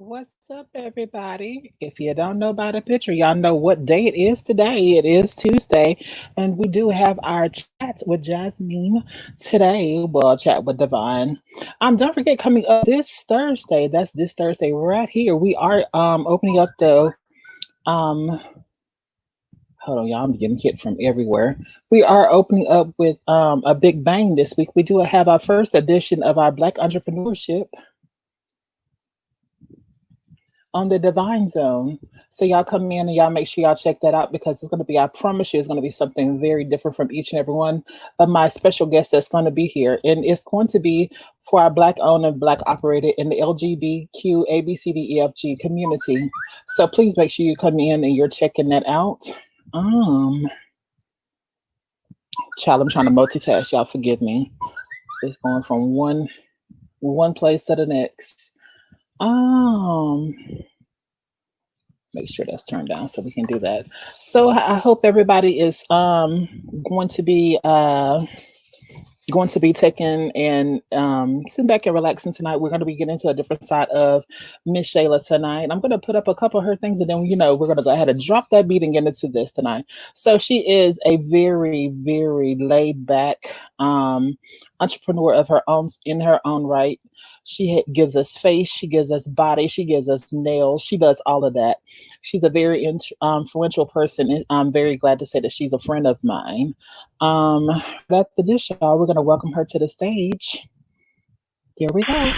What's up, everybody? If you don't know by the picture, y'all know what day it is today. It is Tuesday, and we do have our chat with Jasmine today. Well, chat with Divine. Don't forget, coming up this Thursday. That's this Thursday right here. We are opening up the um. Hold on, y'all. I'm getting hit from everywhere. We are opening up with a big bang this week. We do have our first edition of our Black Entrepreneurship on the Divine Zone. So y'all come in and y'all make sure y'all check that out because it's going to be, I promise you, it's going to be something very different from each and every one of my special guests that's going to be here. And it's going to be for our Black owned and Black operated in the LGBTQ ABCDEFG community. So please make sure you come in and you're checking that out. Um, Child, I'm trying to multitask. Y'all forgive me. It's going from one place to the next. Um, Make sure that's turned down so we can do that. So I hope everybody is going to be taking and sitting back and relaxing tonight. We're going to be getting into a different side of Miss Shayla tonight. I'm going to put up a couple of her things and then we're going to go ahead and drop that beat and get into this tonight. So she is a very, very laid back entrepreneur of her own in her own right. She gives us face, she gives us body, she gives us nails, she does all of that. She's a very influential person, and I'm very glad to say that she's a friend of mine. After this, y'all, we're going to welcome her to the stage. Here we go.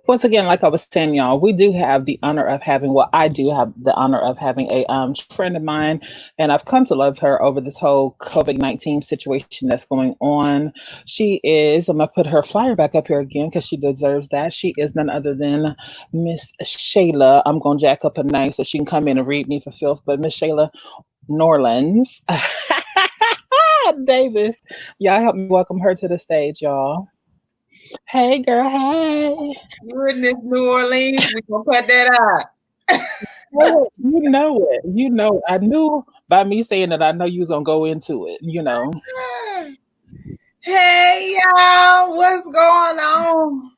Once again, like I was saying, y'all, we do have the honor of having, well, I do have the honor of having a friend of mine, and I've come to love her over this whole COVID-19 situation that's going on. She is, I'm going to put her flyer back up here again because she deserves that. She is none other than Miss Shayla. I'm going to jack up her name so she can come in and read me for filth, but Miss Shayla Norlands Davis. Y'all help me welcome her to the stage, y'all. Hey, girl. Hey. Goodness, New Orleans, we gonna put that out. Well, you know it. You know, I knew by me saying that I know you was gonna go into it, Hey y'all, what's going on?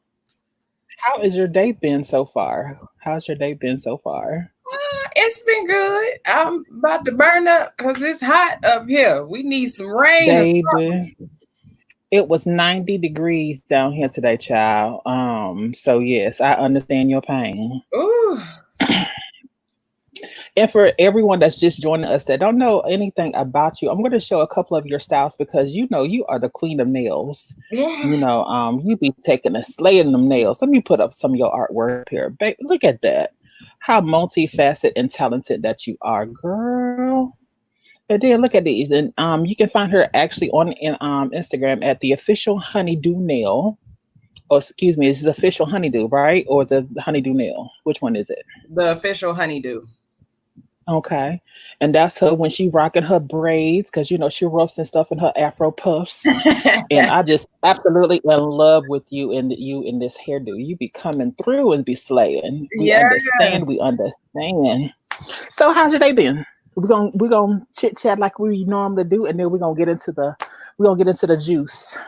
How has your day been so far? How's your day been so far? It's been good. I'm about to burn up because it's hot up here. We need some rain. Baby, it was 90 degrees down here today, child. So yes, I understand your pain. Ooh. And for everyone that's just joining us that don't know anything about you, I'm going to show a couple of your styles because you are the queen of nails. Yeah. You be taking a slaying them nails. Let me put up some of your artwork here. Babe, look at that. How multifaceted and talented that you are, girl. And then look at these. And you can find her actually on Instagram at the official honeydew nail. Oh, excuse me, it's the official honeydew, right? Or the honeydew nail? Which one is it? The official honeydew. Okay. And that's her when she rocking her braids because she roasting stuff in her afro puffs. And I just absolutely in love with you and this hairdo. You be coming through and be slaying. We understand. So how's your day been? We're gonna chit chat like we normally do, and then we're gonna get into the juice.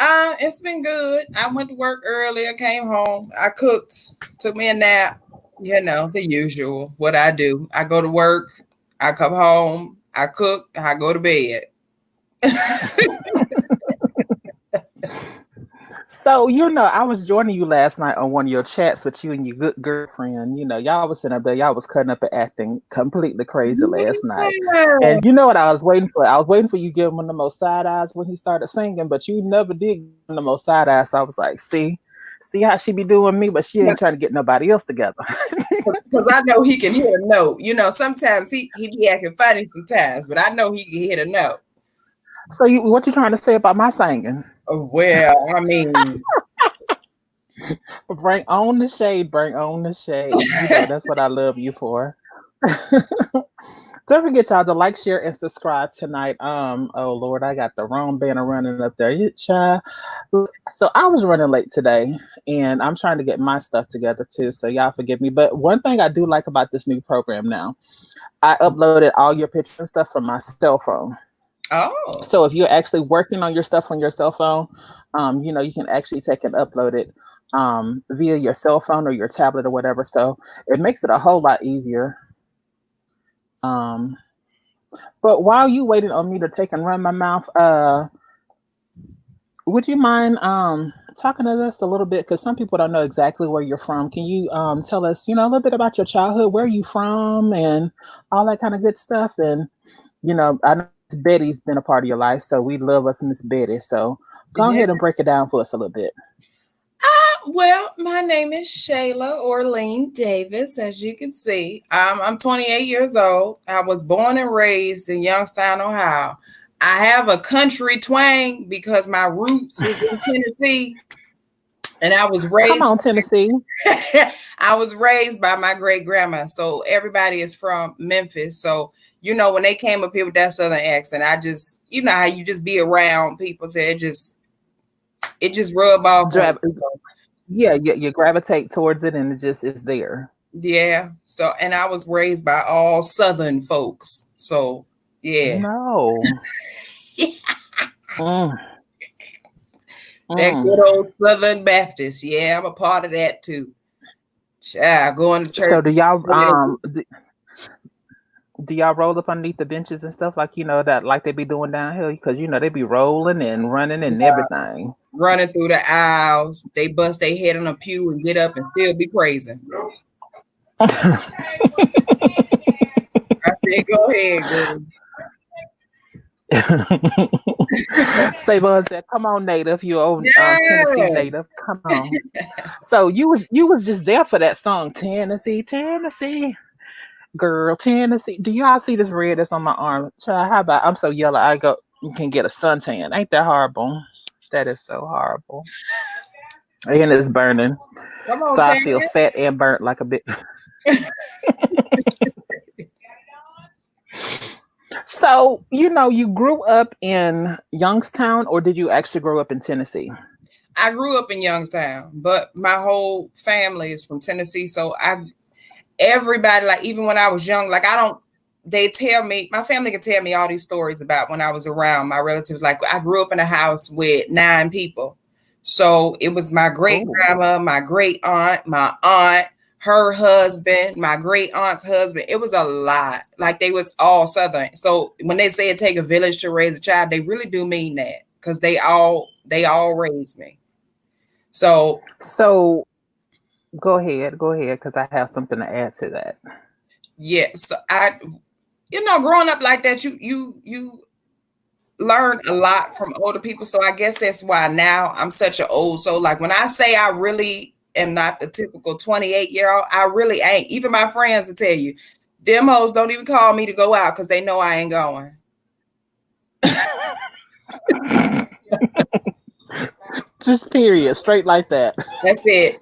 It's been good. I went to work early. I came home. I cooked, took me a nap. The usual. What I do. I go to work. I come home. I cook. I go to bed. So, I was joining you last night on one of your chats with you and your good girlfriend. Y'all was sitting up there, y'all was cutting up and acting completely crazy last night. Yeah. And you know what I was waiting for? I was waiting for you to give him one of the most side eyes when he started singing, but you never did give him the most side eyes. So I was like, see how she be doing me, but she ain't trying to get nobody else together. Because I know he can hit a note. Sometimes he be acting funny sometimes, but I know he can hit a note. So what you trying to say about my singing? Oh, well, I mean, Bring on the shade, bring on the shade. That's what I love you for. Don't forget y'all to like, share, and subscribe tonight. Oh Lord, I got the wrong banner running up there. Child. So I was running late today, and I'm trying to get my stuff together too. So y'all forgive me. But one thing I do like about this new program now, I uploaded all your pictures and stuff from my cell phone. oh, So if you're actually working on your stuff on your cell phone, you can actually take and upload it via your cell phone or your tablet or whatever. So it makes it a whole lot easier. Um, but while you waited on me to take and run my mouth, would you mind talking to us a little bit? Because some people don't know exactly where you're from. Can you tell us, a little bit about your childhood, where are you from, and all that kind of good stuff? And I know Miss Betty's been a part of your life, so we love us Miss Betty. So go yeah. ahead and break it down for us a little bit. Well, my name is Shayla Orlean Davis, as you can see. I'm 28 years old. I was born and raised in Youngstown, Ohio. I have a country twang because my roots is in Tennessee, and I was Come raised. on, Tennessee. I was raised by my great grandma, so everybody is from Memphis. So when they came up here with that southern accent, I just how you just be around people, so it just rub off on you. Yeah, you gravitate towards it, and it just is there. Yeah. So, and I was raised by all Southern folks. So, yeah. No. Mm, That mm. good old Southern Baptist. Yeah, I'm a part of that too. Child, going to church. So do y'all roll up underneath the benches and stuff like that like they be doing down here? Because they be rolling and running and everything. Running through the aisles. They bust their head on a pew and get up and still be praising. I said, go ahead, girl. Savon said, "Come on, native, you old Tennessee Yeah. native. Come on." So you was just there for that song, Tennessee, Tennessee, girl, Tennessee. Do y'all see this red that's on my arm? Child, how about I'm so yellow you can get a suntan. Ain't that horrible? That is so horrible. And it's burning. Come So on, I Tam. feel fat and burnt like a bit. So, you grew up in Youngstown, or did you actually grow up in Tennessee? I grew up in Youngstown, but my whole family is from Tennessee. So everybody, like even when I was young, like they tell me, my family can tell me all these stories about when I was around my relatives. Like I grew up in a house with 9 people. So it was my great grandma, my great aunt, my aunt, her husband, my great aunt's husband. It was a lot. Like they was all Southern. So when they say it take a village to raise a child, they really do mean that because they all raised me. So Go ahead, because I have something to add to that. yes, growing up like that, you learn a lot from older people. So I guess that's why now I'm such an old soul. Like when I say I really am not the typical 28-year-old, I really ain't. Even my friends will tell you, them hoes don't even call me to go out because they know I ain't going. Just period, straight like that. That's it.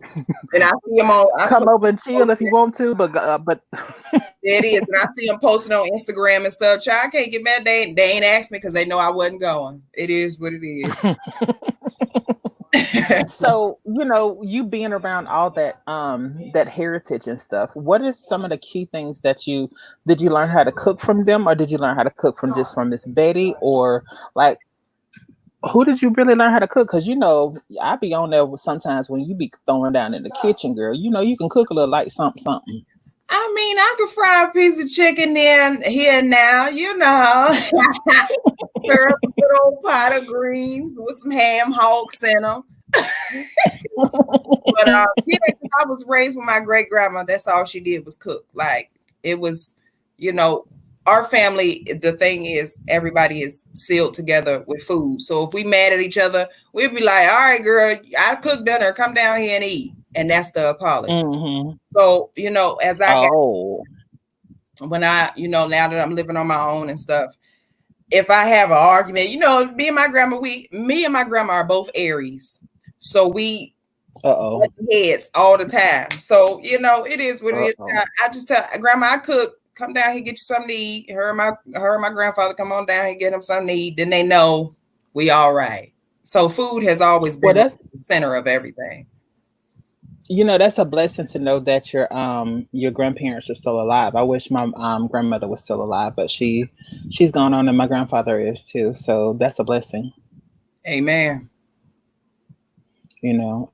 And I see them Come over and chill if you want to, but it is. And I see them posting on Instagram and stuff. Child, I can't get mad. They ain't asked me because they know I wasn't going. It is what it is. So you being around all that heritage and stuff, what is some of the key things that did you learn how to cook from them, or did you learn how to cook from Miss Betty, or like who did you really learn how to cook? Because I be on there sometimes when you be throwing down in the kitchen, girl. You can cook a little light something. I mean, I could fry a piece of chicken in here and now, Stir up a good old pot of greens with some ham hocks in them. But yeah, 'cause I was raised with my great grandma. That's all she did was cook. Like it was, you know, our family. The thing is, everybody is sealed together with food. So if we mad at each other, we'd be like, "All right, girl, I cooked dinner. Come down here and eat." And that's the apology. Mm-hmm. So you know, as I got Oh. when I, you know, now that I'm living on my own and stuff, if I have an argument, you know, me and my grandma are both Aries, so we Uh-oh. heads all the time. So you know, it is what it is. Uh-oh. I just tell Grandma, I cook. Come down here, get you something to eat. Her and my grandfather come on down here, get them something to eat. Then they know we all right. So food has always Well, been that's the center of everything. that's a blessing to know that your grandparents are still alive. I wish my grandmother was still alive, but she's gone on and my grandfather is too. So that's a blessing. Amen.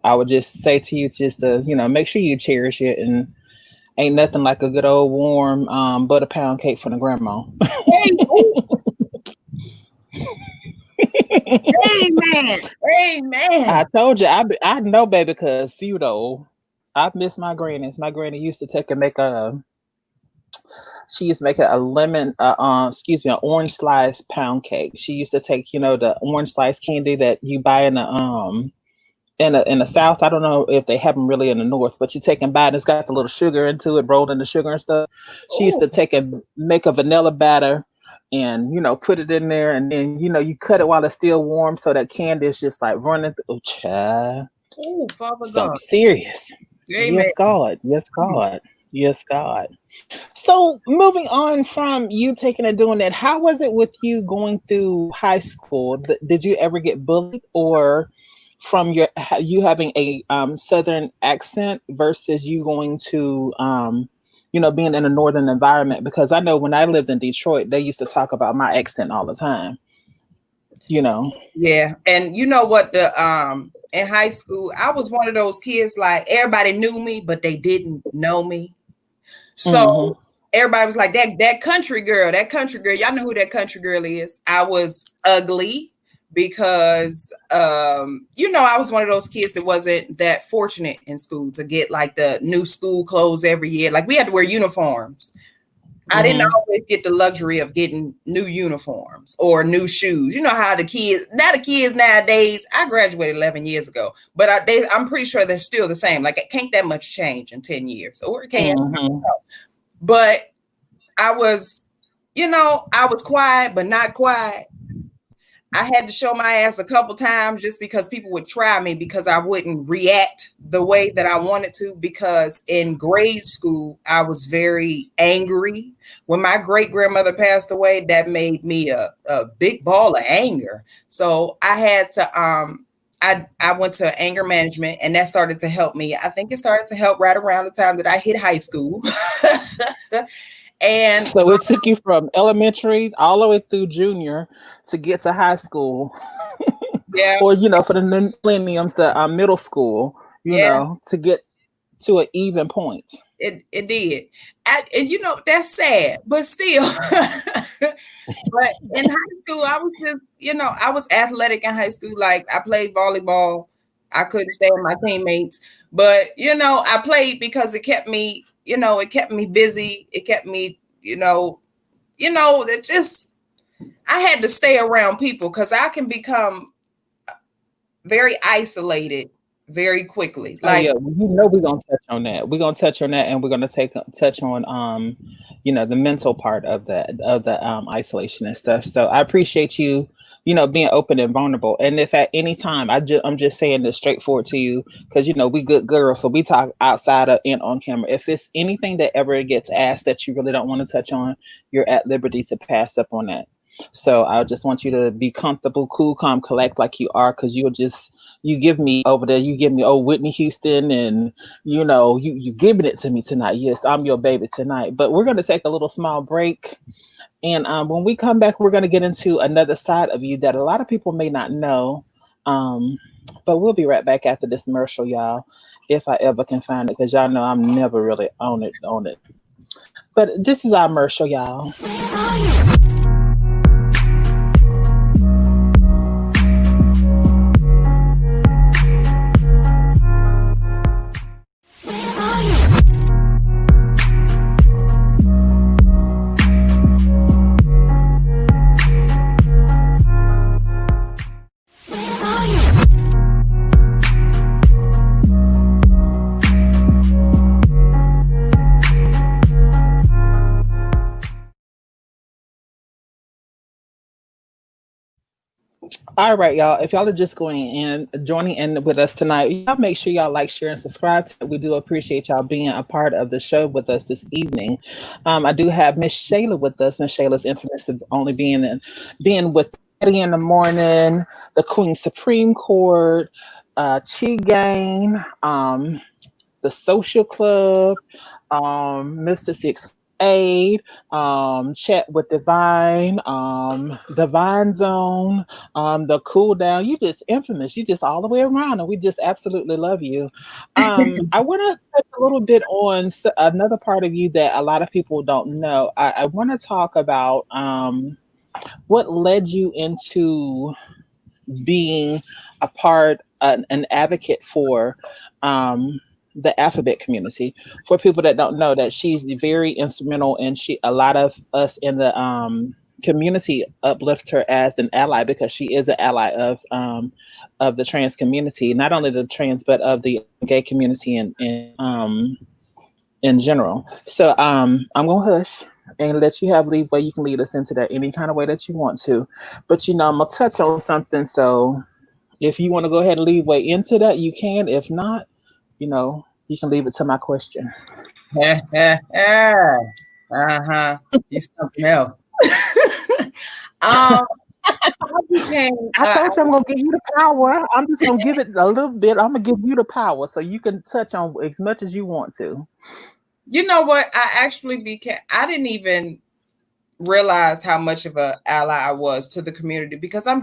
I would just say to you just to, make sure you cherish it, and ain't nothing like a good old warm butter pound cake from the grandma. Hey, amen. I Amen. told you, I know, baby, because I miss my grannies. My granny used to take and make she used to make a lemon, an orange slice pound cake. She used to take, the orange slice candy that you buy in the South. I don't know if they have them really in the North, but you take and buy it, and it's got the little sugar into it, rolled in the sugar and stuff. She used Oh, to take and make a vanilla batter and, put it in there, and then, you cut it while it's still warm, so that candy is just like running through. Oh, child. oh, Father Something God. serious. Amen. Yes, God. Yes, God. Yes, God. So moving on from you taking and doing that, how was it with you going through high school? Did you ever get bullied, or from you having a southern accent versus you going to being in a northern environment? Because I know when I lived in Detroit, they used to talk about my accent all the time. You know. Yeah. And you know what, the in high school, I was one of those kids like everybody knew me, but they didn't know me. Hmm. So everybody was like, that country girl, that country girl. Y'all know who that country girl is. I was ugly because I was one of those kids that wasn't that fortunate in school to get like the new school clothes every year. Like we had to wear uniforms. I didn't Hmm. always get the luxury of getting new uniforms or new shoes. You know how the kids nowadays, I graduated 11 years ago, but I'm pretty sure they're still the same. Like it can't that much change in 10 years, or it can. Hmm. But I was, I was quiet, but not quiet. I had to show my ass a couple times just because people would try me because I wouldn't react the way that I wanted to. Because in grade school, I was very angry. When my great grandmother passed away, that made me a big ball of anger. So I had to, I went to anger management, and that started to help me. I think it started to help right around the time that I hit high school. And So it took you from elementary all the way through junior to get to high school, yeah, or for the millenniums, the middle school, yeah, to get to an even point. it did. And that's sad, but still. But in high school, I was just, I was athletic in high school. Like I played volleyball. I couldn't stand my teammates, but I played because it kept me, it kept me busy. It kept me, it just, I had to stay around people because I can become very isolated very quickly. Oh Like, yeah, well, we're gonna touch on that. We're gonna touch on that, and we're gonna touch on the mental part of the isolation and stuff. So I appreciate you, being open and vulnerable. And if at any time I'm just saying this straightforward to you, because we good girls, so we talk outside of and on camera. If it's anything that ever gets asked that you really don't want to touch on, you're at liberty to pass up on that. So I just want you to be comfortable, cool, calm, collect like you are, because you give me over there, you give me Whitney Houston, and you giving it to me tonight. Yes, I'm your baby tonight. But we're going to take a little small break, and when we come back, we're going to get into another side of you that a lot of people may not know. But we'll be right back after this commercial, y'all, if I ever can find it, because y'all know I'm never really on it. But this is our commercial, y'all. All right, y'all. If y'all are just going in, joining in with us tonight, y'all make sure y'all like, share, and subscribe. We do appreciate y'all being a part of the show with us this evening. I do have Miss Shayla with us. Miss Shayla's infamous of only being with Eddie in the morning, the Queen Supreme Court, Chi Gang, the Social Club, Mr. Six Aid, Chat with Divine, Divine Zone, the Cool Down. You just infamous. You just all the way around, and we just absolutely love you. I want to touch a little bit on another part of you that a lot of people don't know. I want to talk about what led you into being a part, an advocate for um, the alphabet community. For people that don't know, that she's very instrumental, and she a lot of us in the community uplift her as an ally because she is an ally of the trans community, not only the trans but of the gay community in general. So I'm gonna hush and let you have leeway. You can lead us into that any kind of way that you want to. But I'm gonna touch on something. So if you want to go ahead and lead way into that, you can. If not, you can leave it to my question. Uh-huh. You something else. um, I became I told you I'm gonna give you the power. I'm just gonna give it a little bit. I'm gonna give you the power so you can touch on as much as you want to. you know what? I actually became I didn't even realize how much of a ally I was to the community because I'm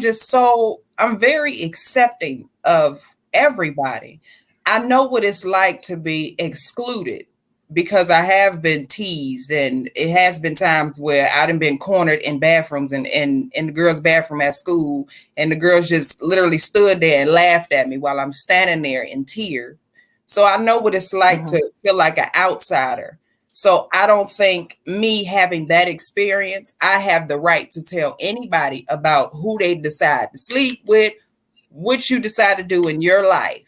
very accepting of everybody. I know what it's like to be excluded because I have been teased, and it has been times where I've been cornered in bathrooms and in the girls' bathroom at school, and the girls just literally stood there and laughed at me while I'm standing there in tears. So I know what it's like Mhm. to feel like an outsider. So I don't think me having that experience, I have the right to tell anybody about who they decide to sleep with, what you decide to do in your life.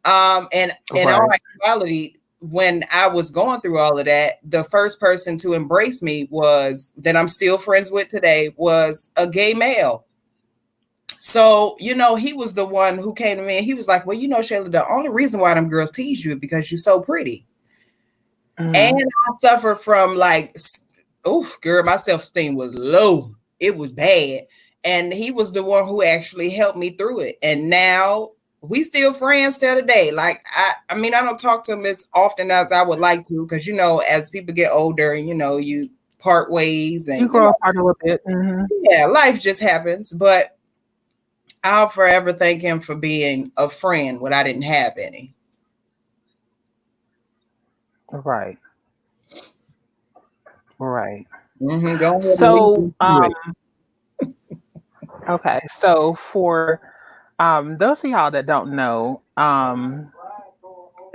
And in all Right. actuality, when I was going through all of that, the first person to embrace me was that I'm still friends with today was a gay male. So, he was the one who came to me and he was like, well, Shayla, the only reason why them girls tease you is because you're so pretty. And Mhm. I suffered from like, oh, girl, my self esteem was low. It was bad. And he was the one who actually helped me through it. And now we still friends till today. Like, I mean, I don't talk to him as often as I would like to because, as people get older and, you part ways You and, grow apart a little bit. yeah, life just happens. But I'll forever thank him for being a friend when I didn't have any. Right. Right. Go ahead and lead So me through it. okay. So for those of y'all that don't know,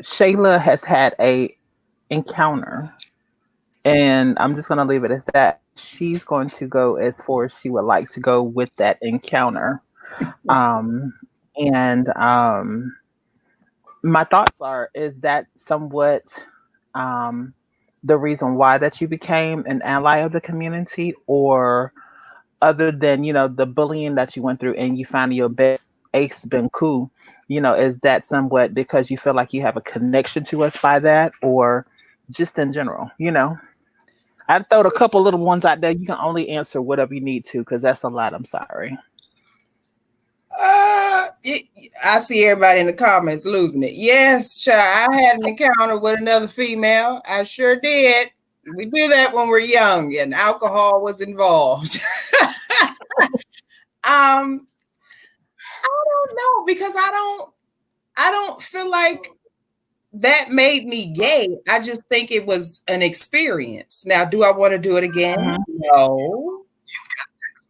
Shayla has had a encounter, and I'm just gonna leave it as that. She's going to go as far as she would like to go with that encounter. Um, and my thoughts are: is that somewhat um, the reason why that you became an ally of the community, or other than the bullying that you went through and you find your best ace been cool, is that somewhat because you feel like you have a connection to us by that, or just in general? I'd throw a couple little ones out there. You can only answer whatever you need to because that's a lot. I'm sorry. I see everybody in the comments losing it. Yes, child, I had an encounter with another female. I sure did. We do that when we're young, and alcohol was involved. I don't know because I don't feel like that made me gay. I just think it was an experience. Now, do I want to do it again? Mhm. No,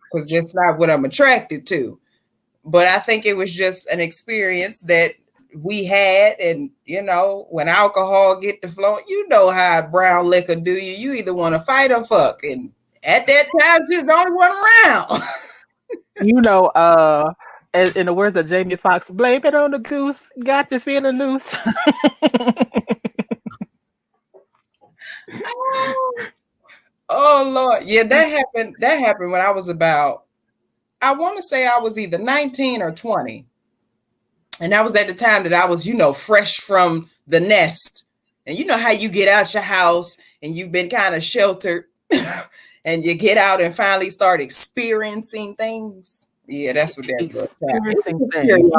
because that's not what I'm attracted to. But I think it was just an experience that we had. And when alcohol get to flowing, how brown liquor do you either want to fight or fuck, and at that time she's the only one around. You know, in the words of Jamie Foxx, blame it on the goose. Got you feeling loose. Oh Lord, yeah, that happened when I was about I want to say I was either 19 or 20. And that was at the time that I was, fresh from the nest. And you know how you get out your house and you've been kind of sheltered and you get out and finally start experiencing things. Yeah, that's what that was. Experiencing things,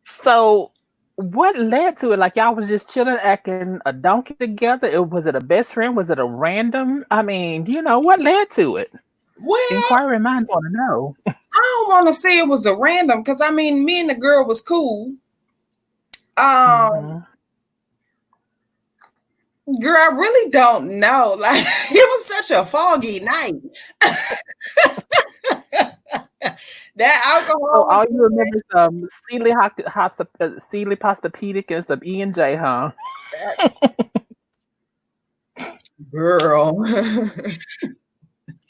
so what led to it? Like y'all was just chilling, acting a donkey together. Was it a best friend? Was it a random? I mean, what led to it? Well, inquiring minds want to know. I don't want to say it was a random because I mean, me and the girl was cool. Girl, I really don't know. Like it was such a foggy night. That alcohol. So all you remember is Sealy Pastapedic and some E&J, huh? Girl.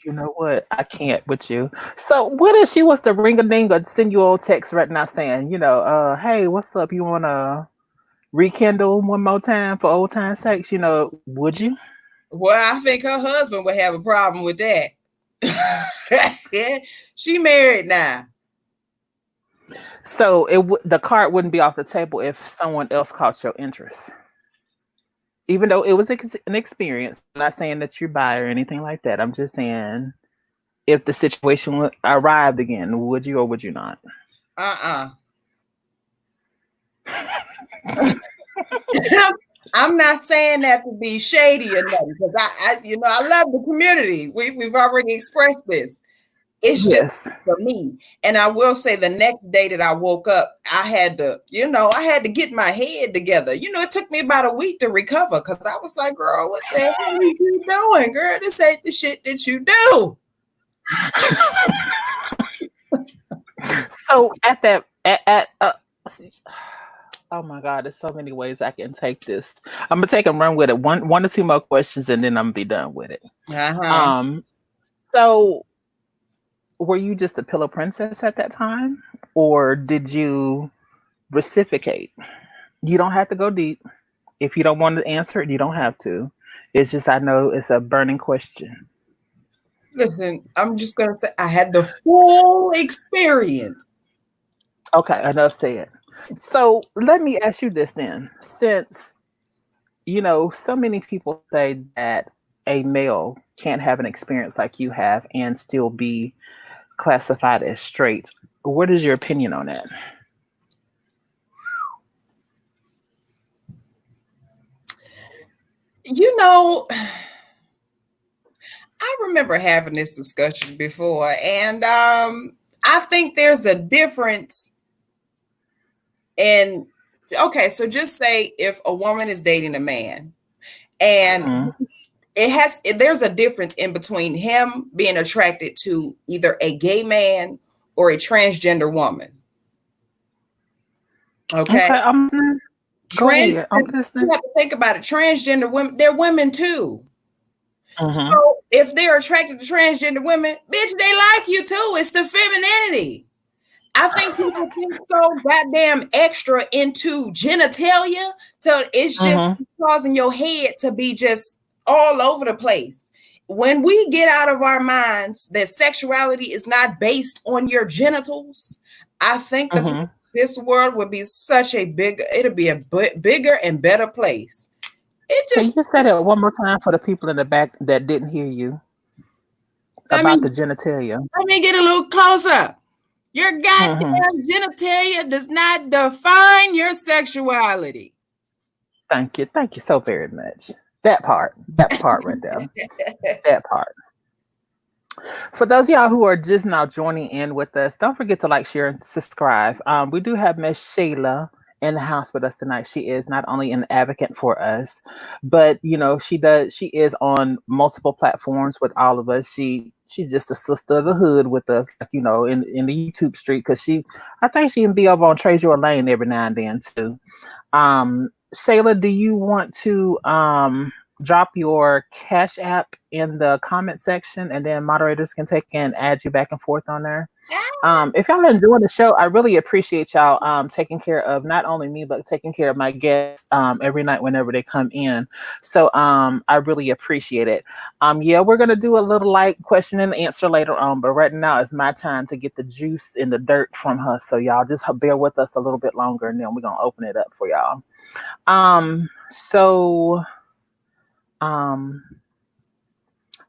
You know what? I can't with you. So what if she was the ring-a-ding or send you old text right now saying, hey, what's up? You want to rekindle one more time for old time's sakes? Would you? Well, I think her husband would have a problem with that. She married now. So the card wouldn't be off the table if someone else caught your interest. Even though it was an experience. I'm not saying that you're bi or anything like that. I'm just saying if the situation arrived again, would you or would you not? I'm not saying that to be shady or nothing because I love the community. We've already expressed this. It's just for me. And I will say the next day that I woke up, I had to get my head together. It took me about a week to recover because I was like, girl, what the hell are you doing, girl? This ain't the shit that you do. So oh my God, there's so many ways I can take this. I'm gonna take and run with it. One or two more questions, and then I'm gonna be done with it. So were you just a pillow princess at that time, or did you reciprocate? You don't have to go deep. If you don't want to answer it, you don't have to. It's just I know it's a burning question. Listen, I'm just gonna say I had the full experience. Okay, enough said. So let me ask you this then. Since, so many people say that a male can't have an experience like you have and still be classified as straight. What is your opinion on that? I remember having this discussion before, and I think there's a difference in, okay, so just say if a woman is dating a man and there's a difference in between him being attracted to either a gay man or a transgender woman. Okay. Go ahead. I'm listening. You have to think about it. Transgender women, they're women too. So if they're attracted to transgender women, bitch, they like you too. It's the femininity. I think people think so goddamn extra into genitalia, so it's just causing your head to be just all over the place. When we get out of our minds that sexuality is not based on your genitals, I think this world would be it'll be a bigger and better place. Can you say that one more time for the people in the back that didn't hear you about the genitalia? Let me get a little closer. Your goddamn genitalia does not define your sexuality. Thank you so very much. That part right there. That part. For those of y'all who are just now joining in with us, don't forget to like, share, and subscribe. We do have Miss Shayla in the house with us tonight. She is not only an advocate for us, but she is on multiple platforms with all of us. She's just a sister of the hood with us, in the YouTube street, because I think she can be over on Treasure Lane every now and then too. Shayla, do you want to drop your Cash App in the comment section, and then moderators can take and add you back and forth on there. If y'all are enjoying the show, I really appreciate y'all taking care of not only me but taking care of my guests every night whenever they come in. So I really appreciate it. Yeah, we're gonna do a little like question and answer later on, but right now it's my time to get the juice in the dirt from her. So y'all just bear with us a little bit longer, and then we're gonna open it up for y'all. So um,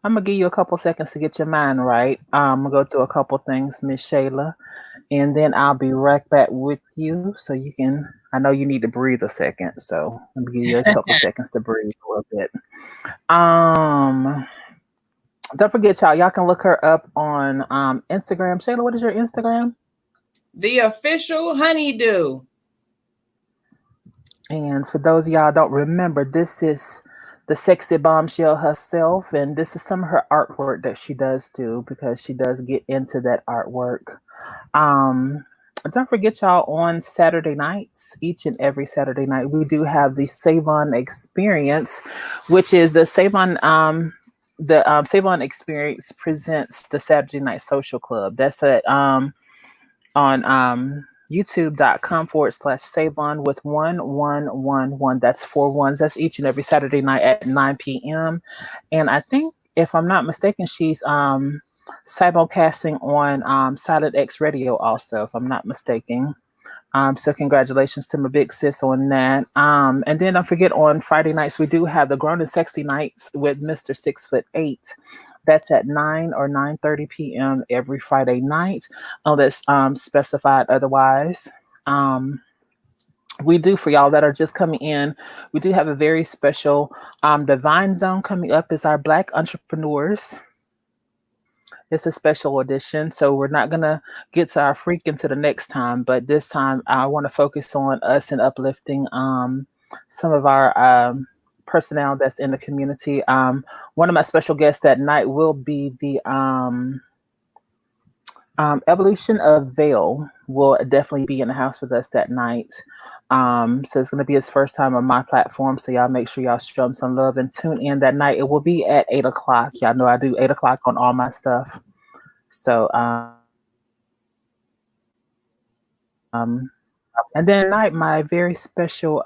I'm gonna give you a couple seconds to get your mind right. I'm gonna go through a couple things, Miss Shayla, and then I'll be right back with you so you can. I know you need to breathe a second, so let me give you a couple seconds to breathe a little bit. Um, don't forget, y'all. Y'all can look her up on Instagram. Shayla, what is your Instagram? The official honeydew. And for those of y'all don't remember, this is the sexy bombshell herself, and this is some of her artwork that she does do because she does get into that artwork. Um, don't forget, y'all, on Saturday nights, each and every Saturday night, we do have the Savon Experience, which is the Savon Experience presents the Saturday Night Social Club. That's on youtube.com/Savon with 1111. That's 4 1s. That's each and every Saturday night at 9 p.m. And I think, if I'm not mistaken, she's simulcasting on Silent X Radio also, if I'm not mistaken. So congratulations to my big sis on that. And then don't forget, on Friday nights we do have the Grown and Sexy Nights with Mr. 6'8". That's at 9 or 9:30 p.m. every Friday night, unless specified otherwise. Um, we do, for y'all that are just coming in, we do have a very special Divine Zone coming up. Is our Black entrepreneurs. It's a special edition, so we're not gonna get to our freak into the next time, but this time I want to focus on us and uplifting some of our personnel that's in the community. One of my special guests that night will be the Evolution of Veil. Will definitely be in the house with us that night. So it's going to be his first time on my platform. So y'all make sure y'all show him some love and tune in that night. It will be at 8 o'clock. Y'all know I do 8 o'clock on all my stuff. So, and then night, my very special,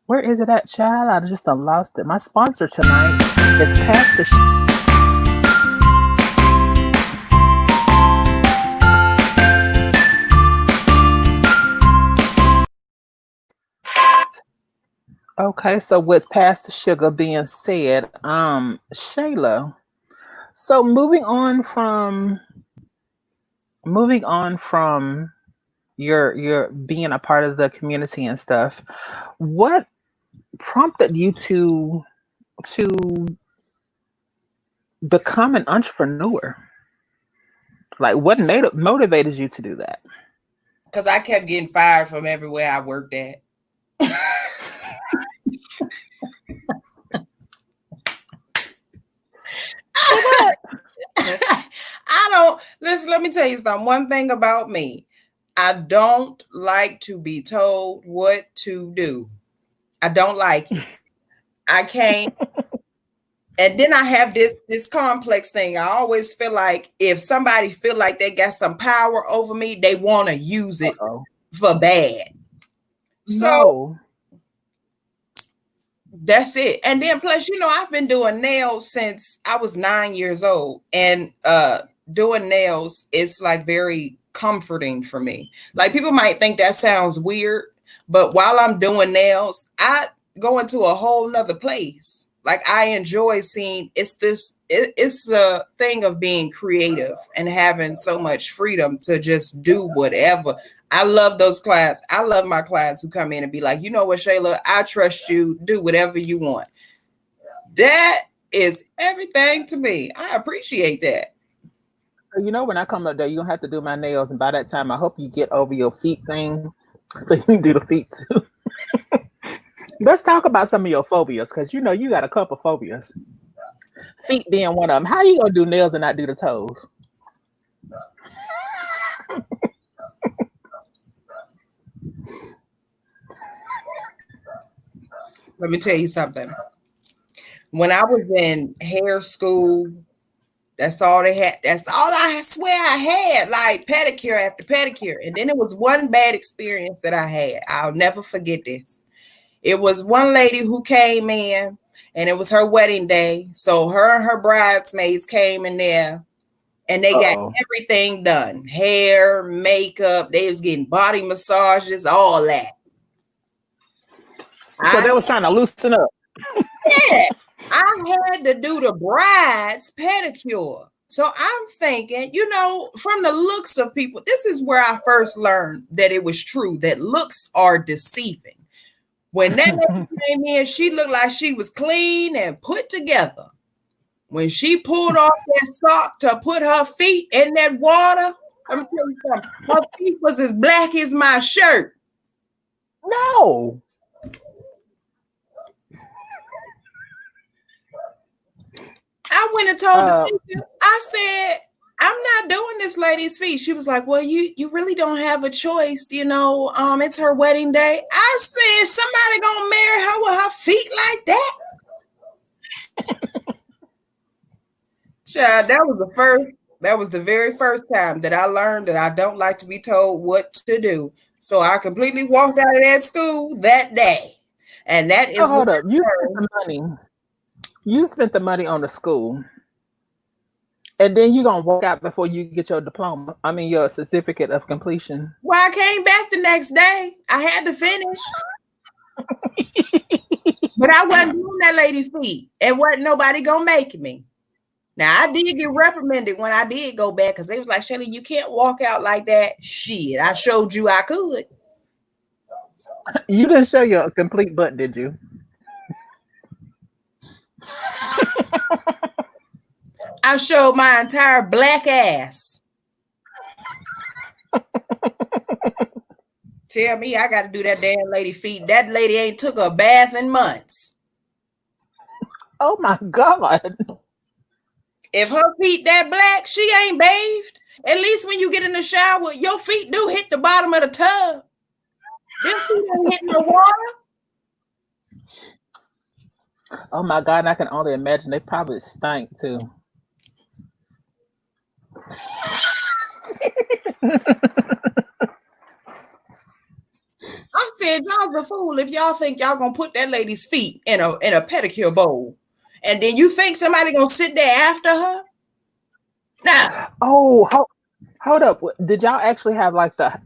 where is it at, child? I just done lost it. My sponsor tonight is Pastor. Okay, so with Pastor Sugar being said, Shayla. So moving on from your being a part of the community and stuff, what prompted you to become an entrepreneur? Like, what motivated you to do that? Because I kept getting fired from everywhere I worked at. What? I don't listen. Let me tell you something. One thing about me, I don't like to be told what to do. I don't like it. I can't. And then I have this complex thing. I always feel like if somebody feel like they got some power over me, they want to use it Uh-oh. for bad. So No. that's it. And then plus, I've been doing nails since I was 9 years old. And doing nails is like very comforting for me. Like, people might think that sounds weird, but while I'm doing nails, I go into a whole nother place. Like, I enjoy seeing it's a thing of being creative and having so much freedom to just do whatever. I love those clients. I love my clients who come in and be like, you know what, Shayla, I trust you. Do whatever you want. That is everything to me. I appreciate that. So, when I come up there, you're gonna have to do my nails, and by that time I hope you get over your feet thing so you can do the feet too. Let's talk about some of your phobias, because you got a couple phobias. Feet being one of them. How you gonna do nails and not do the toes? Let me tell you something. When I was in hair school, that's all they had. That's all I swear I had, like pedicure after pedicure. And then it was one bad experience that I had. I'll never forget this. It was one lady who came in and it was her wedding day. So her and her bridesmaids came in there and they got everything done. Hair, makeup, they was getting body massages, all that. So they was trying to loosen up. Yeah, I had to do the bride's pedicure. So I'm thinking, from the looks of people, this is where I first learned that it was true, that looks are deceiving. When that lady came in, she looked like she was clean and put together. When she pulled off that sock to put her feet in that water, let me tell you something, her feet was as black as my shirt. No. I went and told the teacher, I said, I'm not doing this lady's feet. She was like, well, you really don't have a choice. It's her wedding day. I said, somebody gonna marry her with her feet like that? Child, that was the very first time that I learned that I don't like to be told what to do. So I completely walked out of that school that day. And that is hold up. You spent the money. You spent the money on the school. And then you're going to walk out before you get your diploma. I mean, your certificate of completion. Well, I came back the next day. I had to finish. But I wasn't doing that lady's feet. And wasn't nobody going to make me. Now, I did get reprimanded when I did go back because they was like, Shayla, you can't walk out like that. Shit, I showed you I could. You didn't show your complete butt, did you? I showed my entire black ass. Tell me I got to do that damn lady feet. That lady ain't took a bath in months. Oh, my God. If her feet that black, she ain't bathed. At least when you get in the shower, your feet do hit the bottom of the tub. Them feet ain't hitting the water. Oh, my God. I can only imagine. They probably stank, too. I said, y'all's a fool if y'all think y'all gonna put that lady's feet in a pedicure bowl, and then you think somebody gonna sit there after her? Nah. Oh, hold up. Did y'all actually have like the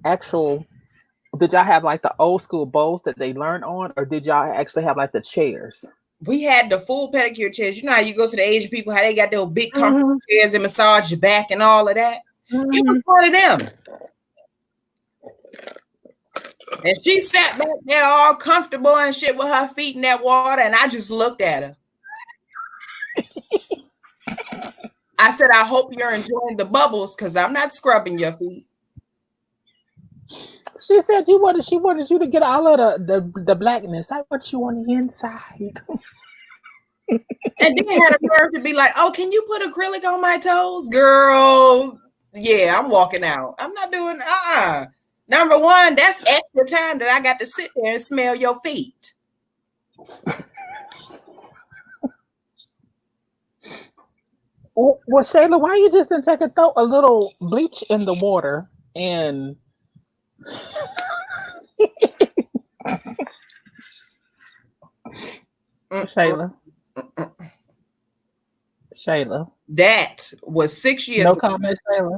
old school bowls that they learned on, or did y'all actually have like the chairs? We had the full pedicure chairs. You know how you go to the Asian people, how they got those big comfortable chairs that massage your back and all of that? It was one of them. And she sat back there all comfortable and shit with her feet in that water, and I just looked at her. I said, I hope you're enjoying the bubbles because I'm not scrubbing your feet. She said she wanted you to get all of the blackness. I want you on the inside. And then had a nerve to be like, oh, can you put acrylic on my toes? Girl, yeah, I'm walking out. I'm not doing, Number one, that's extra time that I got to sit there and smell your feet. Well, Shayla, why you just didn't throw a little bleach in the water and Shayla. That was 6 years ago. No comment, Shayla.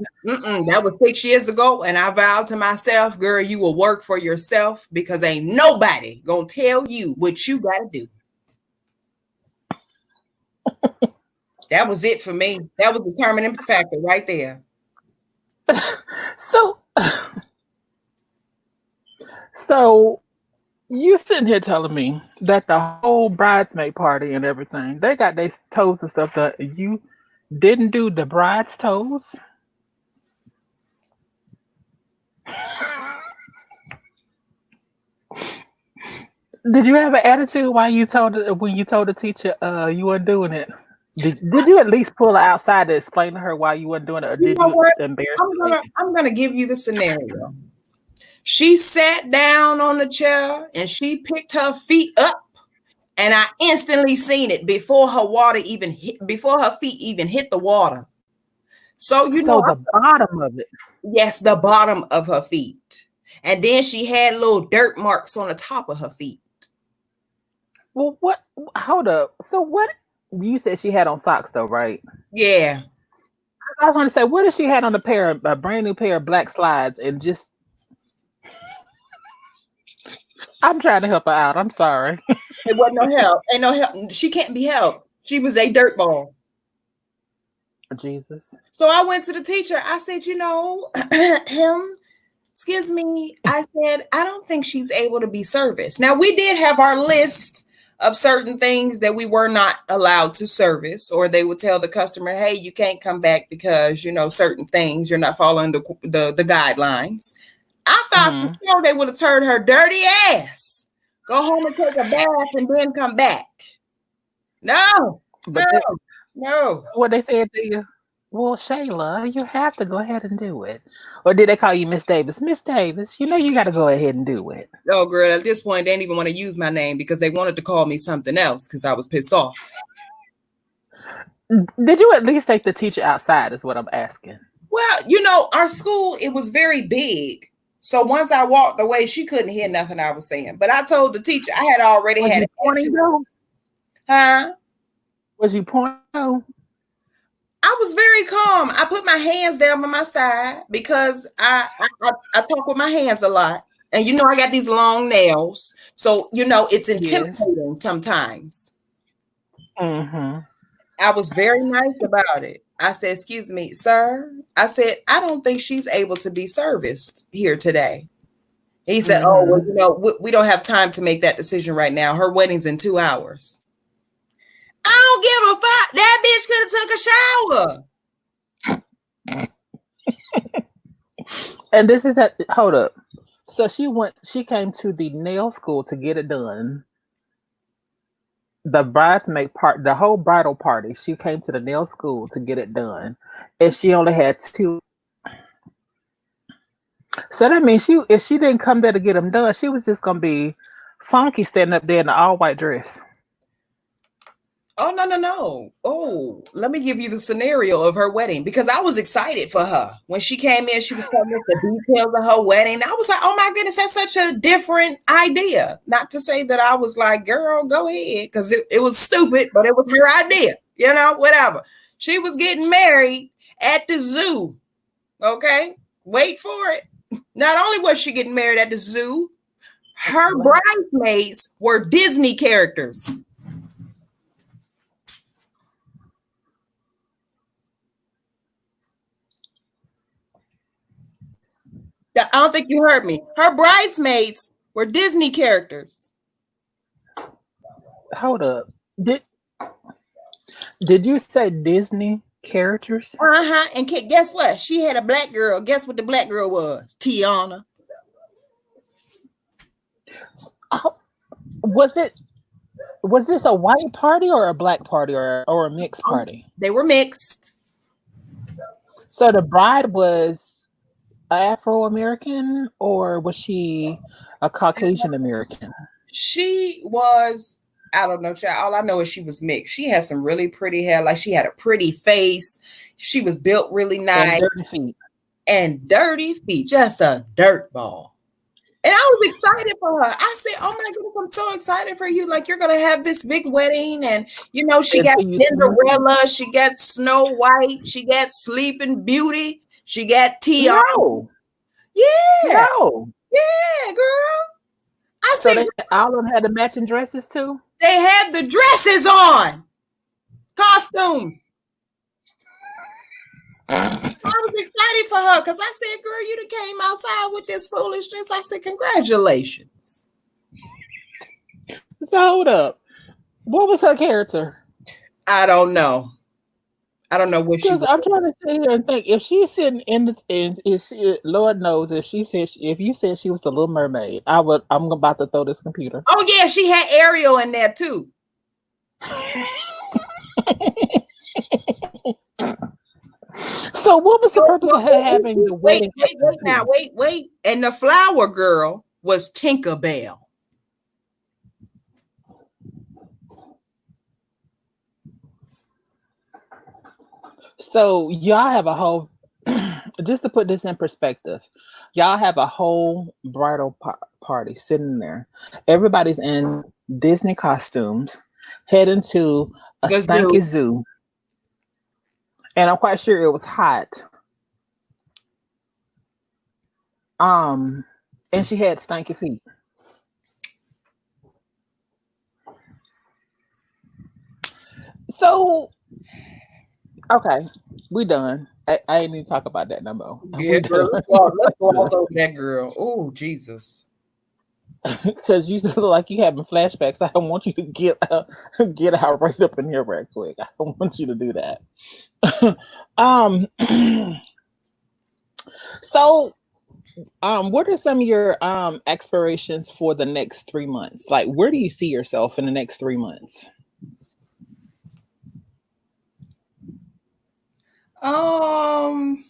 That was 6 years ago, and I vowed to myself, girl, you will work for yourself because ain't nobody gonna tell you what you gotta do. That was it for me. That was the determining factor right there. So you sitting here telling me that the whole bridesmaid party and everything, they got their toes and stuff that you didn't do the bride's toes? Did you have an attitude when you told the teacher you weren't doing it? Did you at least pull her outside to explain to her why you weren't doing it, or did you embarrass her? I'm gonna give you the scenario. She sat down on the chair and she picked her feet up And I instantly seen it before before her feet even hit the water. So, So the bottom of it. yes, the bottom of her feet. And then she had little dirt marks on the top of her feet. Well, what? Hold up. So what? You said she had on socks though, right? Yeah. I was going to say, what if she had on a brand new pair of black slides and just? I'm trying to help her out. I'm sorry. It wasn't no help. Ain't no help. She can't be helped. She was a dirt ball. Jesus. So I went to the teacher. I said, excuse me. I said, I don't think she's able to be serviced. Now, we did have our list of certain things that we were not allowed to service, or they would tell the customer, hey, you can't come back because, certain things, you're not following the guidelines. I thought for sure they would have turned her dirty ass. Go home and take a bath and then come back. No. What they said to you? Well, Shayla, you have to go ahead and do it. Or did they call you Miss Davis? Miss Davis, you got to go ahead and do it. Oh, girl, at this point, they didn't even want to use my name because they wanted to call me something else because I was pissed off. Did you at least take the teacher outside is what I'm asking? Well, our school, it was very big. So once I walked away, she couldn't hear nothing I was saying. But I told the teacher I had already had it. Pointing though? Huh? Was you pointing? I was very calm. I put my hands down by my side because I talk with my hands a lot. And I got these long nails. So, it's intimidating sometimes. Mm-hmm. I was very nice about it. I said, excuse me, sir. I said, I don't think she's able to be serviced here today. He said, oh, well, we don't have time to make that decision right now. Her wedding's in 2 hours. I don't give a fuck. That bitch could have took a shower. And this is hold up. So she came to the nail school to get it done. The the whole bridal party, she came to the nail school to get it done. And she only had 2. So that means if she didn't come there to get them done, she was just going to be funky standing up there in an all-white dress. Oh, no. Oh, let me give you the scenario of her wedding because I was excited for her. When she came in, she was telling us the details of her wedding. I was like, oh my goodness, that's such a different idea. Not to say that I was like, girl, go ahead, because it was stupid, but it was her idea, whatever. She was getting married at the zoo. Okay, wait for it. Not only was she getting married at the zoo, her bridesmaids were Disney characters. I don't think you heard me. Her bridesmaids were Disney characters. Hold up. Did you say Disney characters? Uh-huh. And guess what? She had a black girl. Guess what the black girl was? Tiana. Oh, was this a white party or a black party or a mixed party? They were mixed. So the bride was Afro-American or was she a Caucasian American? She was, I don't know, child. All I know is she was mixed. She had some really pretty hair. Like she had a pretty face. She was built really nice. And dirty feet. Just a dirt ball. And I was excited for her. I said, oh my goodness, I'm so excited for you. Like you're going to have this big wedding. And, she got Cinderella. She got Snow White. She got Sleeping Beauty. She got Tiana. No. Yeah. No. Yeah, girl. I said all of them had the matching dresses too? They had the dresses on. Costumes. I was excited for her because I said, girl, you done came outside with this foolishness. I said, congratulations. So hold up. What was her character? I don't know. I don't know what she was. I'm trying to sit here and think if she's sitting Lord knows if you said she was the Little Mermaid, I'm about to throw this computer. Oh yeah, she had Ariel in there too. So what was the purpose of her having the wedding? Wait. And the flower girl was Tinkerbell. So y'all have a whole, just to put this in perspective, y'all have a whole bridal party sitting there. Everybody's in Disney costumes, heading to a The zoo. stanky zoo, and I'm quite sure it was hot. Um, and she had stanky feet. So okay, we done. I ain't even talk about that no more. Yeah, We girl. done. Let's gloss over that girl. Oh, Jesus. Because you look like you having flashbacks. I don't want you to get out right up in here right quick. I don't want you to do that. um so what are some of your aspirations for the next 3 months? Like where do you see yourself in the next 3 months? Um,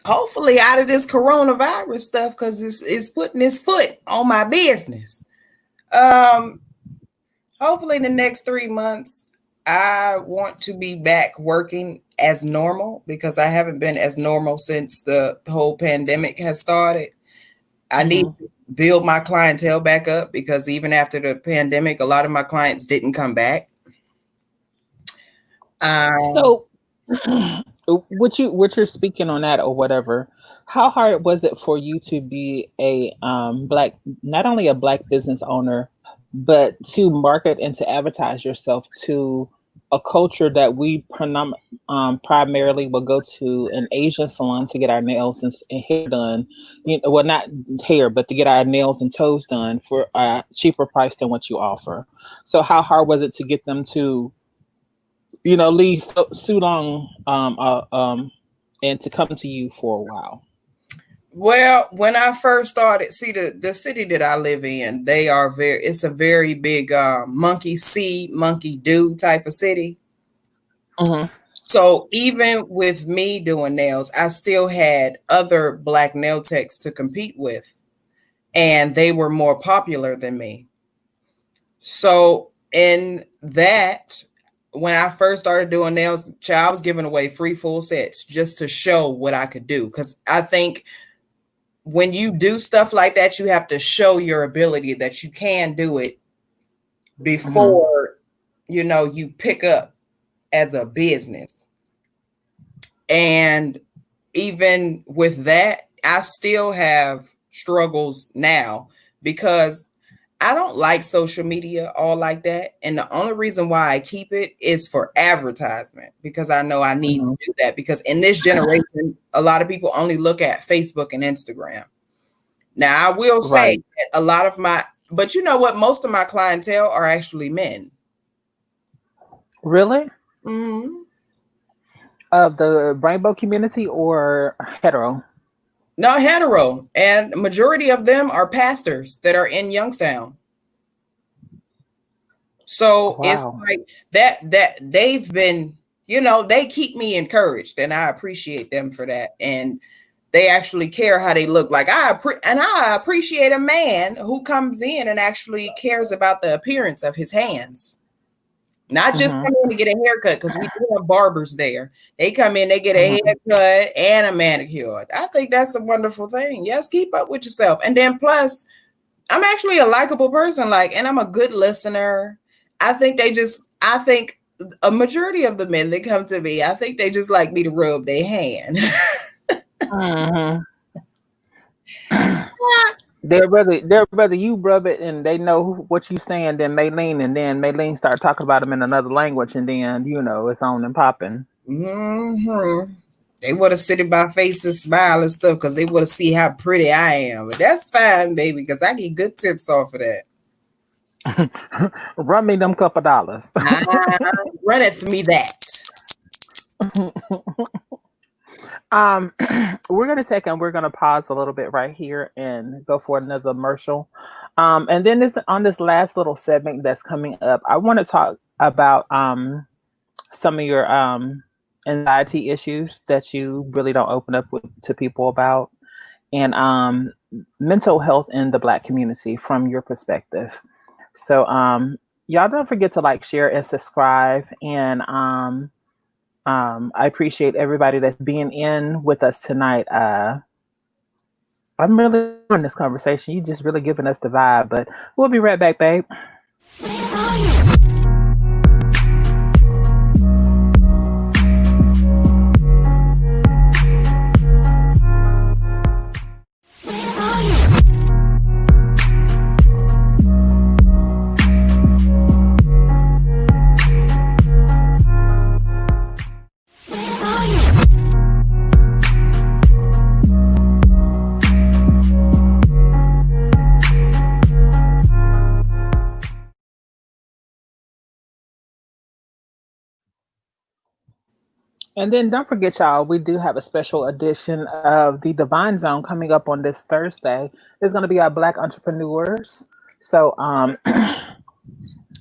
Hopefully out of this coronavirus stuff because it's putting its foot on my business. Um, Hopefully in the next 3 months, I want to be back working as normal because I haven't been as normal since the whole pandemic has started. I need Hmm. to build my clientele back up because even after the pandemic, a lot of my clients didn't come back. Um, So what you're speaking on that or whatever, how hard was it for you to be a black, not only a black business owner, but to market and to advertise yourself to a culture that we primarily will go to an Asian salon to get our nails and hair done, well, not hair, but to get our nails and toes done for a cheaper price than what you offer. So how hard was it to get them to leave Sudan, and to come to you for a while? well, when I first started, see the city that I live in, it's a very big monkey see, monkey do type of city. Hmm. So even with me doing nails, I still had other black nail techs to compete with, and they were more popular than me. So in that, when I first started doing nails, I was giving away free full sets just to show what I could do. Because I think when you do stuff like that, you have to show your ability that you can do it Hmm. before you pick up as a business. And even with that, I still have struggles now because I don't like social media all like that. And the only reason why I keep it is for advertisement because I know I need to Hmm. do that. Because in this generation, a lot of people only look at Facebook and Instagram. Now, I will say Right. that but you know what? Most of my clientele are actually men. Really? Hmm. Of the rainbow community or hetero? Not hetero. And majority of them are pastors that are in Youngstown. So it's Wow. like that they've been, they keep me encouraged and I appreciate them for that. And they actually care how they look. Like I appreciate a man who comes in and actually cares about the appearance of his hands. Not just Hmm. come in to get a haircut because we do have barbers there. They come in, they get a Hmm. haircut and a manicure. I think that's a wonderful thing. Yes, keep up with yourself. And then plus, I'm actually a likable person, and I'm a good listener. I think a majority of the men that come to me, I think they just like me to rub their hand. Hmm. They're rather you rub it and they know what you saying than Maylene, and then Maylene start talking about them in another language, and then it's on and popping. Hmm. They want to sit in my face and smile and stuff because they want to see how pretty I am. But that's fine, baby, because I get good tips off of that. Run me them couple dollars. Ah, runneth me that. um, we're gonna take and we're gonna pause a little bit right here and go for another commercial. And then this last little segment that's coming up, I want to talk about some of your anxiety issues that you really don't open up to people about, and mental health in the Black community from your perspective. So y'all don't forget to like, share, and subscribe, and I appreciate everybody that's being in with us tonight. I'm really enjoying this conversation. You just really giving us the vibe, but we'll be right back, babe. And then don't forget, y'all, we do have a special edition of the Divine Zone coming up on this Thursday. It's going to be our Black entrepreneurs. So,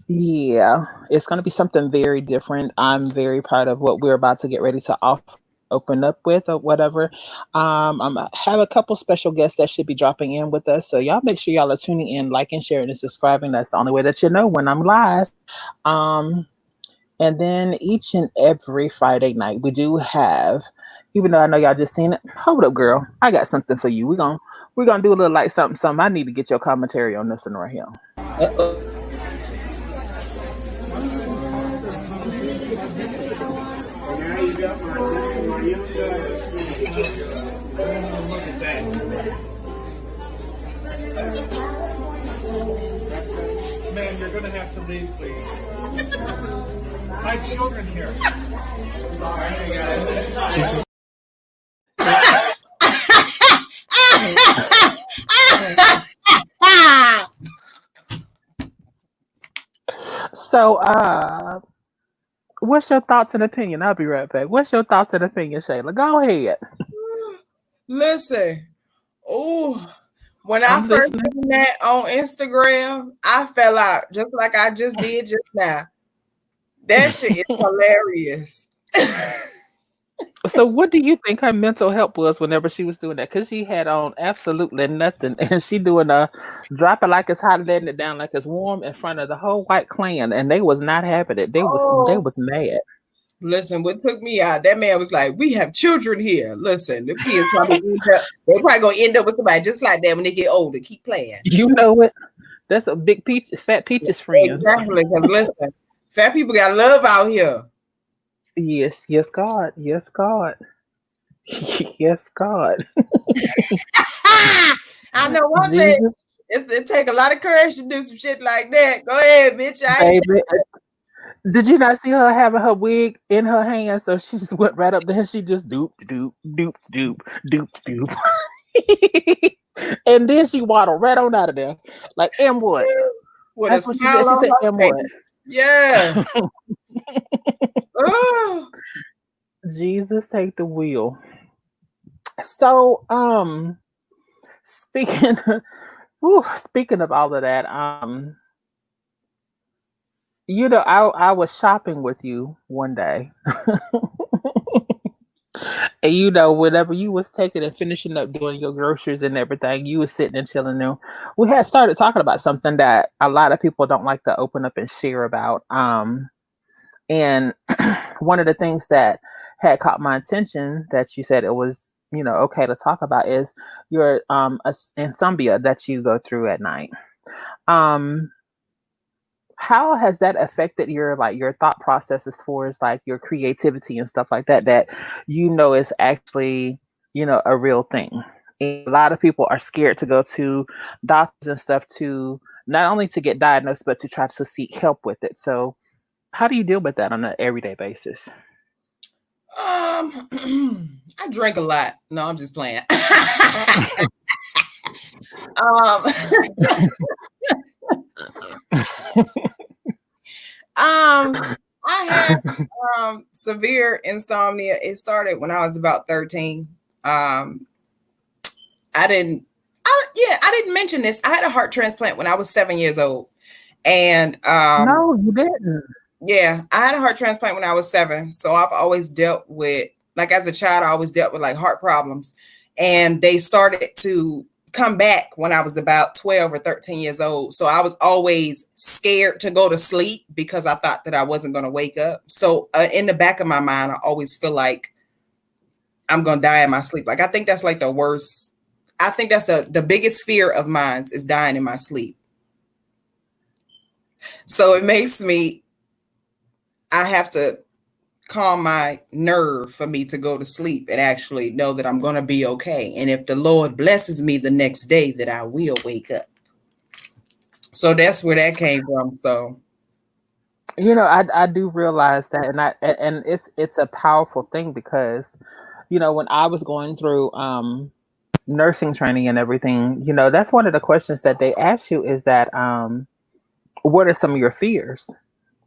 yeah, it's going to be something very different. I'm very proud of what we're about to get ready to offer and open up with or whatever. I have a couple special guests that should be dropping in with us. So, y'all make sure y'all are tuning in, liking, sharing, and subscribing. That's the only way that you know when I'm live. Um, and then each and every Friday night, we do have, even though I know y'all just seen it, hold up, girl. I got something for you. We're gonna do a little like something, something. I need to get your commentary on this one right here. Uh-oh. Ma'am, you're gonna have to leave, please. I have children here. Sorry, guys. So, what's your thoughts and opinion? I'll be right back. What's your thoughts and opinion, Shayla? Go ahead. Listen, oh, when I I'm first listening. seen that on Instagram, I fell out just like I just did just now. That shit is hilarious. So, what do you think her mental health was whenever she was doing that? Because she had on absolutely nothing, and she doing a drop it like it's hot, letting it down like it's warm in front of the whole white clan, and they was not having it. They Oh, was mad. listen, what took me out, that man was like, we have children here. Listen, the kids probably they probably gonna end up with somebody just like that when they get older. Keep playing. You know it. That's a big peach, fat peaches friends. Exactly, because listen, fat people got love out here. Yes, yes, God, yes, God, yes, God. I know one thing. Jesus, It take a lot of courage to do some shit like that. Go ahead, bitch. I ain't. baby. Did you not see her having her wig in her hand? So she just went right up there and she just doop, doop, doop, doop, doop, doop. And then she waddled right on out of there. Like, and what? With a That's what she said. smile She on said, her and face. what? Yeah. Oh, Jesus take the wheel. So, speaking speaking of all of that, I was shopping with you one day. And whenever you was taking and finishing up doing your groceries and everything, you was sitting and chilling there. We had started talking about something that a lot of people don't like to open up and share about. And one of the things that had caught my attention that you said it was, okay to talk about is your insomnia that you go through at night. Um, how has that affected your thought process as far as like your creativity and stuff like that is actually a real thing? And a lot of people are scared to go to doctors and stuff to not only to get diagnosed but to try to seek help with it. So how do you deal with that on an everyday basis? I drink a lot. No, I'm just playing. um, I had severe insomnia. It started when I was about 13. Um, I didn't. I didn't mention this. I had a heart transplant when I was 7 years old, and No, you didn't. yeah, I had a heart transplant when I was 7. So I've always dealt with, like as a child, I always dealt with like heart problems. And they started to come back when I was about 12 or 13 years old. So I was always scared to go to sleep because I thought that I wasn't going to wake up. So in the back of my mind, I always feel like I'm going to die in my sleep. Like, I think that's like the worst. I think that's the biggest fear of mine is dying in my sleep. So it makes me, I have to calm my nerve for me to go to sleep and actually know that I'm going to be okay. And if the Lord blesses me the next day, that I will wake up. So that's where that came from. So, you know, I do realize that, and it's a powerful thing because, you know, when I was going through nursing training and everything, you know, that's one of the questions that they ask you is that what are some of your fears?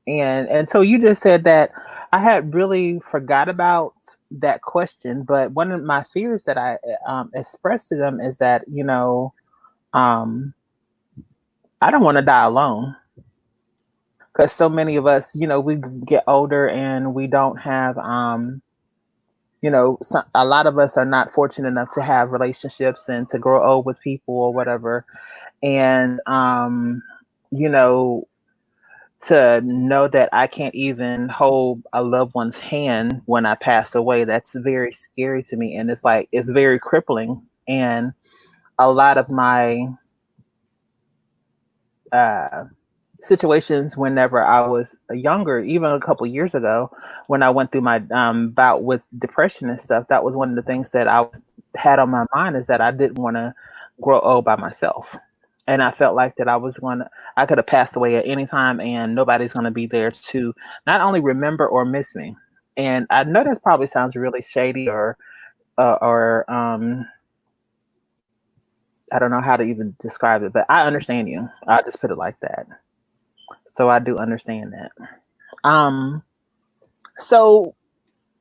And so you just said that I had really forgot about that question, but one of my fears that I expressed to them is that, you know, um, I don't want to die alone because so many of us, you know, we get older and we don't have, you know, a lot of us are not fortunate enough to have relationships and to grow old with people or whatever. And, you know, to know that I can't even hold a loved one's hand when I pass away, that's very scary to me. And it's like, it's very crippling. And a lot of my uh, situations whenever I was younger, even a couple years ago, when I went through my bout with depression and stuff, that was one of the things that had on my mind is that I didn't want to grow old by myself. And I felt like that I could have passed away at any time and nobody's going to be there to not only remember or miss me. And I know this probably sounds really shady or I don't know how to even describe it, but I understand you. I'll just put it like that. So I do understand that. Um, so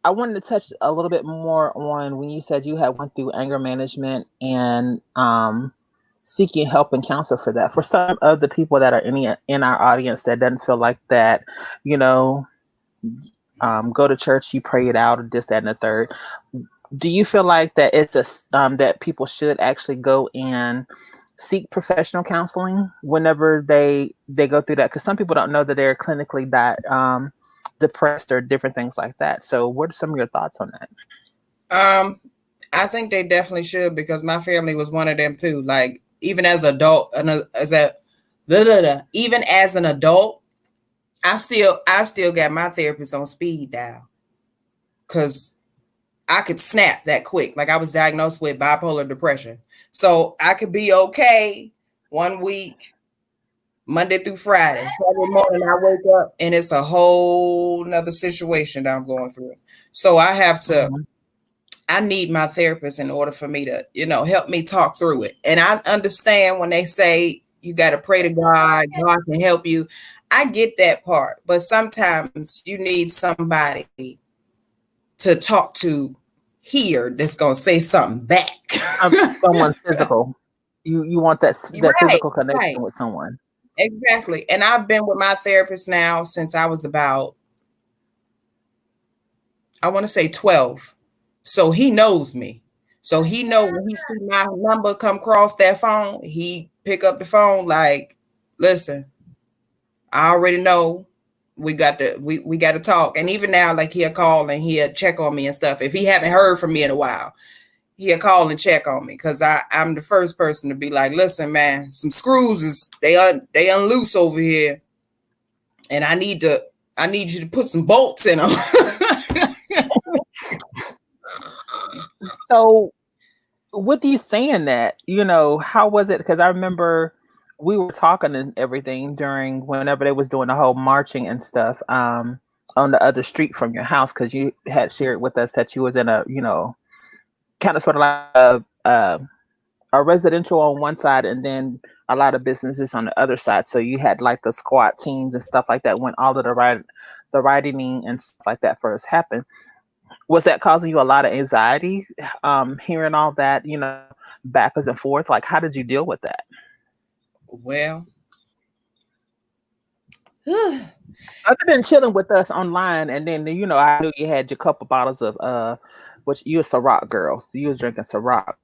I wanted to touch a little bit more on when you said you had went through anger management and seeking help and counsel for that. For some of the people that are in our audience that doesn't feel like that, you know, go to church, you pray it out, or this, that, and the third. Do you feel like that that people should actually go and seek professional counseling whenever they go through that? Because some people don't know that they're clinically depressed or different things like that. So what are some of your thoughts on that? I think they definitely should because my family was one of them too. Like even as adult, even as an adult, I still got my therapist on speed dial because I could snap that quick. Like I was diagnosed with bipolar depression, so I could be okay one week, Monday through Friday. Saturday morning I wake up and it's a whole nother situation that I'm going through. So I have to. Mm-hmm. I need my therapist in order for me to, you know, help me talk through it. And I understand when they say you got to pray to God, God can help you. I get that part, but sometimes you need somebody to talk to here that's going to say something back. Someone physical. You want that physical connection with someone. Exactly. And I've been with my therapist now since I was about, I want to say 12. So he knows me. So he know when he see my number come across that phone, he pick up the phone like, listen, I already know we got to talk. And even now, like he'll call and he'll check on me and stuff. If he haven't heard from me in a while, he'll call and check on me because I'm the first person to be like, listen, man, some screws they unloose over here, and I need you to put some bolts in them. So with you saying that, you know, how was it? Because I remember we were talking and everything during whenever they was doing the whole marching and stuff on the other street from your house, because you had shared with us that you was in a, you know, kind of sort of like a residential on one side and then a lot of businesses on the other side. So you had like the squat teams and stuff like that when all of the rioting and stuff like that first happened. Was that causing you a lot of anxiety, hearing all that, you know, backwards and forth? Like, how did you deal with that? Well, other than chilling with us online, and then, you know, I knew you had your couple bottles of which you a Ciroc girl, so you was drinking Ciroc.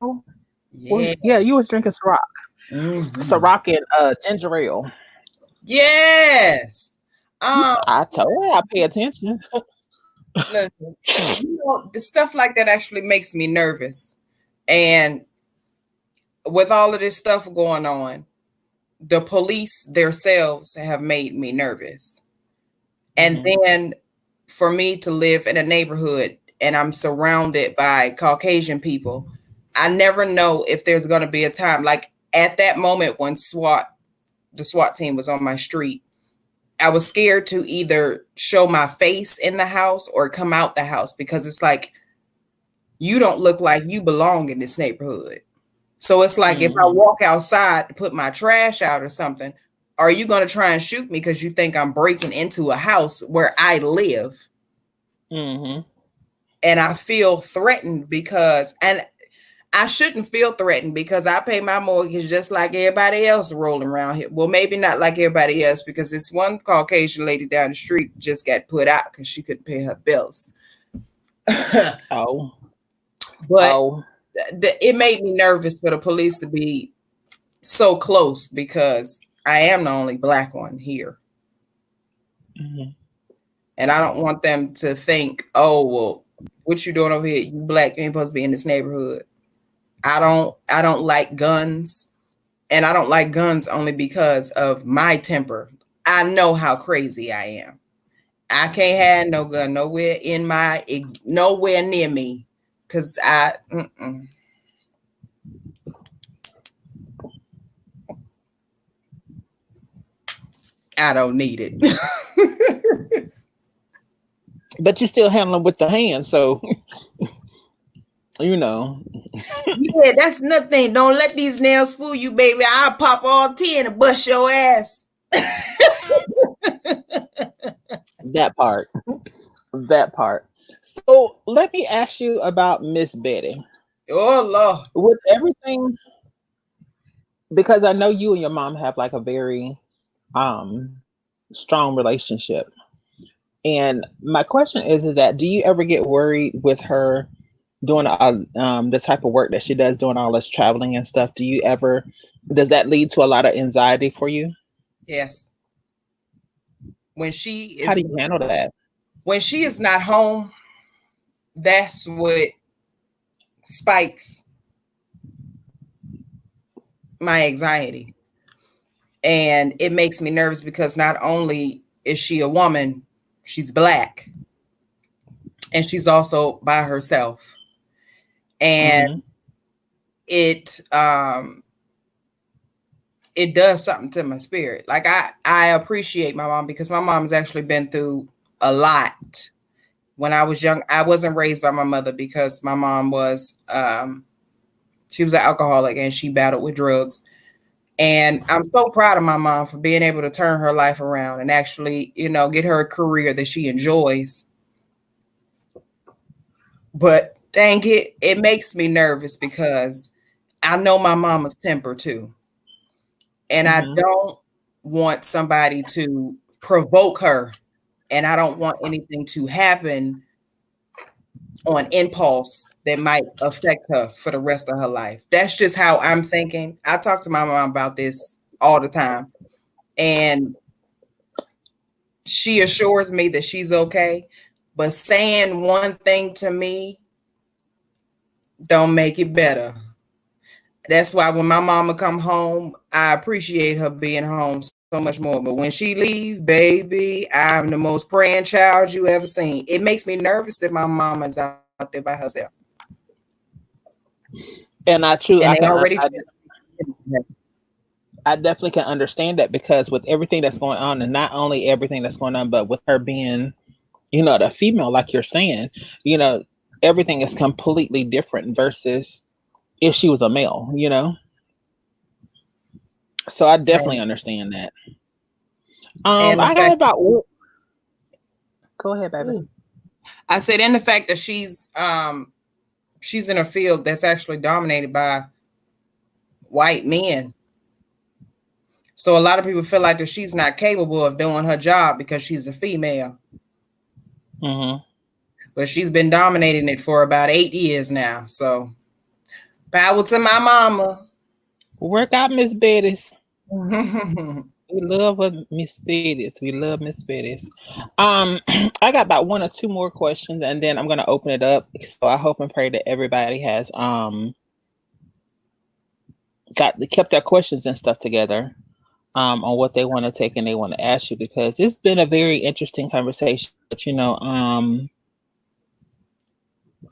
Well, Yeah. yeah, you was drinking Ciroc. Mhm. Ciroc and ginger ale. Yes. Um, I told her I pay attention. listen, the stuff like that actually makes me nervous. And with all of this stuff going on, the police themselves have made me nervous. And Mhm. then for me to live in a neighborhood and I'm surrounded by Caucasian people, I never know if there's going to be a time like at that moment when the SWAT team was on my street. I was scared to either show my face in the house or come out the house because it's like you don't look like you belong in this neighborhood. So it's like if I Mhm. walk outside to put my trash out or something, are you going to try and shoot me because you think I'm breaking into a house where I live? Mhm. And I feel threatened because, and I shouldn't feel threatened because I pay my mortgage just like everybody else rolling around here. Well, maybe not like everybody else because this one Caucasian lady down the street just got put out because she couldn't pay her bills. Oh. But Oh. it made me nervous for the police to be so close because I am the only black one here. Mhm. And I don't want them to think, oh, well, what you doing over here? You black, you ain't supposed to be in this neighborhood. I don't like guns. And I don't like guns only because of my temper. I know how crazy I am. I can't have no gun nowhere near me because I don't need it. But you still handling with the hand, so you know. Yeah, that's nothing. Don't let these nails fool you, baby. I'll pop all 10 and bust your ass. That part. That part. So let me ask you about Miss Betty. Oh Lord. With everything, because I know you and your mom have like a very um strong relationship. And my question is that do you ever get worried with her doing the type of work that she does, doing all this traveling and stuff? Does that lead to a lot of anxiety for you? Yes. When she How is do you handle that? when she is not home, that's what spikes my anxiety. And it makes me nervous because not only is she a woman, she's black and she's also by herself. And Hmm. it it does something to my spirit. Like I appreciate my mom because my mom's actually been through a lot. When I was young, I wasn't raised by my mother because my mom was she was an alcoholic and she battled with drugs. And I'm so proud of my mom for being able to turn her life around and actually, get her a career that she enjoys. But dang it, it makes me nervous because I know my mama's temper too. And I Hmm. don't want somebody to provoke her. And I don't want anything to happen on impulse that might affect her for the rest of her life. That's just how I'm thinking. I talk to my mom about this all the time. And she assures me that she's okay. But saying one thing to me don't make it better. That's why when my mama come home, I appreciate her being home so much more. But when she leave, baby, I'm the most praying child you ever seen. It makes me nervous that my mama's out there by herself. And And they I can already I definitely can understand that because with everything that's going on, and not only everything that's going on, but with her being, the female, like you're saying, you know, everything is completely different versus if she was a male. So I definitely and, understand that. and the I got fact about. Go ahead, baby. I said, and the fact that she's in a field that's actually dominated by white men. So a lot of people feel like that she's not capable of doing her job because she's a female. Hmm. But she's been dominating it for about 8 years now. So Power to my mama. Work out, Miss Betty's. We love Miss Betty's. We love Miss Betty's. I got about one or two more questions, and then I'm gonna open it up. So I hope and pray that everybody has kept their questions and stuff together on what they want to take and they want to ask you, because it's been a very interesting conversation. But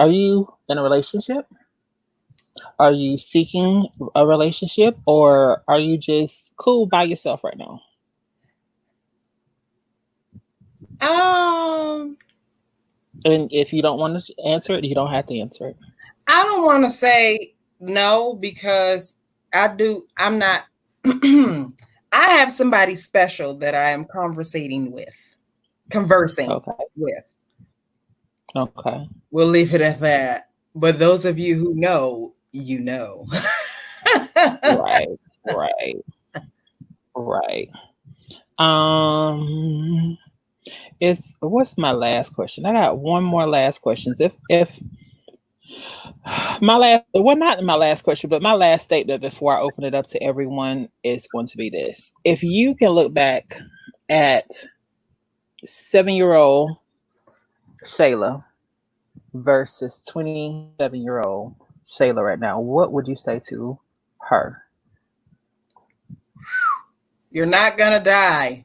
are you in a relationship? Are you seeking a relationship, or are you just cool by yourself right now? And if you don't want to answer it, you don't have to answer it. I don't want to say no, because I'm not. I have somebody special that I am conversing with. Okay. We'll leave it at that. But those of you who know, you know. Right. What's my last question? I got one more last question. If not my last question, but my last statement before I open it up to everyone is going to be this: if you can look back at 7-year-old Shayla versus 27-year-old Shayla right now, what would you say to her? You're not gonna die.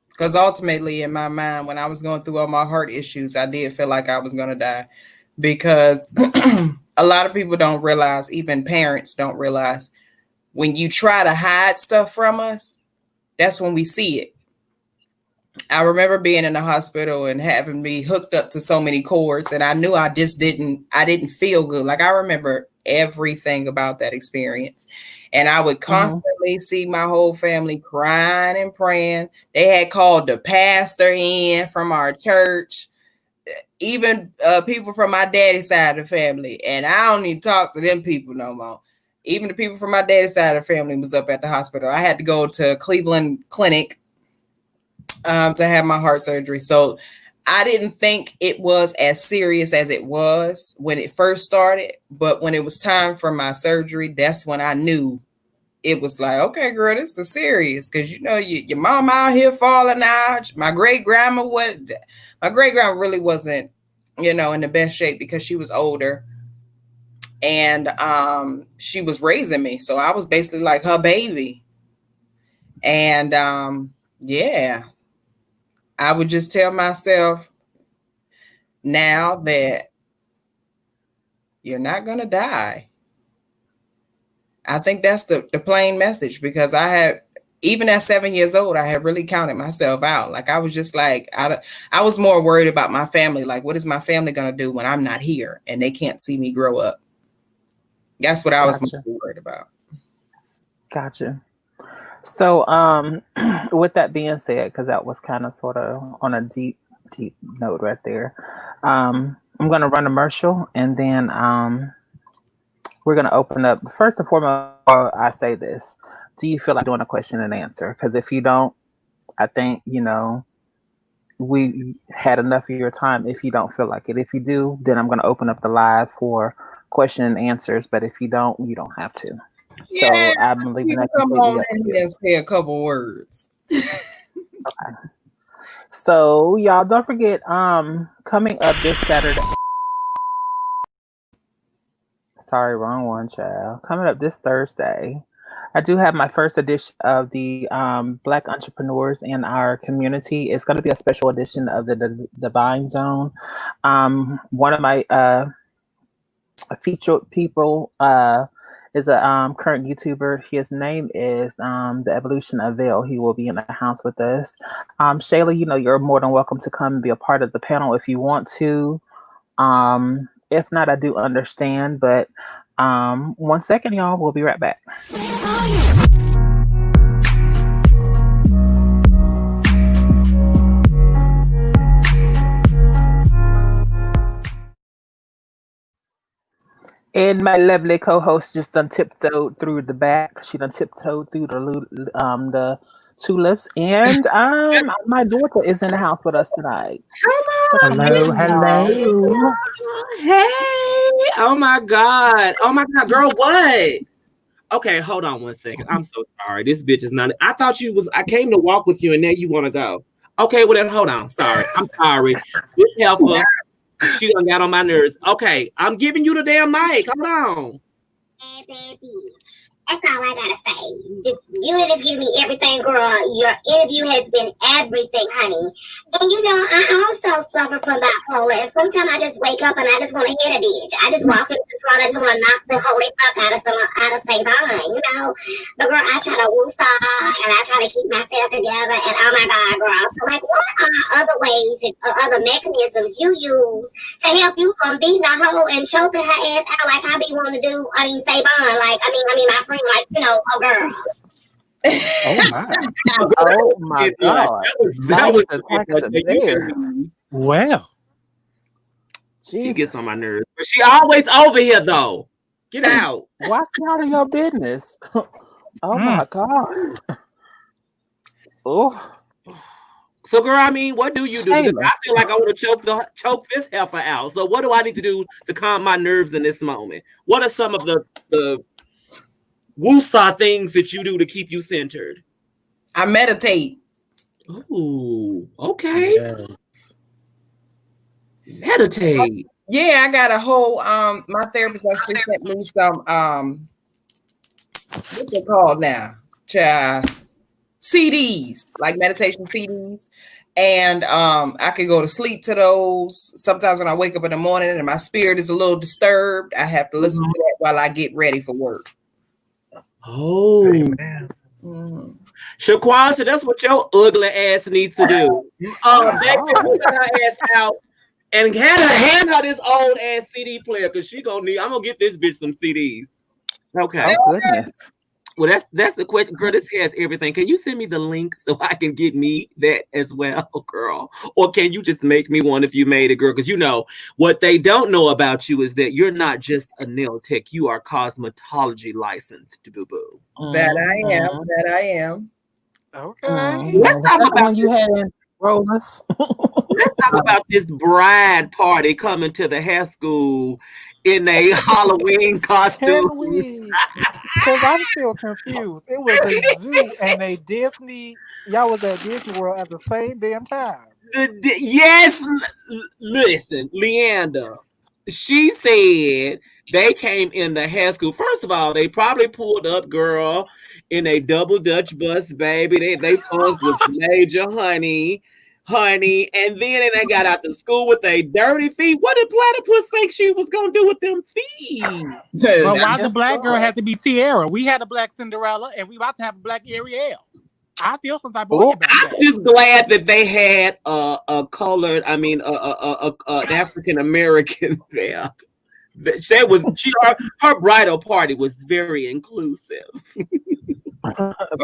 Because ultimately, in my mind, when I was going through all my heart issues, I did feel like I was gonna die. Because a lot of people don't realize, even parents don't realize, when you try to hide stuff from us, that's when we see it. I remember being in the hospital and having me hooked up to so many cords, and I knew I didn't feel good. Like, I remember everything about that experience. And I would constantly see my whole family crying and praying. They had called the pastor in from our church, even people from my daddy's side of the family. And I don't even talk to them people no more. Even the people from my daddy's side of the family was up at the hospital. I had to go to Cleveland Clinic to have my heart surgery. So I didn't think it was as serious as it was when it first started. But when it was time for my surgery, that's when I knew it was like, okay, girl, this is serious. Because, your mom out here falling out. My great-grandma really wasn't, in the best shape because she was older. And she was raising me. So I was basically like her baby. And yeah, I would just tell myself now that you're not going to die. I think that's the plain message, because even at 7 years old, I had really counted myself out. Like, I was just like, I was more worried about my family. Like, what is my family going to do when I'm not here and they can't see me grow up? That's what I was most worried about. Gotcha. So, with that being said, because that was kind of sort of on a deep note right there, I'm going to run a commercial, and then we're going to open up. First and foremost, I say this: do you feel like doing a question and answer? Because if you don't, I think we had enough of your time. If you don't feel like it, if you do, then I'm going to open up the live for question and answers. But if you don't, you don't have to. So yeah, I'm leaving that completely up to you. And say a couple words. Okay. So y'all don't forget, coming up this Saturday. Sorry, wrong one, child. Coming up this Thursday, I do have my first edition of the Black entrepreneurs in our community. It's going to be a special edition of the Divine Zone. One of my featured people is a current YouTuber. His name is The Evolution of Veil. He will be in the house with us. Shayla, you're more than welcome to come and be a part of the panel if you want to. If not, I do understand. But 1 second, y'all. We'll be right back. And my lovely co-host just done tiptoed through the back. She done tiptoed through the tulips. And my daughter is in the house with us tonight. Hello. Hey. Oh my God. Oh my God, girl, what? Okay, hold on one second. I'm so sorry. This bitch is not. I thought you was. I came to walk with you, and now you want to go. Okay, well then, hold on. Sorry, I'm sorry. This helper, she done got on my nerves. Okay, I'm giving you the damn mic. Hold on. Bad, bad bitch. That's all I gotta say. You just giving me everything, girl. Your interview has been everything, honey. And you know, I also suffer from bipolar. And sometimes I just wake up and I just want to hit a bitch. I just walk into the front, I just want to knock the holy fuck out of Savon, you know. But girl, I try to woosah and I try to keep myself together. And oh my God, girl. So like, what are other ways or other mechanisms you use to help you from beating a hoe and choking her ass out like I be wanting to do? I mean, Savon, like I mean, my friend. Like, you know, a girl. Oh my! Oh my God! That was Well, she gets on my nerves, but she always over here though. Get out! Watch out of your business. Oh my God! Oh. So, girl, I mean, what do you do? I feel like I want to choke this heifer out. So, what do I need to do to calm my nerves in this moment? What are some of the woosah things that you do to keep you centered? I meditate. Ooh, okay. Yes. Meditate. Yeah, I got a whole my therapist actually sent me some what they called now? CDs, like meditation CDs. And I could go to sleep to those. Sometimes when I wake up in the morning and my spirit is a little disturbed, I have to listen to that while I get ready for work. Oh, man. Shaquan, so that's what your ugly ass needs to do. Baby, put her ass out and hand her this old ass CD player because I'm gonna get this bitch some CDs. Okay. Oh, goodness. Well, that's the question, girl. This has everything. Can you send me the link so I can get me that as well, girl? Or can you just make me one if you made it, girl? Because you know what they don't know about you is that you're not just a nail tech; you are cosmetology licensed, boo boo. That I am. Okay. Let's talk about one you had in Rollers. Let's talk about this bride party coming to the hair school in a Halloween costume. Because I'm still confused. It was a zoo and a Disney. Y'all was at Disney World at the same damn time. Yes, listen, Leander. She said they came in the hair school. First of all, they probably pulled up, girl, in a double Dutch bus, baby. They funds was major, honey. And then they got out to school with their dirty feet. What did Platypus think she was gonna do with them feet? But why the black girl had to be Tiara? We had a black Cinderella, and we about to have a black Ariel. I feel some type of way about that. I'm just glad that they had a colored, an African American there. Her bridal party was very inclusive.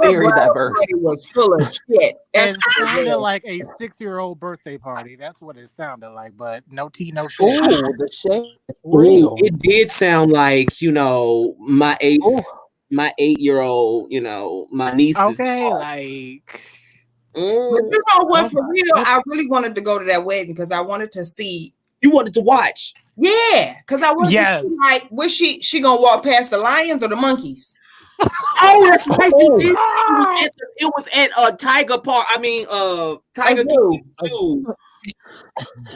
Very diverse. It was full of shit. It sounded like a 6-year-old birthday party. That's what it sounded like, but no tea, no shade. Oh, the shade. Real. It did sound like, my 8-year-old, my niece. Okay, like. But you know what? For real, I really wanted to go to that wedding because I wanted to see. You wanted to watch? Yeah, because I wanted to see, like, was she gonna walk past the lions or the monkeys? Oh, that's right. It was at Tiger Park. Tiger Zoo.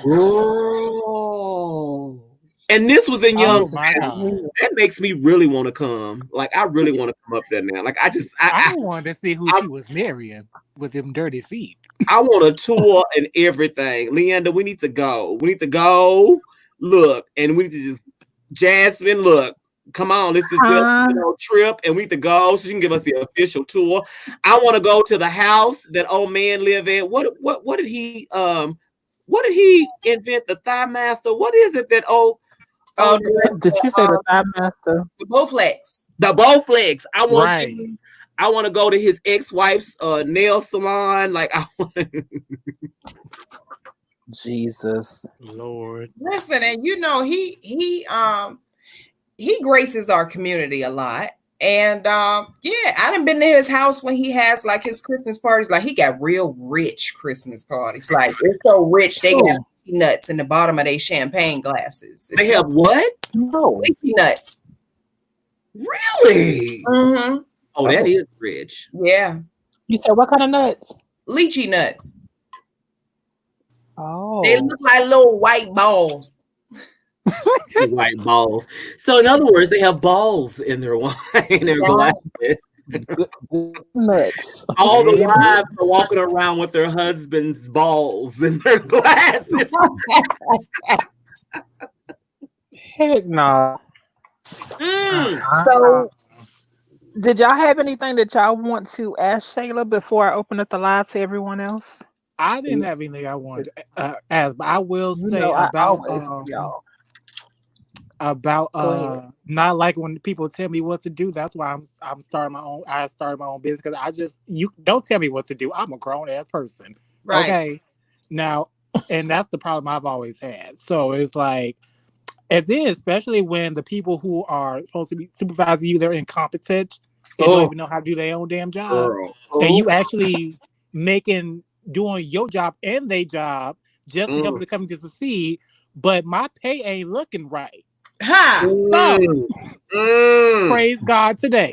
Oh. And this was in Young. That makes me really want to come. Like, I really want to come up there now. Like, I wanted to see who she was marrying with them dirty feet. I want a tour and everything. Leander, we need to go. Look, and we need to just Jasmine, look. Come on, this is a trip, and we need to go so she can give us the official tour. I want to go to the house that old man live in. What did he invent? The Thigh Master? What is it that old? Did you say the Thigh Master? The Bowflex. The Bowflex. I want to go to his ex-wife's nail salon. Like I want. Jesus Lord. Listen, and he graces our community a lot. And I done been to his house when he has like his Christmas parties. Like he got real rich Christmas parties. Like they're so rich they got nuts in the bottom of their champagne glasses. They have what? No. Lychee nuts. Really? Mm-hmm. Oh, that is rich. Yeah. You said what kind of nuts? Lychee nuts. Oh. They look like little white balls. White balls. So in other words, they have balls in their wine, their glasses. Good nuts. All the wives are walking around with their husband's balls in their glasses. Heck no. Mm. So, did y'all have anything that y'all want to ask Shayla before I open up the live to everyone else? I didn't have anything I wanted to ask, but I will You say know, I about always y'all. not like when people tell me what to do. That's why I'm starting my own. I started my own business because you don't tell me what to do. I'm a grown ass person. Right. Okay. Now, and that's the problem I've always had. So it's like, and then especially when the people who are supposed to be supervising you, they're incompetent and don't even know how to do their own damn job, and you actually doing your job and their job just to help the company to succeed, but my pay ain't looking right. So, praise God today.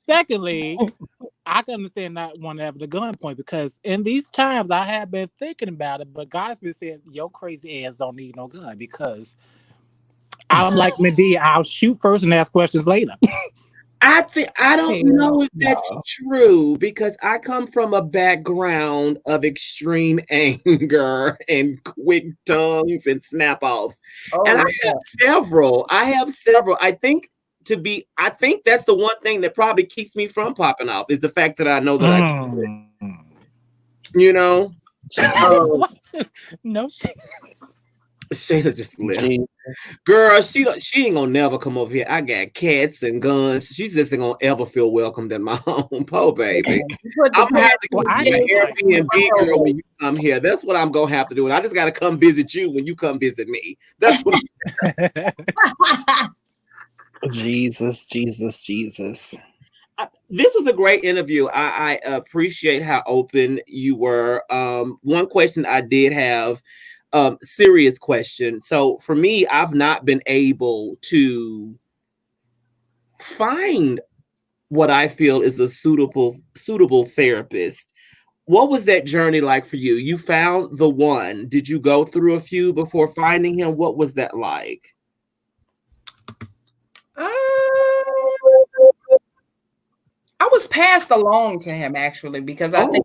Secondly, I can understand not wanting to have the gun point because in these times I have been thinking about it, but God's been saying, your crazy ass don't need no gun because I'm like Medea, I'll shoot first and ask questions later. I don't know if that's true because I come from a background of extreme anger and quick tongues and snap offs. And I have several. I think that's the one thing that probably keeps me from popping off is the fact that I know that I can do it. You know? No shit. Shayla just left. Girl, she ain't gonna never come over here. I got cats and guns. She's just ain't gonna ever feel welcomed in my home. Poor baby. I'm gonna have to go to my Airbnb, girl, when you come here. That's what I'm gonna have to do. And I just gotta come visit you when you come visit me. That's what Jesus. This was a great interview. I appreciate how open you were. One question I did have, serious question. So for me, I've not been able to find what I feel is a suitable therapist. What was that journey like for you? You found the one. Did you go through a few before finding him? What was that like? I was passed along to him actually because I think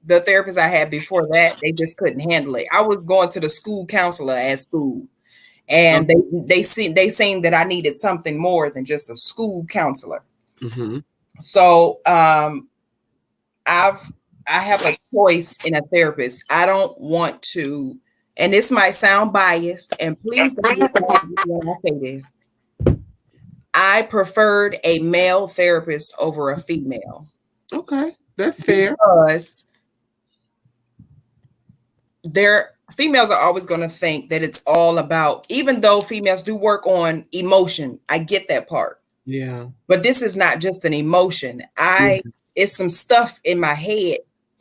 the therapist I had before that, they just couldn't handle it. I was going to the school counselor at school, and they seen that I needed something more than just a school counselor. Mm-hmm. So I have a choice in a therapist. I don't want to, and this might sound biased, and please don't get mad when I say this. I preferred a male therapist over a female. Okay, that's fair. Because females are always going to think that it's all about, even though females do work on emotion, I get that part. Yeah. But this is not just an emotion. It's some stuff in my head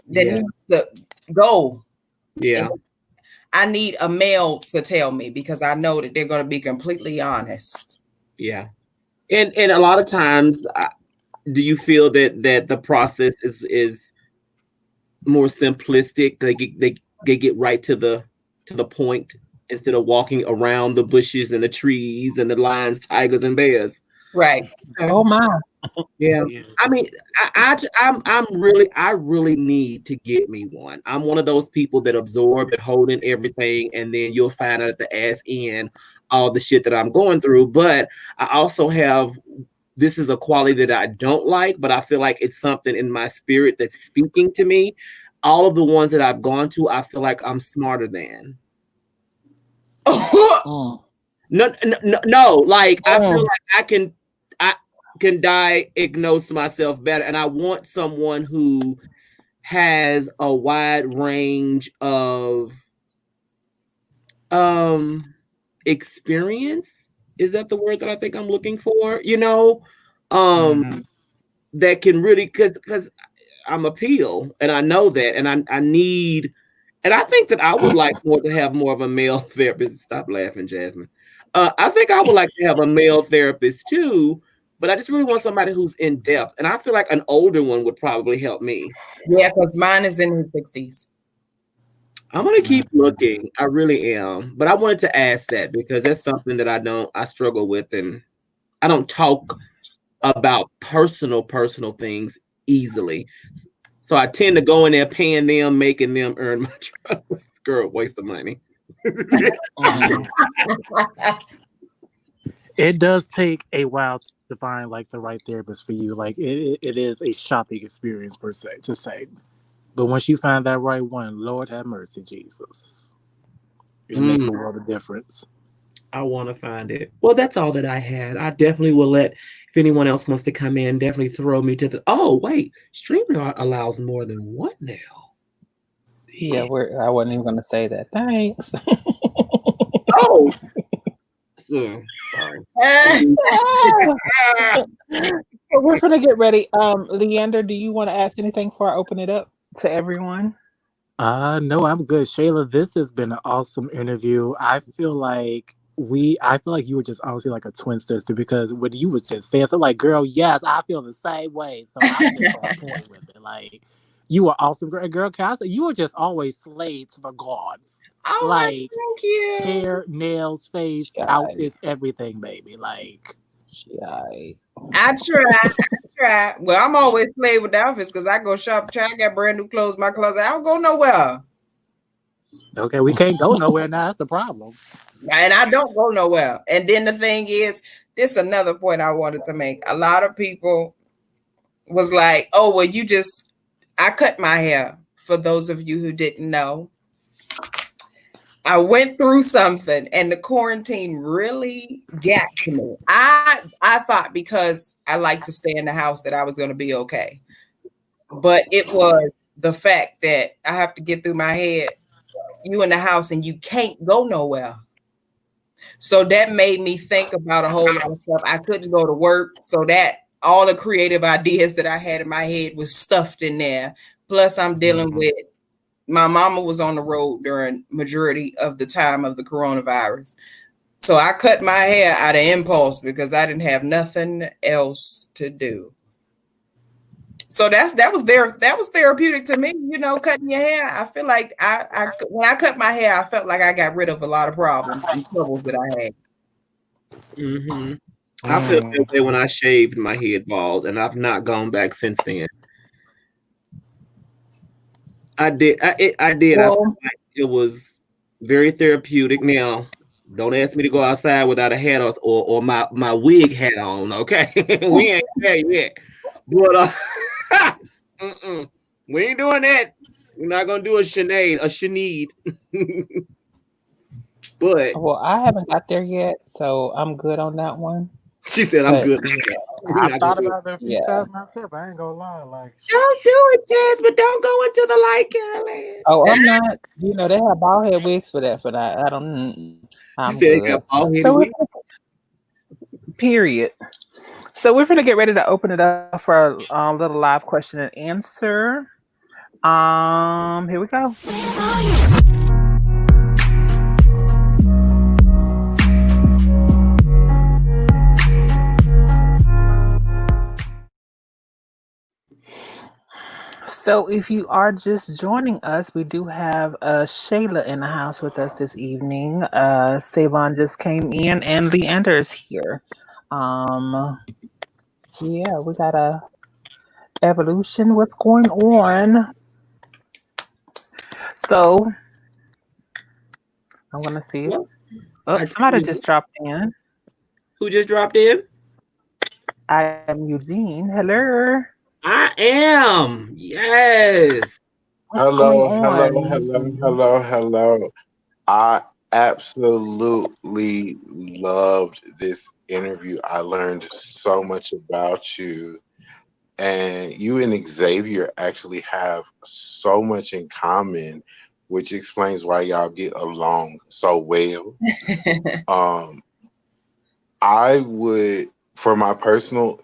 that needs to go. Yeah. And I need a male to tell me because I know that they're going to be completely honest. Yeah. And a lot of times, do you feel that the process is more simplistic? They get right to the point instead of walking around the bushes and the trees and the lions, tigers, and bears. Right. Oh my. Yeah. I mean, I really need to get me one. I'm one of those people that absorb and hold in everything, and then you'll find out at the ass end all the shit that I'm going through. But I also have, this is a quality that I don't like, but I feel like it's something in my spirit that's speaking to me. All of the ones that I've gone to, I feel like I'm smarter than. No. Like I feel like I can diagnose myself better, and I want someone who has a wide range of experience. Is that the word that I think I'm looking for? You know, that can really, because I'm a peel, and I know that, and I need And I think that I would like more to have more of a male therapist. Stop laughing, Jasmine. I think I would like to have a male therapist too, but I just really want somebody who's in depth. And I feel like an older one would probably help me. Yeah, because mine is in his 60s. I'm gonna keep looking. I really am. But I wanted to ask that because that's something that I struggle with, and I don't talk about personal things easily. So I tend to go in there paying them, making them earn my trust. Girl, waste of money. It does take a while to find like the right therapist for you. Like it is a shopping experience per se to say. But once you find that right one, Lord have mercy, Jesus. It makes a world of difference. I want to find it. Well, that's all that I had. I definitely will let, if anyone else wants to come in, definitely throw me to the. Oh, wait. StreamYard allows more than one now. Yeah, I wasn't even going to say that. Thanks. Oh. Sorry. We're going to get ready. Leander, do you want to ask anything before I open it up to everyone? No, I'm good. Shayla, this has been an awesome interview. I feel like you were just honestly like a twin sister because when you was just saying so like, girl, yes, I feel the same way. So I'm just on point with it. Like you were awesome, girl. Can I say you were just always slayed to the gods. Oh, like thank you. hair, nails, face, outfits, everything, baby. Like I try. Well, I'm always playing with the outfits because I go shop. I got brand new clothes. My closet. I don't go nowhere. Okay, we can't go nowhere now. That's the problem. And I don't go nowhere. And then the thing is, this is another point I wanted to make. A lot of people was like, "Oh, well, I cut my hair." For those of you who didn't know, I went through something, and the quarantine really got to me. I thought because I like to stay in the house that I was going to be okay, but it was the fact that I have to get through my head. You in the house and you can't go nowhere. So that made me think about a whole lot of stuff. I couldn't go to work, so that all the creative ideas that I had in my head was stuffed in there. Plus, I'm dealing with my mama was on the road during majority of the time of the coronavirus. So I cut my hair out of impulse because I didn't have nothing else to do. So that was therapeutic to me, cutting your hair. I feel like when I cut my hair, I felt like I got rid of a lot of problems and troubles that I had. I feel that way when I shaved my head bald, and I've not gone back since then. I did. I did. I feel like it was very therapeutic. Now, don't ask me to go outside without a hat or my wig hat on. Okay, we ain't there yet. But we ain't doing that. We're not gonna do a Sinead. But I haven't got there yet, so I'm good on that one. She said, "I'm good." I've thought about it a few times myself. I ain't gonna lie. Like, don't do it, Jazz, but don't go into the light, Carolyn. Oh, I'm not. They have bald head wigs for that. I don't. I'm you said good. they got bald head wigs. Period. So we're gonna get ready to open it up for a little live question and answer. Here we go. So if you are just joining us, we do have Shayla in the house with us this evening. Savon just came in and Leander is here. Yeah, we got a evolution. What's going on? So I'm gonna see. Oh, somebody just dropped in. Who just dropped in? I am Eugene. Hello. I am. Yes. Hello. I absolutely loved this interview. I learned so much about you. And you and Xavier actually have so much in common, which explains why y'all get along so well. I would, for my personal,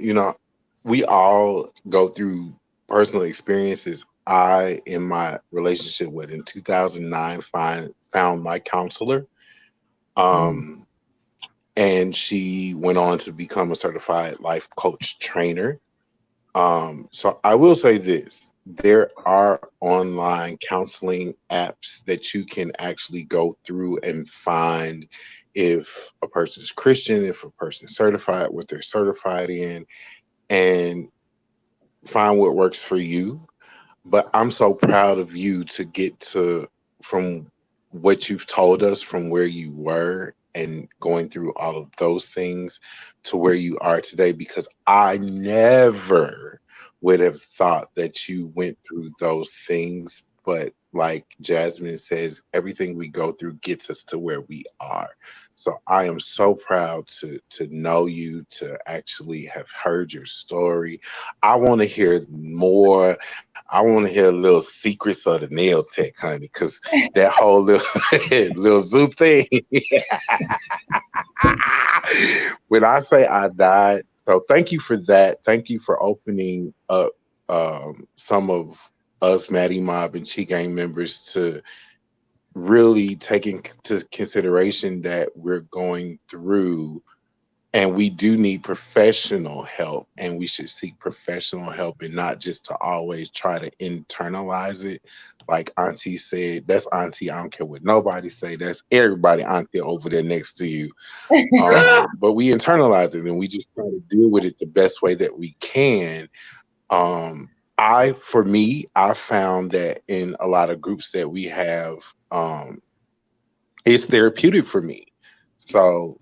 we all go through personal experiences I, in my relationship with in 2009, found my counselor. And she went on to become a certified life coach trainer. So I will say this: there are online counseling apps that you can actually go through and find if a person's Christian, if a person's certified, what they're certified in, and find what works for you. But I'm so proud of you to get to from what you've told us from where you were and going through all of those things to where you are today, because I never would have thought that you went through those things. But like Jasmine says, everything we go through gets us to where we are. So I am so proud to know you, to actually have heard your story. I want to hear more. I want to hear little secrets of the nail tech, honey, because that whole little little zoo thing. When I say I died, so thank you for that. Thank you for opening up some of us, Maddie Mob and Chi Gang members, to really taking into consideration that we're going through and we do need professional help, and we should seek professional help and not just to always try to internalize it. Like Auntie said, that's Auntie. I don't care what nobody say. That's everybody Auntie over there next to you. But we internalize it and we just try to deal with it the best way that we can. For me, I found that in a lot of groups that we have, it's therapeutic for me. So,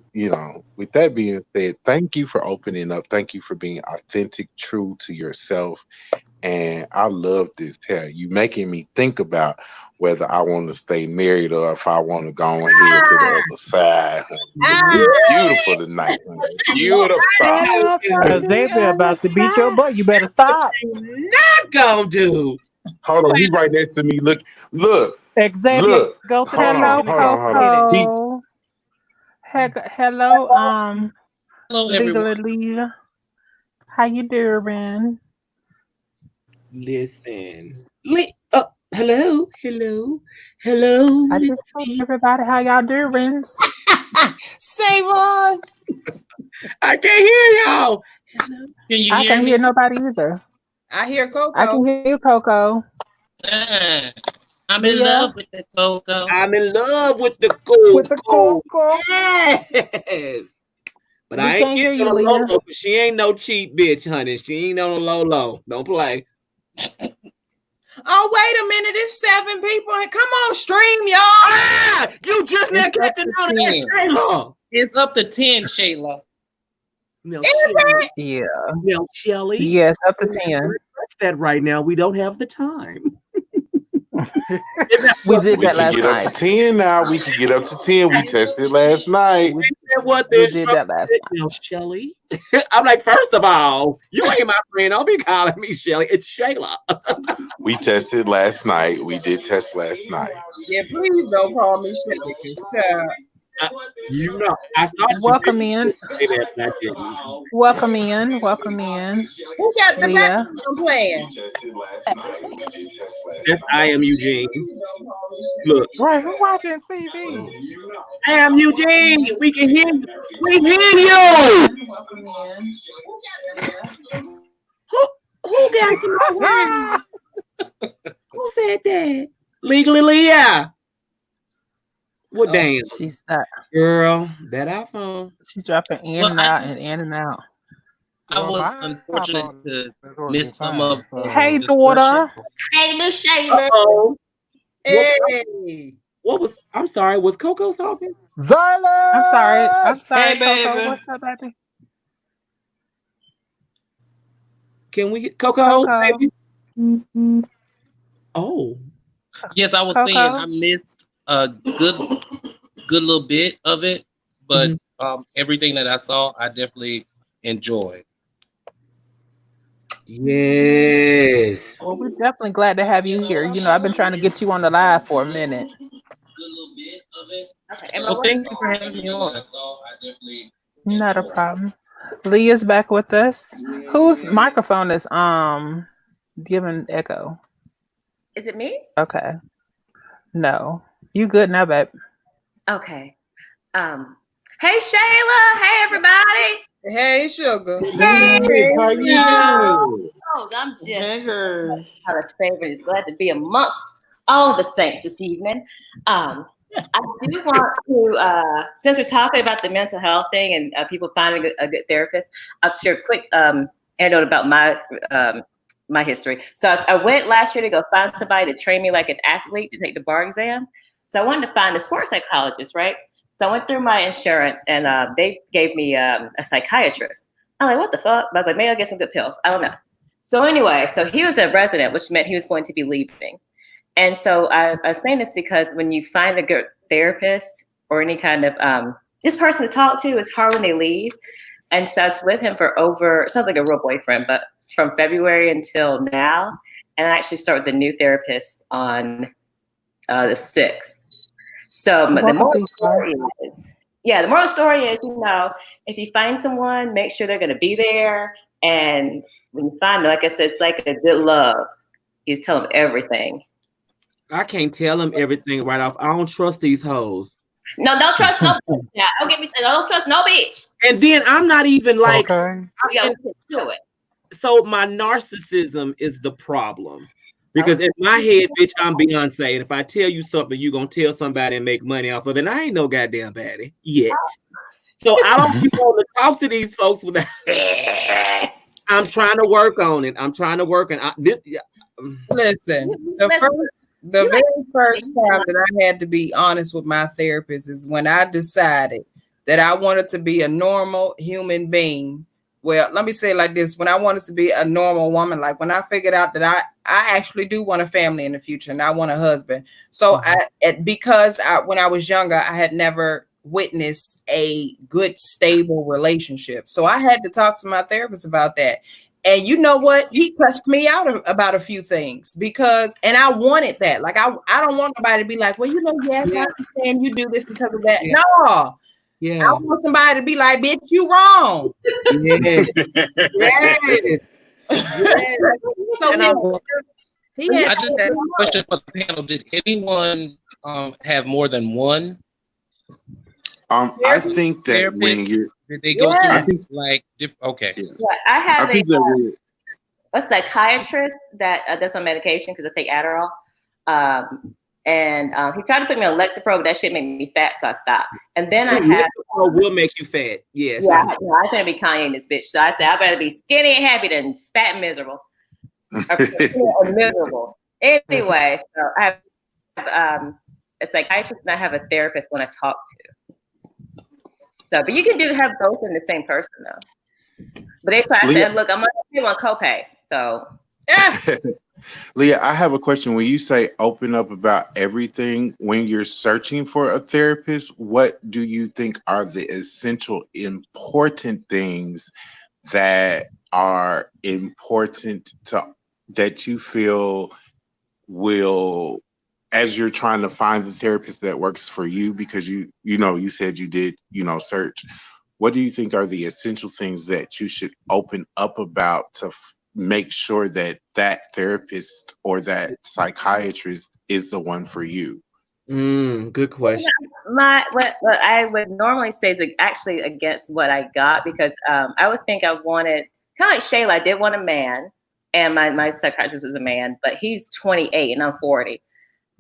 with that being said, thank you for opening up. Thank you for being authentic, true to yourself. And I love this hair. You making me think about whether I want to stay married or if I want to go on here to the other side. It's beautiful tonight. Beautiful. Xavier about to beat your butt. You better stop. Not gonna do. Hold on, he's right next to me. Look. Xavier, go to the Hello, Hold Coco. Hello, Hello, everyone. Legally. How you doing? Listen. Hello. Hello. I just told everybody how y'all doing. Say what? I can't hear y'all. Hello. Can you I hear can't me? hear nobody either. I hear Coco. I can hear you, Coco. I'm in Leah? love with the Coco. I'm in love with the Coco. With the Coco. Yes. But We I ain't can't hear getting you, no Leah. Lolo. She ain't no cheap bitch, honey. She ain't no Lolo. Don't play. Oh, wait a minute. It's 7 people. Come on, stream, y'all. You just now It's up catching to on that 10. Shayla. It's up to 10, Shayla. No, Yeah. no, Shelly. Yes, up to 10. That's that right now. We don't have the time. We did We that can last get up to night. 10 now. We can get up to 10. We tested last night. What We did that last night. now, Shelly? I'm like, first of all, you ain't my friend. Don't be calling me Shelly. It's Shayla. We tested last night. We did test last night. Yeah, please don't call me Shelly. I started Welcome in. to say that, but I didn't. Welcome in. Welcome in. Who got the Leah. background playing? Yes, I am Eugene. Look, Right, who watching TV? I am Eugene. We can hear you. We hear you. Who got you? Who said that? Legally, Leah. What damn? She's not. Girl, that iPhone. She's dropping in Well, and out and in and out. I Well, was my unfortunate iPhone to is working miss some fine, of so- Hey, the daughter. Hey, Miss Shayla. Oh, Hey. what was? I'm sorry. Was Coco talking? Zyla! I'm sorry. I'm sorry, Hey, Coco. baby. What's up, baby? Can we get Coco? Coco. Baby? Oh, Yes, I was Coco. saying I missed a good little bit of it, but everything that I saw, I definitely enjoyed. yes. Well, we're definitely glad to have you here. I've been trying to get you on the live for a minute. Okay, Well, thank you for having me on. Not a problem. Leah's back with us. Whose microphone is giving echo? Is it me? Okay. No. You good now, babe? Okay. Hey Shayla. Hey everybody. Hey, sugar. Hey. Hey, how you doing? Oh, I'm just Hey. out of favor. Is glad to be amongst all the saints this evening. I do want to, since we're talking about the mental health thing and people finding a good therapist, I'll share a quick anecdote about my history. So I went last year to go find somebody to train me like an athlete to take the bar exam. So I wanted to find a sports psychologist, right? So I went through my insurance and they gave me a psychiatrist. I'm like, what the fuck? But I was like, maybe I'll get some good pills. I don't know. So anyway, so he was a resident, which meant he was going to be leaving. And so I was saying this because when you find a good therapist or any kind of this person to talk to, it's hard when they leave. And so I was with him for it sounds like a real boyfriend, but from February until now. And I actually started the new therapist on the 6th. So the moral story is, the moral story is, if you find someone, make sure they're going to be there. And when you find them, like I said, it's like a good love. You just tell them everything. I can't tell them everything right off. I don't trust these hoes. No, don't trust no bitch. Now, don't trust no bitch. And then I'm not even like, Okay. Do it. So my narcissism is the problem. Because in my head, bitch, I'm Beyonce. And if I tell you something, you're going to tell somebody and make money off of it. And I ain't no goddamn baddie yet. So I don't even want to talk to these folks without. I'm trying to work on it. Listen, the very first time that I had to be honest with my therapist is when I decided that I wanted to be a normal human being. Well, let me say it like this. When I wanted to be a normal woman, like when I figured out that I actually do want a family in the future and I want a husband. So when I was younger, I had never witnessed a good, stable relationship. So I had to talk to my therapist about that. And you know what? He cussed me out about a few things and I wanted that. Like, I don't want nobody to be like, well, yes, I understand you do this because of that. Yeah. No. Yeah. I want somebody to be like, bitch, you wrong. Yes. Yes. So I just had a question for the panel. Did anyone have more than one? I think that when you did they go through okay. Yeah, I have a psychiatrist that does my medication because I take Adderall. And he tried to put me on Lexapro, but that shit made me fat, so I stopped. And then Lexapro will make you fat. Yes. Yeah, I think I'd be Kanye in this bitch. So I said, I'd rather be skinny and happy than fat and miserable. Or miserable. Anyway, so I have a psychiatrist and I have a therapist when I talk to. So, but you can have both in the same person though. But I said, look, I'm gonna pay one copay. So Leah, I have a question. When you say open up about everything, when you're searching for a therapist, what do you think are the essential, important things that are important that you feel will, as you're trying to find the therapist that works for you, because you said you did, search, what do you think are the essential things that you should open up about to make sure that therapist or that psychiatrist is the one for you? Good question. What I would normally say is actually against what I got, because I would think I wanted, kind of like Shayla, I did want a man, and my psychiatrist was a man, but he's 28 and I'm 40.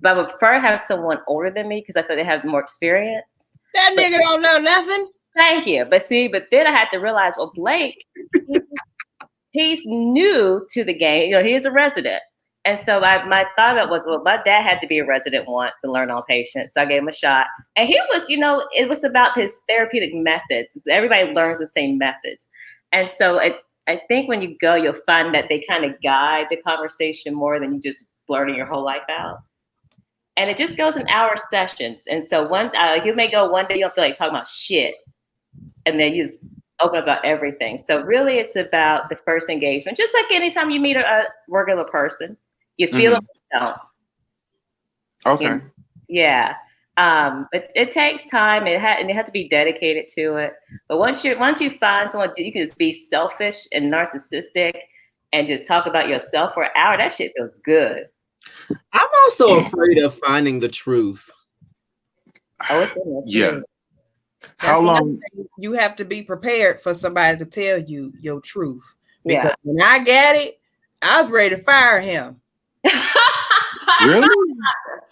But I would prefer to have someone older than me because I thought they have more experience. That nigga don't know nothing. Thank you. But then I had to realize, well, Blake, he's new to the game. He's a resident. And so my thought of it was, well, my dad had to be a resident once and learn on patients. So I gave him a shot. And he was, it was about his therapeutic methods. Everybody learns the same methods. And so I think when you go, you'll find that they kind of guide the conversation more than you just blurting your whole life out. And it just goes in hour sessions. And so you may go one day, you don't feel like talking about shit. And then you just open about everything. So really it's about the first engagement. Just like anytime you meet a regular person, you feel it, you don't. Okay. Yeah. But it takes time. And you have to be dedicated to it. But once you find someone, you can just be selfish and narcissistic and just talk about yourself for an hour. That shit feels good. I'm also afraid of finding the truth. Yeah. That's How another long? thing. You have to be prepared for somebody to tell you your truth. Because Yeah. when I got it, I was ready to fire him. Really?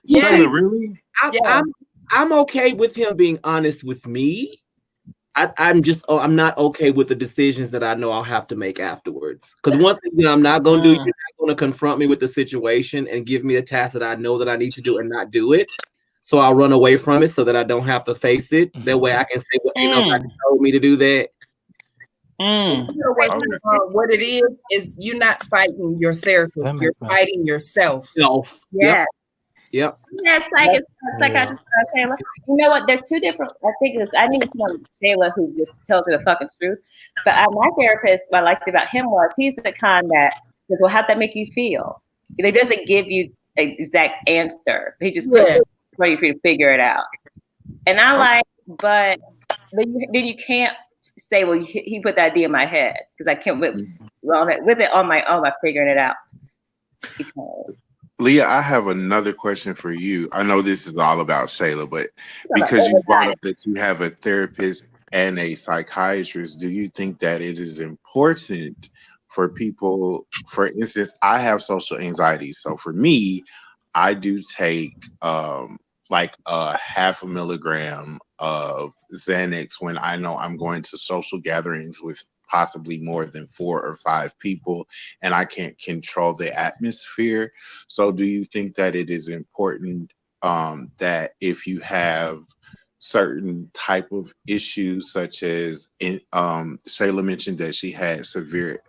Yeah. Shayla, really? Yeah. I'm okay with him being honest with me. I'm not okay with the decisions that I know I'll have to make afterwards. Because one thing that I'm not going to do, you're not going to confront me with the situation and give me a task that I know that I need to do and not do it. So I'll run away from it so that I don't have to face it. That way I can say, well, ain't nobody told me to do that. You know what it is you're not fighting your therapist. You're fighting yourself. Yeah. Yep. Yeah, psychiatrist Shayla. You know what? There's two different. I think I need to know Shayla who just tells her the fucking truth. But my therapist, what I liked about him was he's the kind that says, "Well, how'd that make you feel?" He doesn't give you an exact answer. He just puts it ready for you to figure it out. And I like, but then you can't say, "Well, he put that idea in my head," because I can't with it on my own by figuring it out. Leah, I have another question for you. I know this is all about Shayla, but because you brought up that you have a therapist and a psychiatrist, do you think that it is important for people? For instance, I have social anxiety. So for me, I do take like a 0.5 milligram of Xanax when I know I'm going to social gatherings with possibly more than 4 or 5 people and I can't control the atmosphere. So do you think that it is important that if you have certain type of issues such as Shayla mentioned that she had severe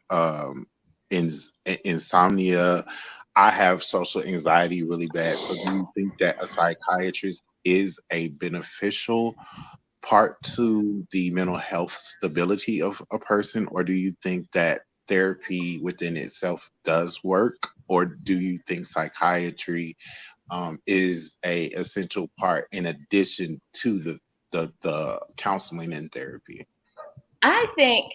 insomnia. I have social anxiety really bad. So do you think that a psychiatrist is a beneficial part to the mental health stability of a person, or do you think that therapy within itself does work, or do you think psychiatry is a essential part in addition to the counseling and therapy? I think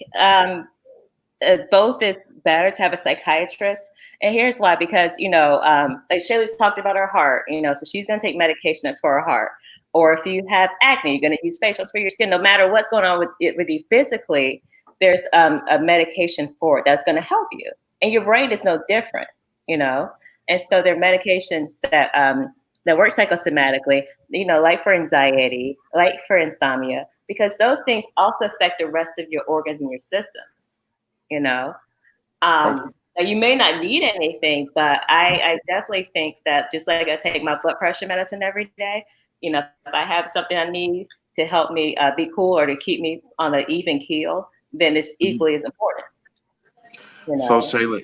both is better to have a psychiatrist, and here's why. Because like Shayla's talked about her heart, so she's going to take medication that's for her heart. Or if you have acne, you're going to use facials for your skin. No matter what's going on with you physically, there's a medication for it that's going to help you. And your brain is no different, And so there are medications that work psychosomatically, like for anxiety, like for insomnia, because those things also affect the rest of your organs and your system. Now you may not need anything, but I definitely think that just like I take my blood pressure medicine every day, if I have something I need to help me be cool or to keep me on an even keel, then it's equally as important. So Shayla,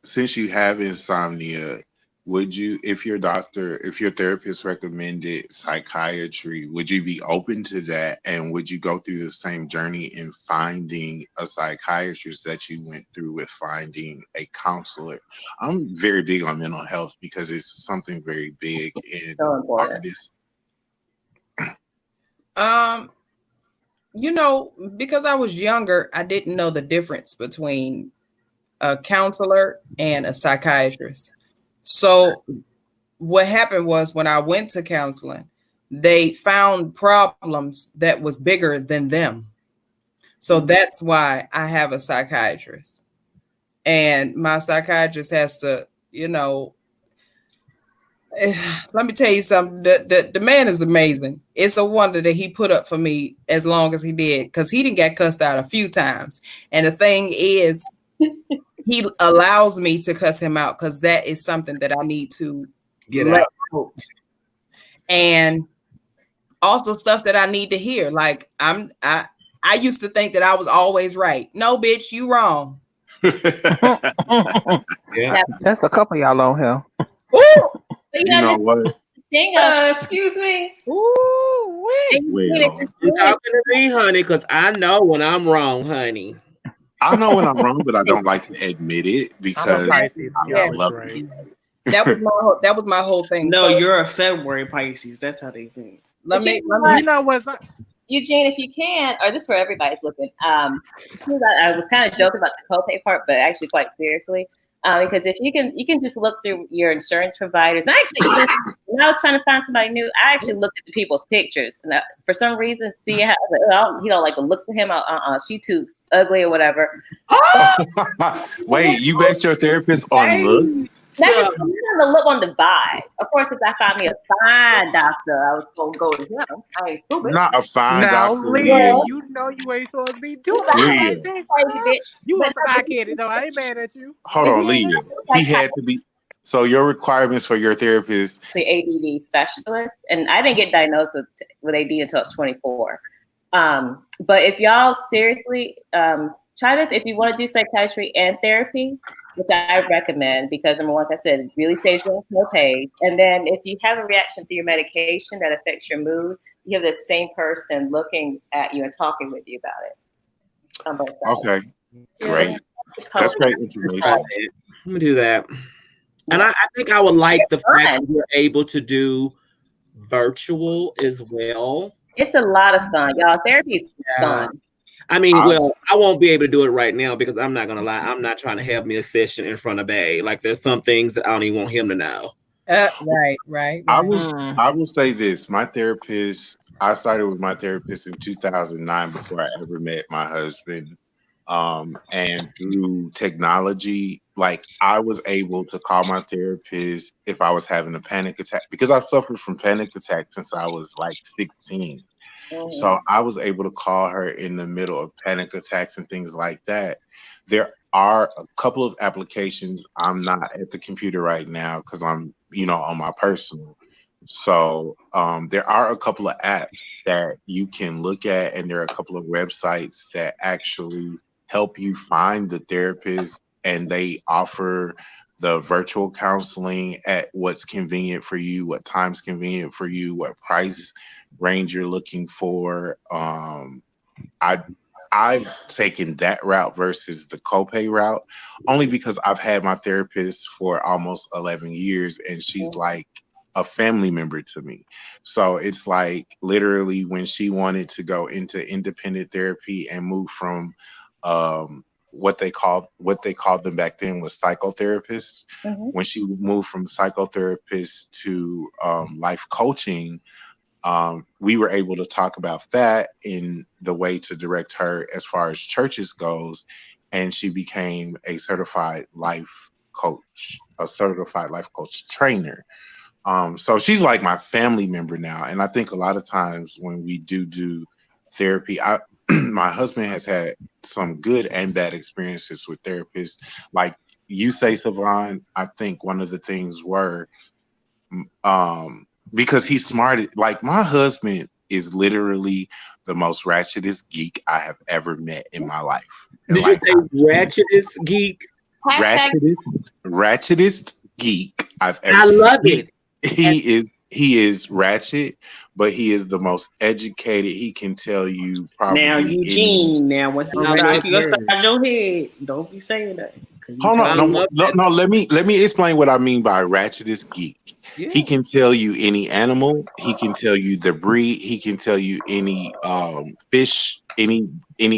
since you have insomnia, would you, if your therapist recommended psychiatry, would you be open to that? And would you go through the same journey in finding a psychiatrist that you went through with finding a counselor? I'm very big on mental health because it's something very big in artists. Because I was younger, I didn't know the difference between a counselor and a psychiatrist. So what happened was when I went to counseling, they found problems that was bigger than them. So that's why I have a psychiatrist. And my psychiatrist has to, let me tell you something. The man is amazing. It's a wonder that he put up for me as long as he did, because he didn't get cussed out a few times. And the thing is, he allows me to cuss him out because that is something that I need to get out. And also stuff that I need to hear. Like I used to think that I was always right. No, bitch, you wrong. Yeah. That's a couple of y'all on here. You know what? Excuse me. Ooh, you're talking to me, honey, because I know when I'm wrong, honey. I know when I'm wrong, but I don't like to admit it because I love it. That was my whole thing. No, you're a February Pisces. That's how they think. Let me Eugene, if you can, or this is where everybody's looking. I was kind of joking about the copay part, but actually quite seriously. Because if you can just look through your insurance providers. And actually, when I was trying to find somebody new, I actually looked at the people's pictures, and for some reason, see how he don't like the looks of him. She too ugly or whatever. Wait, you based your therapist on look? Not just the look, on the vibe. Of course, if I find me a fine doctor, I was gonna go to him. I ain't stupid. Not a fine Now, doctor. Leah, you know you ain't supposed to be doing that Leah. like that. You want some eye candy, though. I ain't mad at you. Hold on, Leah. He had to be. So your requirements for your therapist? The ADD specialist, and I didn't get diagnosed with AD until I was 24. But if y'all seriously try to, if you want to do psychiatry and therapy, which I recommend, because number one, like I said, it really saves you on co-pays. And then if you have a reaction to your medication that affects your mood, you have the same person looking at you and talking with you about it. On both sides. Okay, great. That's great information. I'm gonna do that. And I think I would like the fact that we're able to do virtual as well. It's a lot of fun, y'all. Therapy is fun. I mean, well, I won't be able to do it right now because I'm not gonna lie. I'm not trying to have me a session in front of Bae. Like, there's some things that I don't even want him to know. Right. I will say this. My therapist, I started with my therapist in 2009 before I ever met my husband. And through technology, like, I was able to call my therapist if I was having a panic attack, because I've suffered from panic attacks since I was like 16. So I was able to call her in the middle of panic attacks and things like that. There are a couple of applications. I'm not at the computer right now because I'm, on my personal. So there are a couple of apps that you can look at, and there are a couple of websites that actually help you find the therapist, and they offer the virtual counseling at what's convenient for you, what time's convenient for you, what price range you're looking for. I've taken that route versus the copay route, only because I've had my therapist for almost 11 years, and she's like a family member to me. So it's like, literally, when she wanted to go into independent therapy and move from what they called them back then was psychotherapists. When she moved from psychotherapist to life coaching, we were able to talk about that in the way to direct her as far as churches goes, and she became a certified life coach trainer. So she's like my family member now, and I think a lot of times when we do therapy, my husband has had some good and bad experiences with therapists. Like you say, Savon, I think one of the things were because he's smart. Like, my husband is literally the most ratchetest geek I have ever met in my life. Did you say ratchetest geek? Ratchetest geek I've ever. I love it. He is ratchet, but he is the most educated. He can tell you probably. Now, Eugene, when he start your head, don't be saying that. Hold on, no. Let me explain what I mean by ratchetest geek. Yeah. He can tell you any animal. He can tell you the breed. He can tell you any fish, any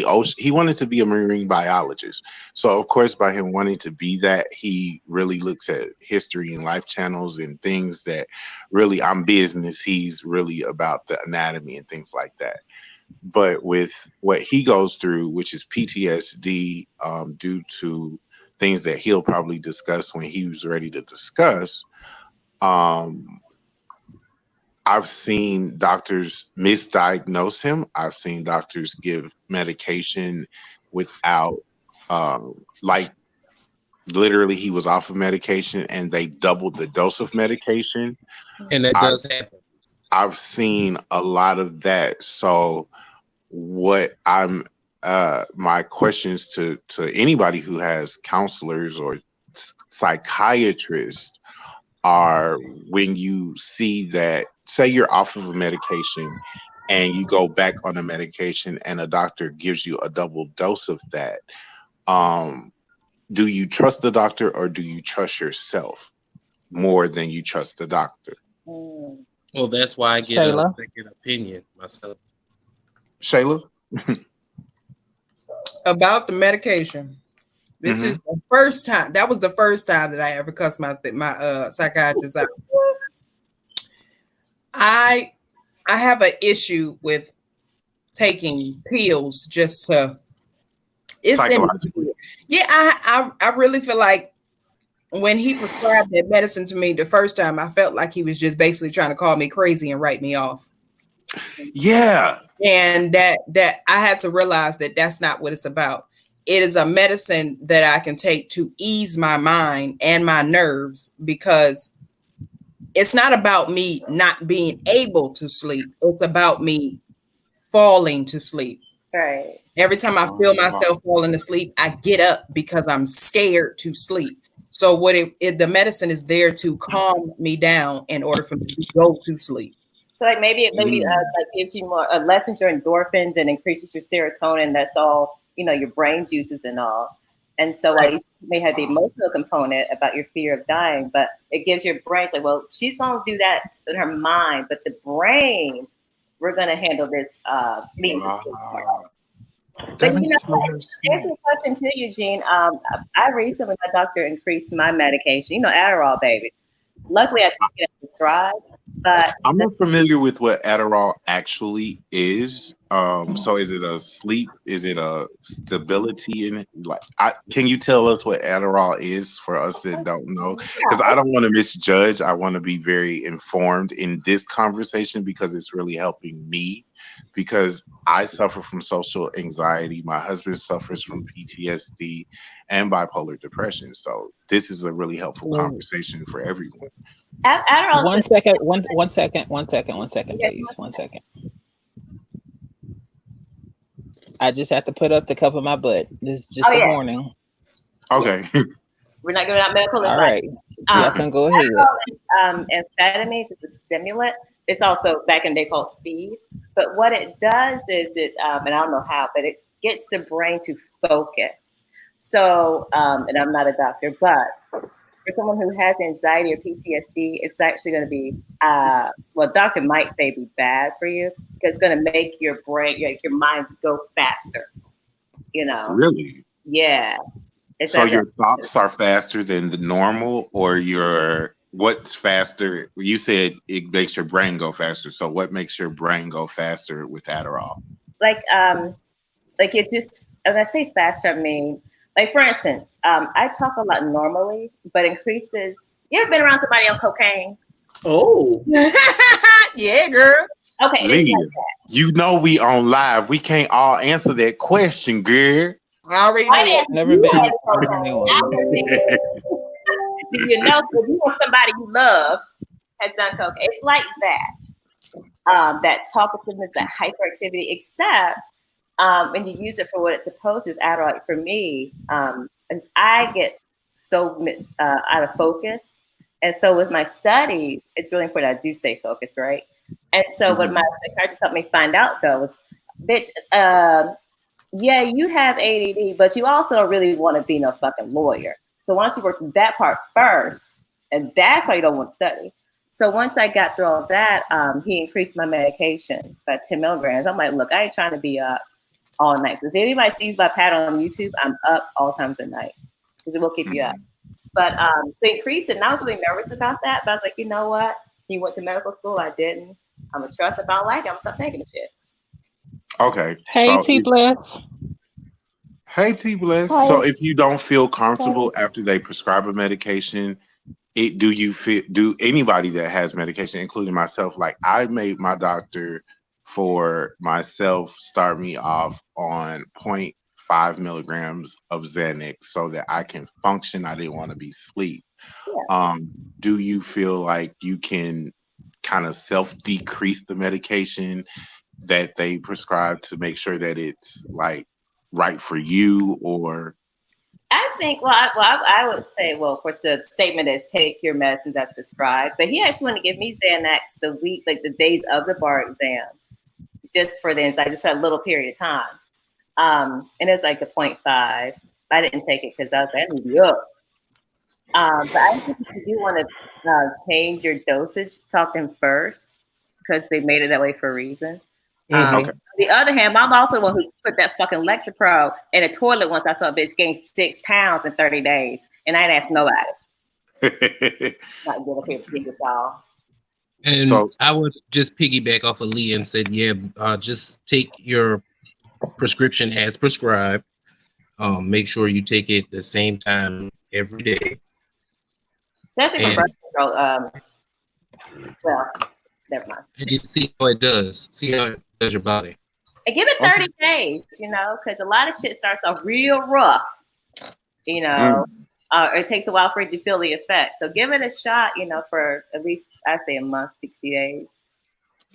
ocean. He wanted to be a marine biologist. So, of course, by him wanting to be that, he really looks at history and life channels and things that really, I'm business. He's really about the anatomy and things like that. But with what he goes through, which is PTSD, due to things that he'll probably discuss when he was ready to discuss, I've seen doctors misdiagnose him. I've seen doctors give medication without, like, literally he was off of medication and they doubled the dose of medication. And that does happen. I've seen a lot of that. So what my questions to anybody who has counselors or psychiatrists are, when you see that, say you're off of a medication and you go back on a medication and a doctor gives you a double dose of that, do you trust the doctor or do you trust yourself more than you trust the doctor? Well, that's why I get Shayla? a second opinion myself. Shayla? About the medication. This is the first time. That was the first time that I ever cussed my psychiatrist out. I have an issue with taking pills just to. It's yeah, I really feel like when he prescribed that medicine to me the first time, I felt like he was just basically trying to call me crazy and write me off. Yeah. And that I had to realize that that's not what it's about. It is a medicine that I can take to ease my mind and my nerves, because it's not about me not being able to sleep. It's about me falling to sleep. Right. Every time I feel myself falling asleep, I get up because I'm scared to sleep. So what the medicine is there to calm me down in order for me to go to sleep. So like maybe it like gives you more, lessens your endorphins and increases your serotonin. That's all, your brain juices and all. And so like you may have the emotional component about your fear of dying, but it gives your brain, it's like, well, she's going to do that in her mind, but the brain, we're going to handle this. But here's a question to you, Gene. I recently, my doctor increased my medication. Adderall, baby. Luckily, I took it as prescribed. But I'm not familiar with what Adderall actually is. So is it a sleep? Is it a stability in it? Can you tell us what Adderall is for us that don't know? Because I don't want to misjudge. I want to be very informed in this conversation because it's really helping me. Because I suffer from social anxiety. My husband suffers from PTSD and bipolar depression. So this is a really helpful conversation for everyone. Adderall. One second, please. 1 second. I just have to put up to cover my butt. This is just a warning. Okay. We're not giving out medical advice. All right. Y'all can go ahead. Amphetamine is a stimulant. It's also back in the day called speed. But what it does is and I don't know how, but it gets the brain to focus. So, and I'm not a doctor, but for someone who has anxiety or PTSD, it's actually going to be, doctor might say be bad for you because it's going to make your brain, your mind go faster. Really? Yeah. So your thoughts are faster than the normal, or what's faster? You said it makes your brain go faster. So what makes your brain go faster with Adderall? Like it just, when I say faster, I mean, like for instance, I talk a lot normally, but increases. You ever been around somebody on cocaine? Oh. Yeah, girl. Okay. Leah, we on live. We can't all answer that question, girl. I already did. Never been. Do you know if you want somebody you love has done cocaine? It's like that. That talkativeness, that hyperactivity, except when you use it for what it's supposed to with Adderall. For me, is I get so out of focus. And so with my studies, it's really important I do stay focused, right? And so what my psychiatrist helped me find out, though, is, bitch, yeah, you have ADD, but you also don't really want to be no fucking lawyer. So why don't you work through that part first? And that's why you don't want to study. So once I got through all that, he increased my medication by 10 milligrams. I'm like, look, I ain't trying to be up all night. So if anybody sees my pattern on YouTube, I'm up all times at night because it will keep you up. But to increase it, and I was really nervous about that. But I was like, you know what? He went to medical school. I didn't. I'm going to trust. If I don't like it, I'm going to stop taking the shit. Okay. Hey, T Bless. Hey, T Bless. Hi. So if you don't feel comfortable after they prescribe a medication, do anybody that has medication, including myself, like I made my doctor for myself start me off on 0.5 milligrams of Xanax so that I can function. I didn't want to be asleep. Yeah. Do you feel like you can kind of self-decrease the medication that they prescribe to make sure that it's like right for you? Or I think, I would say, of course, the statement is take your medicines as prescribed. But he actually wanted to give me Xanax the days of the bar exam, just for the anxiety, just for a little period of time. And it was like a 0.5. I didn't take it because I was like, I need you up. But I think if you do want to change your dosage, talk to him first because they made it that way for a reason. Okay. On the other hand, I'm also the one who put that fucking Lexapro in a toilet once. I saw a bitch gain 6 pounds in 30 days, and I didn't ask nobody. Not good up here to give it all. And So- I would just piggyback off of Lee and said, yeah, just take your prescription as prescribed. Make sure you take it the same time every day. Especially for And- birth control. Well, never mind. And just see how it does. See how it does your body. And give it 30 days, you know, because a lot of shit starts off real rough, you know. It takes a while for it to feel the effect. So give it a shot, you know, for at least, I say, a month, 60 days.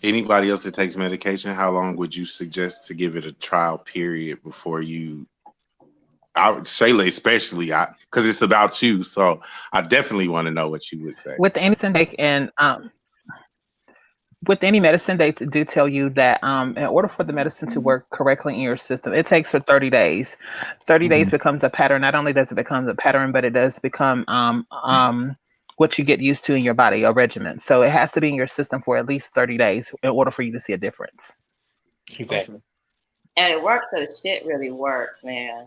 Anybody else that takes medication, how long would you suggest to give it a trial period before you? Shayla, especially, because it's about you. So I definitely want to know what you would say. With any medicine and with any medicine, they do tell you that in order for the medicine to work correctly in your system, it takes for 30 days. 30 days becomes a pattern. Not only does it become a pattern, but it does become what you get used to in your body, a regimen. So it has to be in your system for at least 30 days in order for you to see a difference. Exactly. And it works, so the shit really works, man.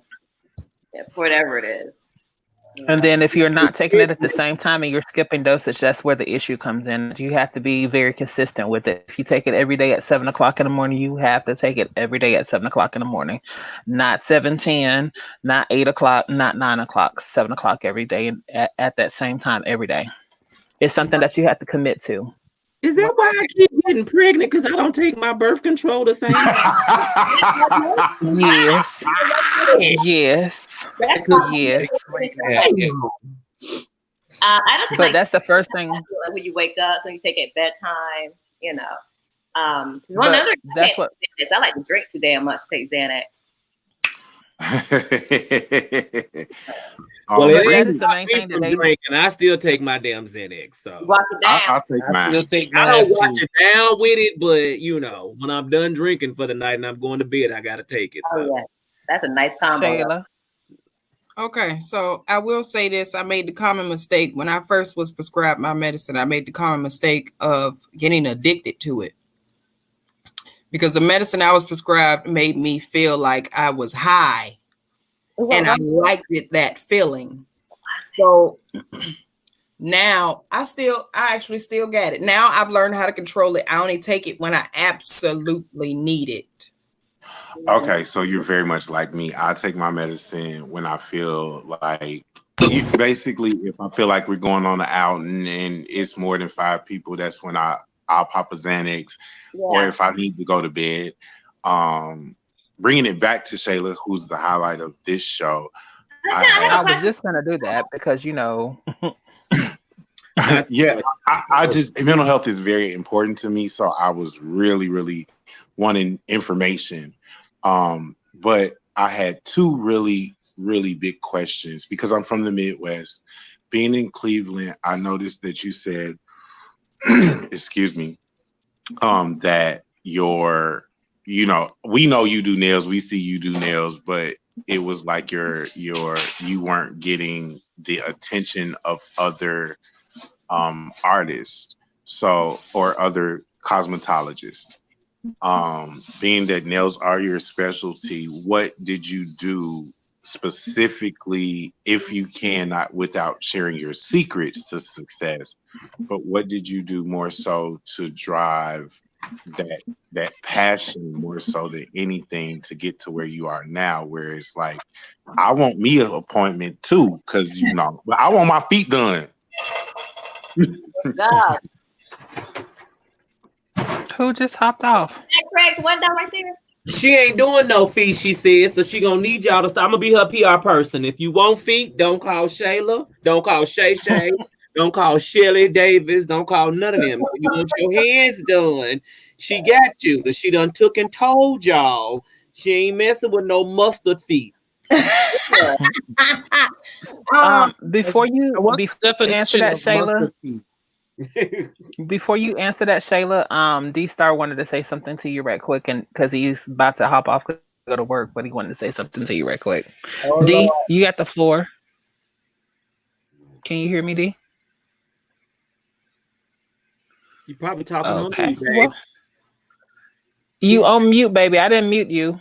Yeah, whatever it is. And then if you're not taking it at the same time and you're skipping dosage, that's where the issue comes in. You have to be very consistent with it. If you take it every day at 7 o'clock in the morning, you have to take it every day at 7 o'clock in the morning. Not 7:10, not 8 o'clock, not 9 o'clock, 7 o'clock every day at that same time every day. It's something that you have to commit to. Is that why I keep getting pregnant? Because I don't take my birth control the same way? Yes. Yes. That's Yes. I don't take But that's the first thing. like when you wake up, so you take it at bedtime, you know. One But other that's what I like to drink too damn much to take Xanax. Well, But it that ain't is the main thing that they drinking. I still take my damn Xanax. So Wash it down. I'll take I mine. still take I mine don't watch too. it down with it, but you know, when I'm done drinking for the night and I'm going to bed, I gotta take it. Oh So. yeah, that's a nice combo. Shayla. Okay, so I will say this. I made the common mistake when I first was prescribed my medicine. I made the common mistake of getting addicted to it because the medicine I was prescribed made me feel like I was high, and I liked that feeling. So now I actually still got it. Now I've learned how to control it. I only take it when I absolutely need it. Okay, so you're very much like me. I take my medicine when I feel like, basically, if I feel like we're going on an outing and it's more than 5 people, that's when I'll pop a Xanax, or if I need to go to bed. Bringing it back to Shayla, who's the highlight of this show. I was just gonna do that because you know. Yeah, I just, mental health is very important to me, so I was really, really wanting information. But I had 2 really, really big questions because I'm from the Midwest. Being in Cleveland, I noticed that you said, excuse me, that we know you do nails, we see you do nails, but it was like you weren't getting the attention of other artists, or other cosmetologists. Being that nails are your specialty, what did you do specifically, if you can, not without sharing your secrets to success, but what did you do more so to drive that passion more so than anything to get to where you are now, where it's like, I want me an appointment too, because but I want my feet done. God. Who just hopped off? That Craig's window right there. She ain't doing no feet, she said, so she gonna need y'all to stop. I'm gonna be her PR person. If you want feet, don't call Shayla, don't call Shay Shay, don't call Shelly Davis, don't call none of them. If you want your hands done, she got you. She done took and told y'all she ain't messing with no mustard feet. Before you answer that, Shayla. Before you answer that, Shayla, D-Star wanted to say something to you right quick, and because he's about to hop off to go to work, but he wanted to say something to you right quick. D, you got the floor. Can you hear me, D? You probably talking Okay. on me, babe. You on mute, baby. I didn't mute you.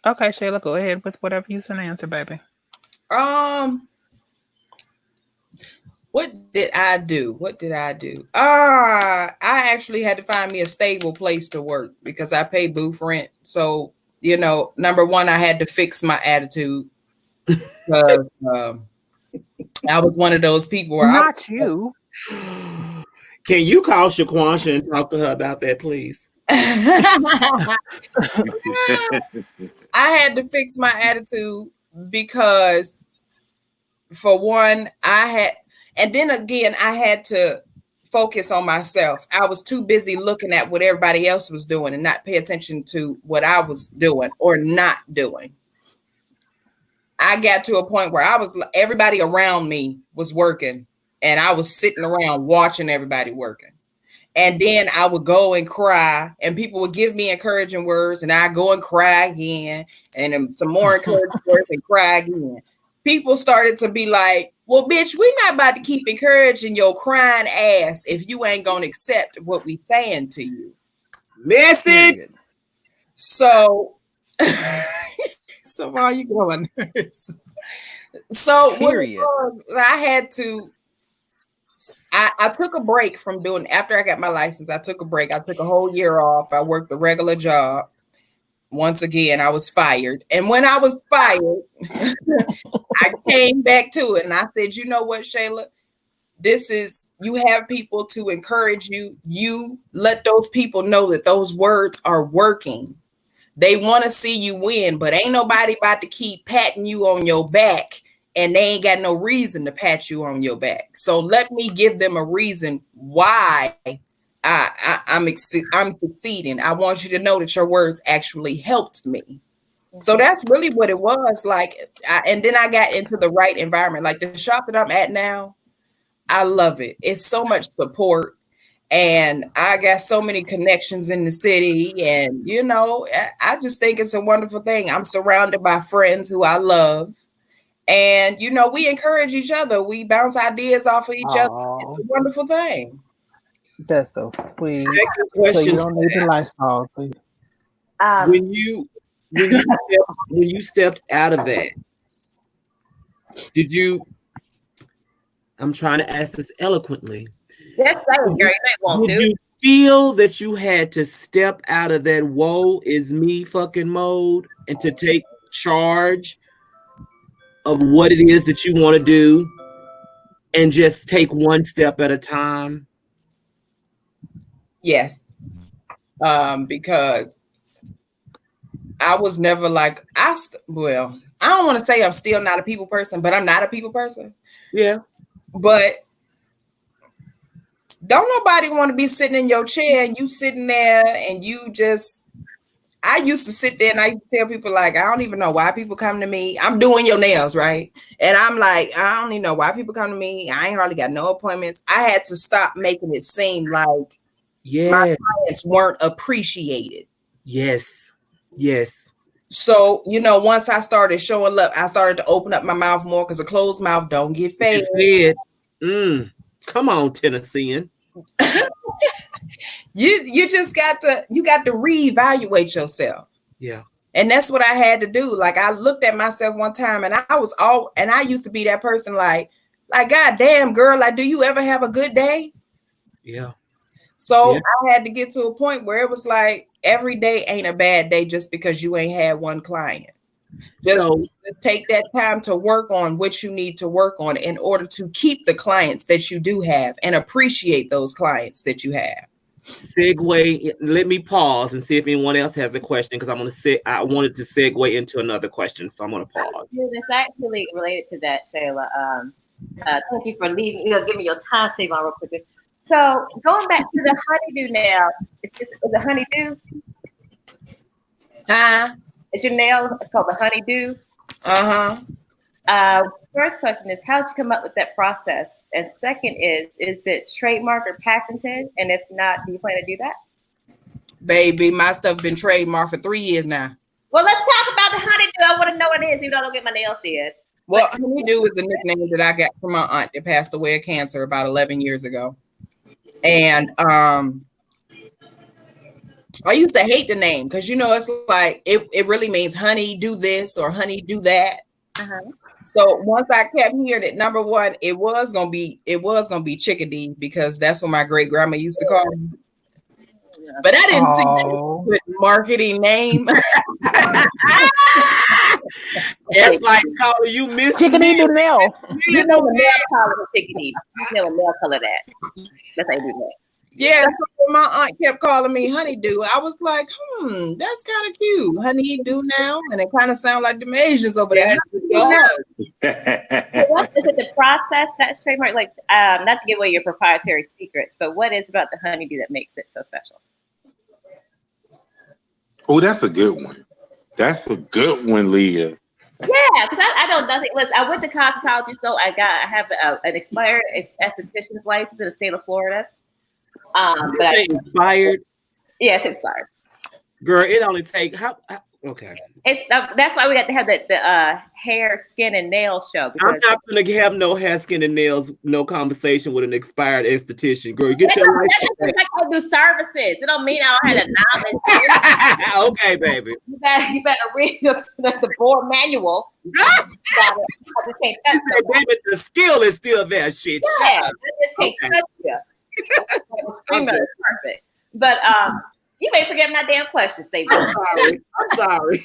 Okay, Shayla, go ahead with whatever you can answer, baby. What did I do? I actually had to find me a stable place to work because I pay booth rent. So, number one, I had to fix my attitude because I was one of those people where Not you. Can you call Shaquansha and talk to her about that, please? I had to fix my attitude because, for one, and then again, I had to focus on myself. I was too busy looking at what everybody else was doing and not pay attention to what I was doing or not doing. I got to a point where everybody around me was working and I was sitting around watching everybody working. And then I would go and cry and people would give me encouraging words and I go and cry again and then some more encouraging words and cry again. People started to be like, well, bitch, we're not about to keep encouraging your crying ass if you ain't going to accept what we saying to you. Message. So, so while you going, so period. I had to, I took a break from doing, after I got my license, I took a break. I took a whole year off. I worked a regular job. Once again, I was fired. And when I was fired, I came back to it and I said, you know what, Shayla? You have people to encourage you. You let those people know that those words are working. They want to see you win, but ain't nobody about to keep patting you on your back and they ain't got no reason to pat you on your back. So let me give them a reason why I'm succeeding. I want you to know that your words actually helped me. So that's really what it was like. And then I got into the right environment. Like the shop that I'm at now, I love it. It's so much support. And I got so many connections in the city. And, I just think it's a wonderful thing. I'm surrounded by friends who I love. And, we encourage each other. We bounce ideas off of each other. It's a wonderful thing. That's so sweet. So you don't need the lifestyle, please. When you stepped out of that, did you? I'm trying to ask this eloquently. Yes, Did you feel that you had to step out of that woe is me fucking mode and to take charge of what it is that you want to do and just take one step at a time? Yes. Because I was never like, I don't want to say I'm still not a people person, but I'm not a people person. Yeah. But don't nobody want to be sitting in your chair and you sitting there and you just, I used to sit there and I used to tell people like, I don't even know why people come to me. I'm doing your nails, right? And I'm like, I don't even know why people come to me. I ain't hardly got no appointments. I had to stop making it seem like my clients weren't appreciated. Yes. So, once I started showing up, I started to open up my mouth more because a closed mouth don't get fed. Come on, Tennessean. You just got to reevaluate yourself. Yeah. And that's what I had to do. Like I looked at myself one time and I used to be that person like, God damn, girl, like, do you ever have a good day? Yeah. So I had to get to a point where it was like every day ain't a bad day just because you ain't had one client. Just take that time to work on what you need to work on in order to keep the clients that you do have and appreciate those clients that you have. Segue. Let me pause and see if anyone else has a question because I wanted to segue into another question, so I'm going to pause. It's actually related to that, Shayla. Thank you for leaving. Give me your time save on real quick. So going back to the honeydew nail, is a honeydew? Is your nail called the honeydew? First question is, how'd you come up with that process? And second is it trademarked or patented? And if not, do you plan to do that? Baby, my stuff been trademarked for 3 years now. Well, let's talk about the honeydew. I want to know what it is, even though I don't get my nails did. Well, honeydew is a nickname that I got from my aunt that passed away of cancer about 11 years ago. And I used to hate the name because it's like it really means honey do this or honey do that. Uh-huh. So once I kept hearing it, number one, it was gonna be Chickadee because that's what my great grandma used to call me. But I didn't see that good marketing name. It's like calling you Miss Chickadee do Nell. You know the nail color of Chickadee. You know a nail color that. That's how you do that. Yeah, so my aunt kept calling me Honeydew. I was like, that's kind of cute. Honeydew now. And it kind of sounds like the Asians over there. Is it the process that's trademark? Like, not to give away your proprietary secrets, but what is about the honeydew that makes it so special? Oh, that's a good one. That's a good one, Leah. Yeah, because I don't nothing. Listen, I went to cosmetology, so I have an expired esthetician's license in the state of Florida. But expired. Yeah, it's expired. Girl, it only take okay. It's that's why we got to have the hair, skin, and nail show. Because I'm not gonna have no hair, skin, and nails, no conversation with an expired esthetician. Girl, get your life. Like I do services. It don't mean I don't have the knowledge. Okay, baby. You better read the board manual. Baby, the skill is still there. Shit. Yeah, I just can't touch you. Perfect. But you may forget my damn question, Sadie. I'm sorry.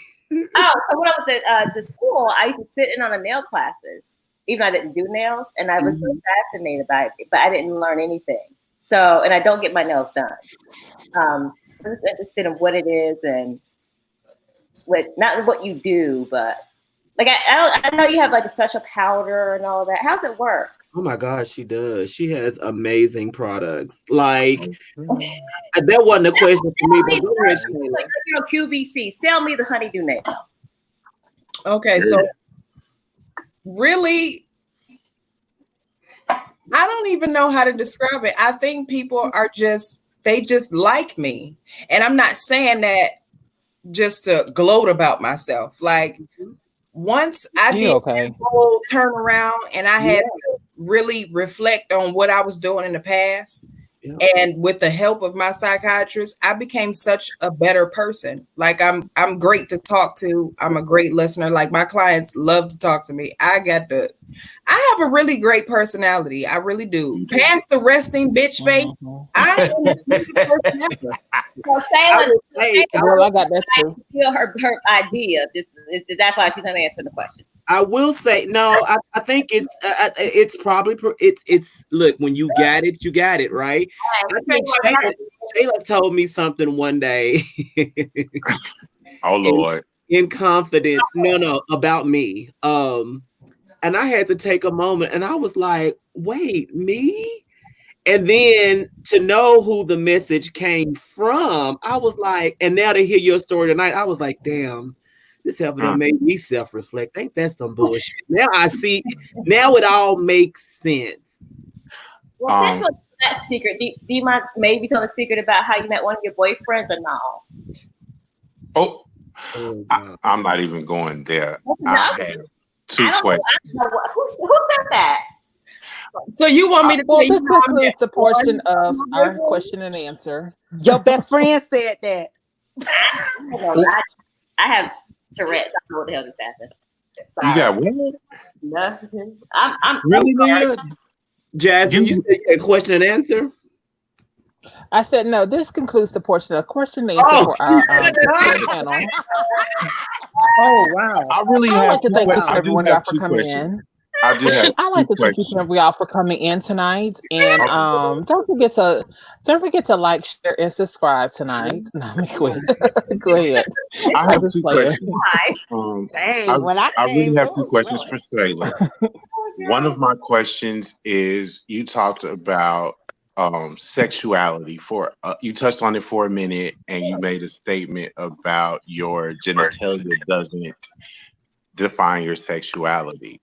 Oh, so when I was at school, I used to sit in on the nail classes, even though I didn't do nails, and I was so fascinated by it, but I didn't learn anything. So, and I don't get my nails done. So I'm just interested in what it is and not what you do, but like I know you have like a special powder and all that. How's it work? Oh my God, she does. She has amazing products. Like that wasn't a question for me, but go ahead, Shayla. Like, QVC, sell me the honeydew nail. Okay, so really, I don't even know how to describe it. I think people are they just like me, and I'm not saying that just to gloat about myself. Like once I did the whole turnaround, and I had to really reflect on what I was doing in the past. Yeah. And with the help of my psychiatrist, I became such a better person. Like I'm great to talk to. I'm a great listener. Like my clients love to talk to me. I have a really great personality. I really do. Past the resting bitch face, I am the biggest person ever. So Shayla, I got that too. Steal her idea. That's why she's not answering the question. I will say no. I think it's probably it's look, when you got it, you got it, right? I think Shayla told me something one day. Oh Lord. In confidence, no, about me. And I had to take a moment, and I was like, "Wait, me?" And then to know who the message came from, I was like, and now to hear your story tonight, I was like, damn, this helping made me self-reflect. Ain't that some bullshit? Now I see, now it all makes sense. Well, this was that secret. Do you mind maybe tell a secret about how you met one of your boyfriends or no? I'm not even going there. No? I had two questions. Who said that? So you want me to this concludes the portion of our question and answer. Your best friend said that. I have Tourette's. I don't know what the hell just happened. Sorry. You got what? Nothing. I'm really, Leah? Jasmine, you said a question and answer? I said no. This concludes the portion of question and answer for our channel. Oh wow! I really have to thank everyone y'all for coming in. I do have. I like to thank each and every y'all for coming in tonight, and don't forget to like, share, and subscribe tonight. No, let me quit. Go ahead. I have two questions. Dang, I really have two questions for Shayla. One of my questions is: you talked about sexuality you touched on it for a minute, and you made a statement about your genitalia doesn't define your sexuality.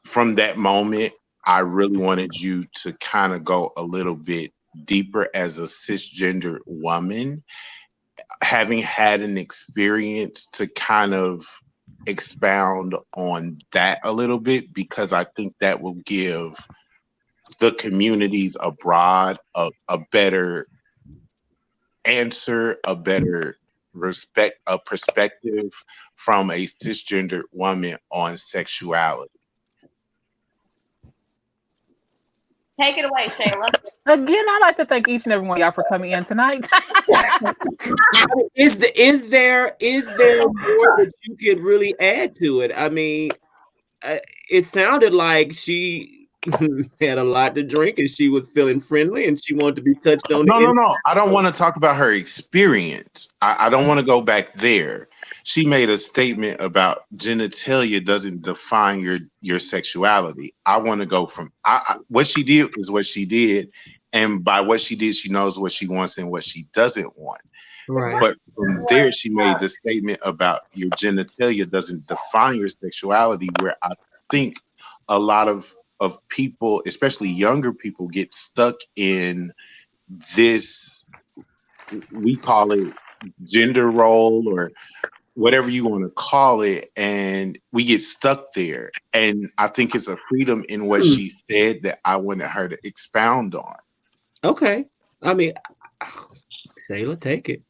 From that moment, I really wanted you to kind of go a little bit deeper as a cisgender woman, having had an experience to kind of expound on that a little bit, because I think that will give the communities abroad a better answer a better perspective from a cisgendered woman on sexuality? Take it away, Shayla. Again, I'd like to thank each and every one of y'all for coming in tonight. Is there more that you could really add to it? I mean, it sounded like she had a lot to drink and she was feeling friendly and she wanted to be touched on. No. I don't want to talk about her experience. I don't want to go back there. She made a statement about genitalia doesn't define your sexuality. I want to go from what she did is what she did, and by what she did, she knows what she wants and what she doesn't want. Right. But from there, she made the statement about your genitalia doesn't define your sexuality, where I think a lot of people, especially younger people, get stuck in this, we call it gender role or whatever you want to call it, and we get stuck there. And I think it's a freedom in what she said that I wanted her to expound on. Okay. I mean, Shayla, take it.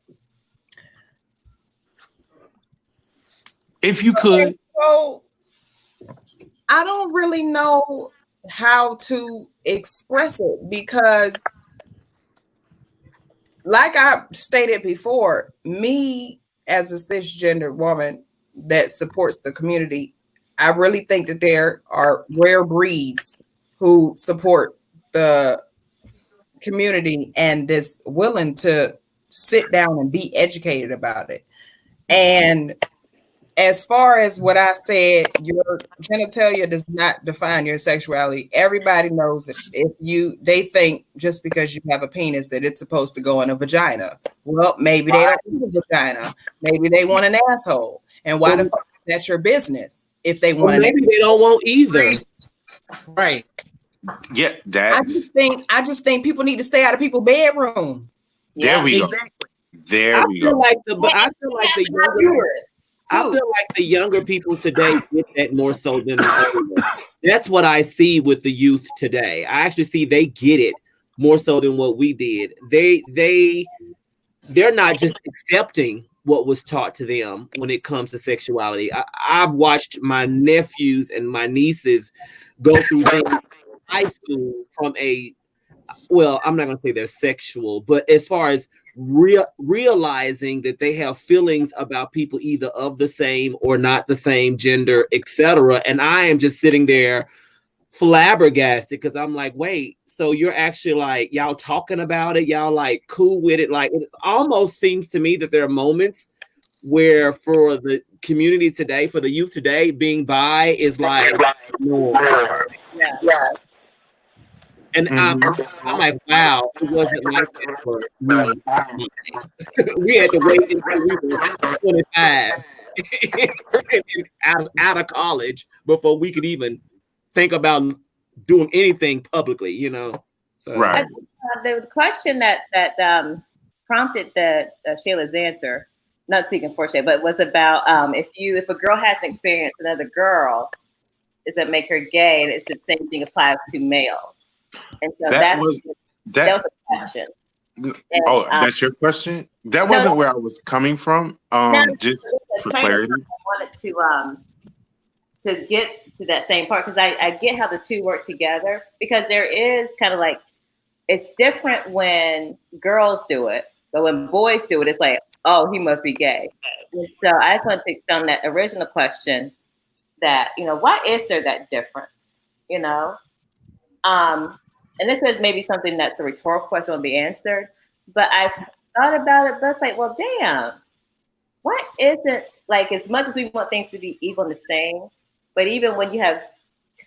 If you could. So I don't really know how to express it because, like I stated before, me as a cisgender woman that supports the community, I really think that there are rare breeds who support the community and is willing to sit down and be educated about it. And as far as what I said, your genitalia does not define your sexuality. Everybody knows that they think just because you have a penis that it's supposed to go in a vagina. Well, maybe they don't want a vagina. Maybe they want an asshole. And why the fuck is that your business if they want maybe they don't want either. Right. Yeah, I just think people need to stay out of people's bedroom. There we go. There we go. I feel like the younger people today get that more so than the older. That's what I see with the youth today. I actually see they get it more so than what we did. They're not just accepting what was taught to them when it comes to sexuality. I've watched my nephews and my nieces go through things in high school from I'm not going to say they're sexual, but as far as realizing that they have feelings about people either of the same or not the same gender, etc. And I am just sitting there flabbergasted because I'm like, wait, so you're actually like, y'all talking about it, y'all like cool with it. Like it almost seems to me that there are moments where for the community today, for the youth today, being bi is like no. Yeah. And I'm like, wow, it wasn't like that for me. We had to wait until we were 25 out of college before we could even think about doing anything publicly, you know. So right. The question that prompted Shayla's answer, not speaking for Shayla, but was about if a girl has an experience with another girl, does that make her gay? And it's the same thing applies to males. And so that was a question. That's your question? That wasn't where I was coming from. Just for clarity. I wanted to get to that same part because I get how the two work together, because there is kind of like, it's different when girls do it, but when boys do it, it's like, oh, he must be gay. And so I just want to expound that original question that, why is there that difference? And this is maybe something that's a rhetorical question will be answered, but I've thought about it, but it's like, well, damn, what isn't, like, as much as we want things to be equal and the same, but even when you have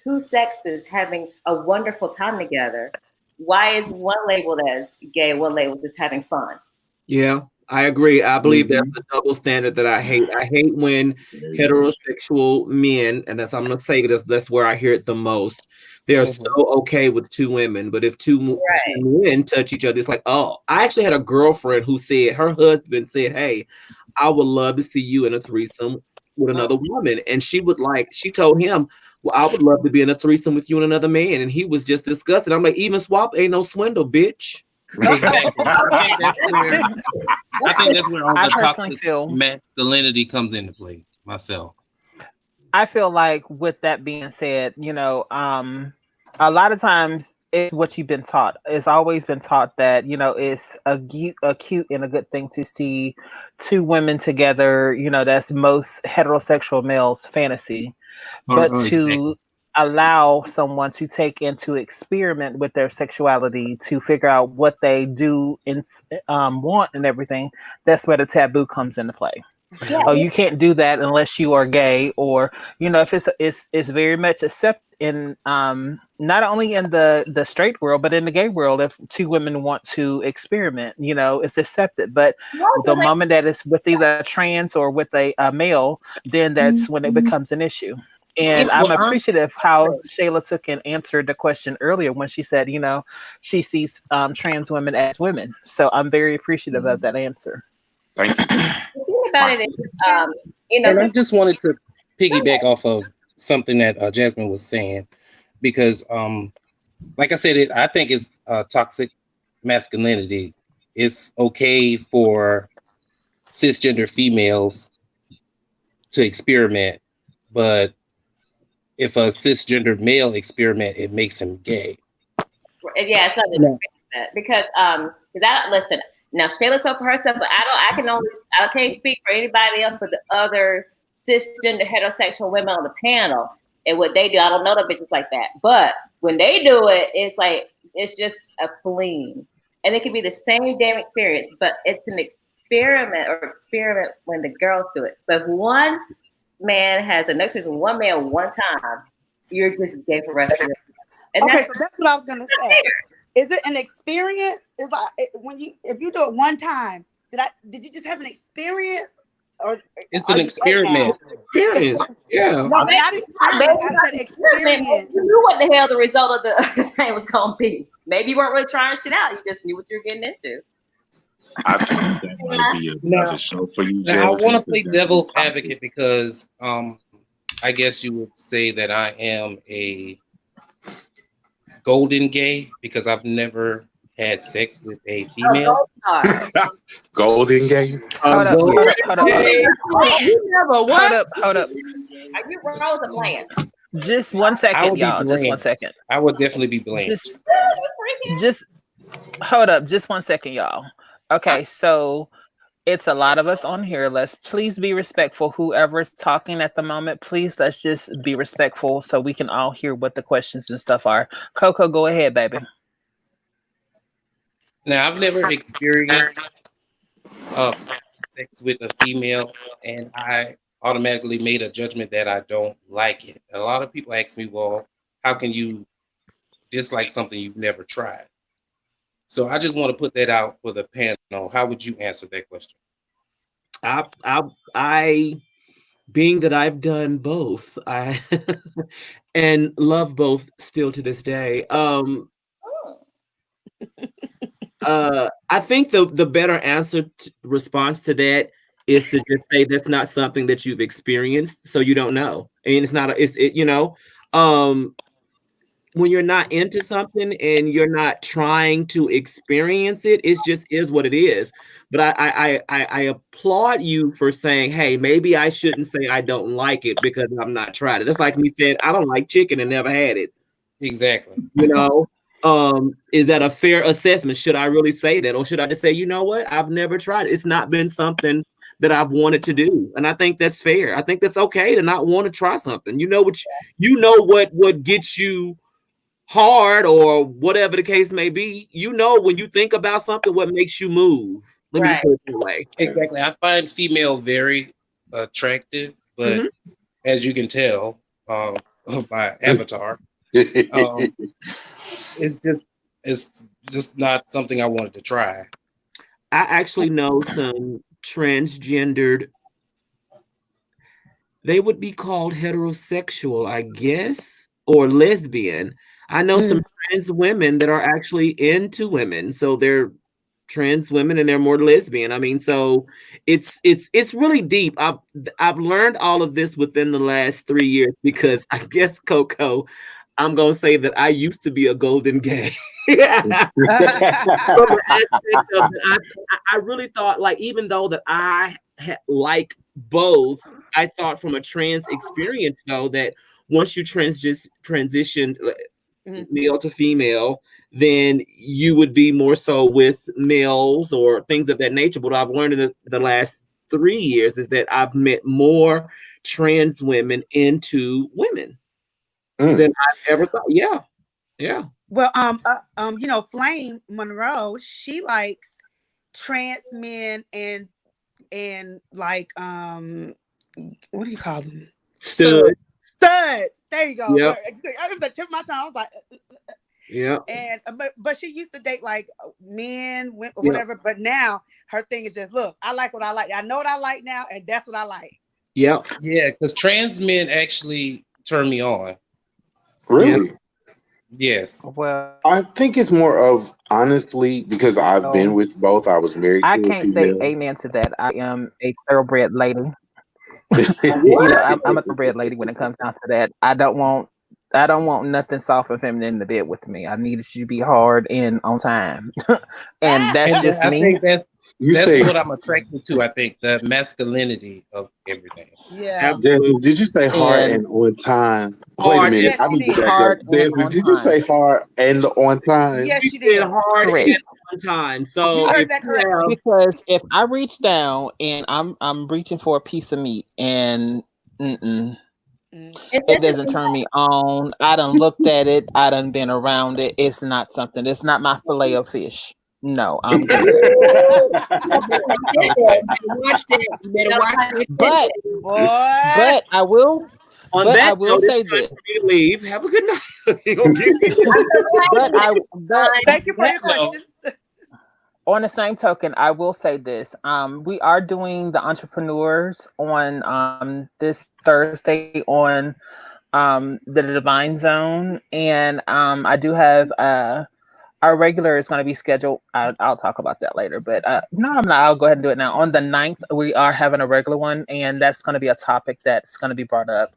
two sexes having a wonderful time together, why is one labeled as gay, one labeled just having fun? Yeah, I agree. I believe that's the double standard that I hate. I hate when heterosexual men, and I'm going to say that's where I hear it the most. They're so okay with two women, but if two men touch each other, it's like, oh, I actually had a girlfriend who said, her husband said, hey, I would love to see you in a threesome with another woman. And she told him, well, I would love to be in a threesome with you and another man. And he was just disgusted. I'm like, even swap ain't no swindle, bitch. Exactly. I think that's where all I the personally toxic feel masculinity comes into play. Myself. I feel like with that being said, a lot of times it's what you've been taught. It's always been taught that, it's a cute and a good thing to see two women together, that's most heterosexual males' fantasy. But Exactly. to allow someone to take into experiment with their sexuality to figure out what they do and want and everything, that's where the taboo comes into play. Yeah, Oh, you can't do that unless you are gay, or if it's very much accepted in not only in the straight world but in the gay world. If two women want to experiment, it's accepted. But the moment that it's with either a trans or with a male, then that's when it becomes an issue. And I'm appreciative how Shayla took and answered the question earlier when she said, she sees trans women as women. So I'm very appreciative of that answer. Thank you. The thing about it is, And I just wanted to piggyback off of something that Jasmine was saying, because, like I said, I think it's toxic masculinity. It's okay for cisgender females to experiment, but if a cisgender male experiment, it makes him gay. yeah, it's not that because listen. Now Shayla spoke for herself, but I can't speak for anybody else but the other cisgender heterosexual women on the panel and what they do. I don't know the bitches like that, but when they do it, it's just a fling, and it can be the same damn experience, but it's an experiment when the girls do it. But if one man has an experience with one man one time, you're just gay for the rest of your life. Okay, so that's what I was gonna say. Is it an experience? Is like if you do it one time, did you just have an experience, or it's an experiment? Experience, yeah. No, not experiment. I said experience. You knew what the hell the result of the thing was gonna be. Maybe you weren't really trying shit out. You just knew what you were getting into. I think that might be another show for you, Now, I Jasmine. want to play devil's advocate because I guess you would say that I am a golden gay because I've never had sex with a female. Golden gay? Hold up. Hold up. Are you Rose or Blanche? Just 1 second, y'all. Just 1 second. I would definitely be Blanche. Just hold up. Just 1 second, y'all. Okay, so it's a lot of us on here. Let's please be respectful. Whoever's talking at the moment, please let's just be respectful so we can all hear what the questions and stuff are. Coco, go ahead, baby. Now, I've never experienced sex with a female, and I automatically made a judgment that I don't like it. A lot of people ask me, well, how can you dislike something you've never tried? So I just want to put that out for the panel. How would you answer that question? I being that I've done both, I and love both still to this day. I think the better response to that is to just say that's not something that you've experienced, so you don't know. And it's not when you're not into something and you're not trying to experience it, it just is what it is. But I applaud you for saying, hey, maybe I shouldn't say I don't like it because I've not tried it. That's like me saying I don't like chicken and never had it. Exactly. Is that a fair assessment? Should I really say that? Or should I just say, you know what? I've never tried it. It's not been something that I've wanted to do. And I think that's fair. I think that's okay to not want to try something. What gets you hard or whatever the case may be. When you think about something, what makes you move. Let me just put it that way. Exactly. I find female very attractive, but as you can tell by avatar, it's just not something I wanted to try. I actually know some transgendered, they would be called heterosexual, I guess, or lesbian. I know some trans women that are actually into women. So they're trans women and they're more lesbian. I mean, so it's really deep. I've learned all of this within the last 3 years because I guess, Coco, I'm gonna say that I used to be a golden gay. From the aspect of that, I really thought, like, even though that I like both, I thought from a trans experience though that once you transitioned male to female, then you would be more so with males or things of that nature. But what I've learned in the last 3 years is that I've met more trans women into women than I've ever thought. Yeah. Well, you know, Flame Monroe, she likes trans men and like what do you call them? Studs. Studs. There you go. Yep. I was at the tip of my tongue. I was like, yeah. And but she used to date like men, whatever. But now her thing is just, look, I like what I like. I know what I like now, and that's what I like. Yeah. Yeah, because trans men actually turn me on. Really? Yes. Well, I think it's more of, honestly, because I've been with both. I was married I to a can't say female. amen to that. I am a thoroughbred lady. I'm a thoroughbred lady when it comes down to that. I don't want nothing soft and feminine in the bed with me. I need you to be hard and on time. And that's just I me. think that's say- what I'm attracted to. I think the masculinity of everything. Yeah. Jasmine, did you say hard and on time? Wait a minute. Yes, I need she to back hard up. Jasmine, and did on you say time. hard and on time? Yes, She she did did. hard Correct. and on time. So You heard if that you correctly. have- Because if I reach down and I'm reaching for a piece of meat and it doesn't turn me on. I done looked at it. I done been around it. It's not something. It's not my fillet of fish. No, I'm good. Watch that. You better watch it. But I will. On But that I will note, it's say time this. for me to leave. Have a good night. You gonna get me? Thank you for your question. On the same token, I will say this. We are doing the entrepreneurs on this Thursday on the Divine Zone, and I do have our regular is going to be scheduled. I'll talk about that later, but no, I'm not. I'll go ahead and do it now. On the 9th, we are having a regular one, and that's going to be a topic that's going to be brought up.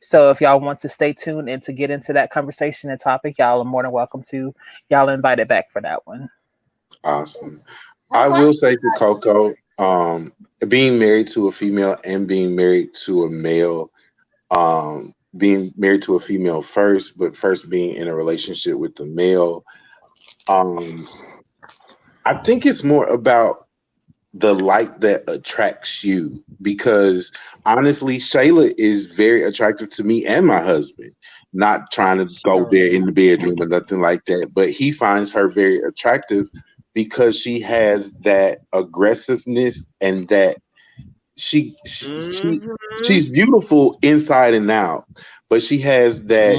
So if y'all want to stay tuned and to get into that conversation and topic, y'all are more than welcome to. Y'all are invited back for that one. Awesome. I will say to Coco, being married to a female and being married to a male, being married to a female first, but first being in a relationship with the male, I think it's more about the light that attracts you, because honestly, Shayla is very attractive to me and my husband. Not trying to go there in the bedroom or nothing like that, but he finds her very attractive because she has that aggressiveness and that she's beautiful inside and out, but she has that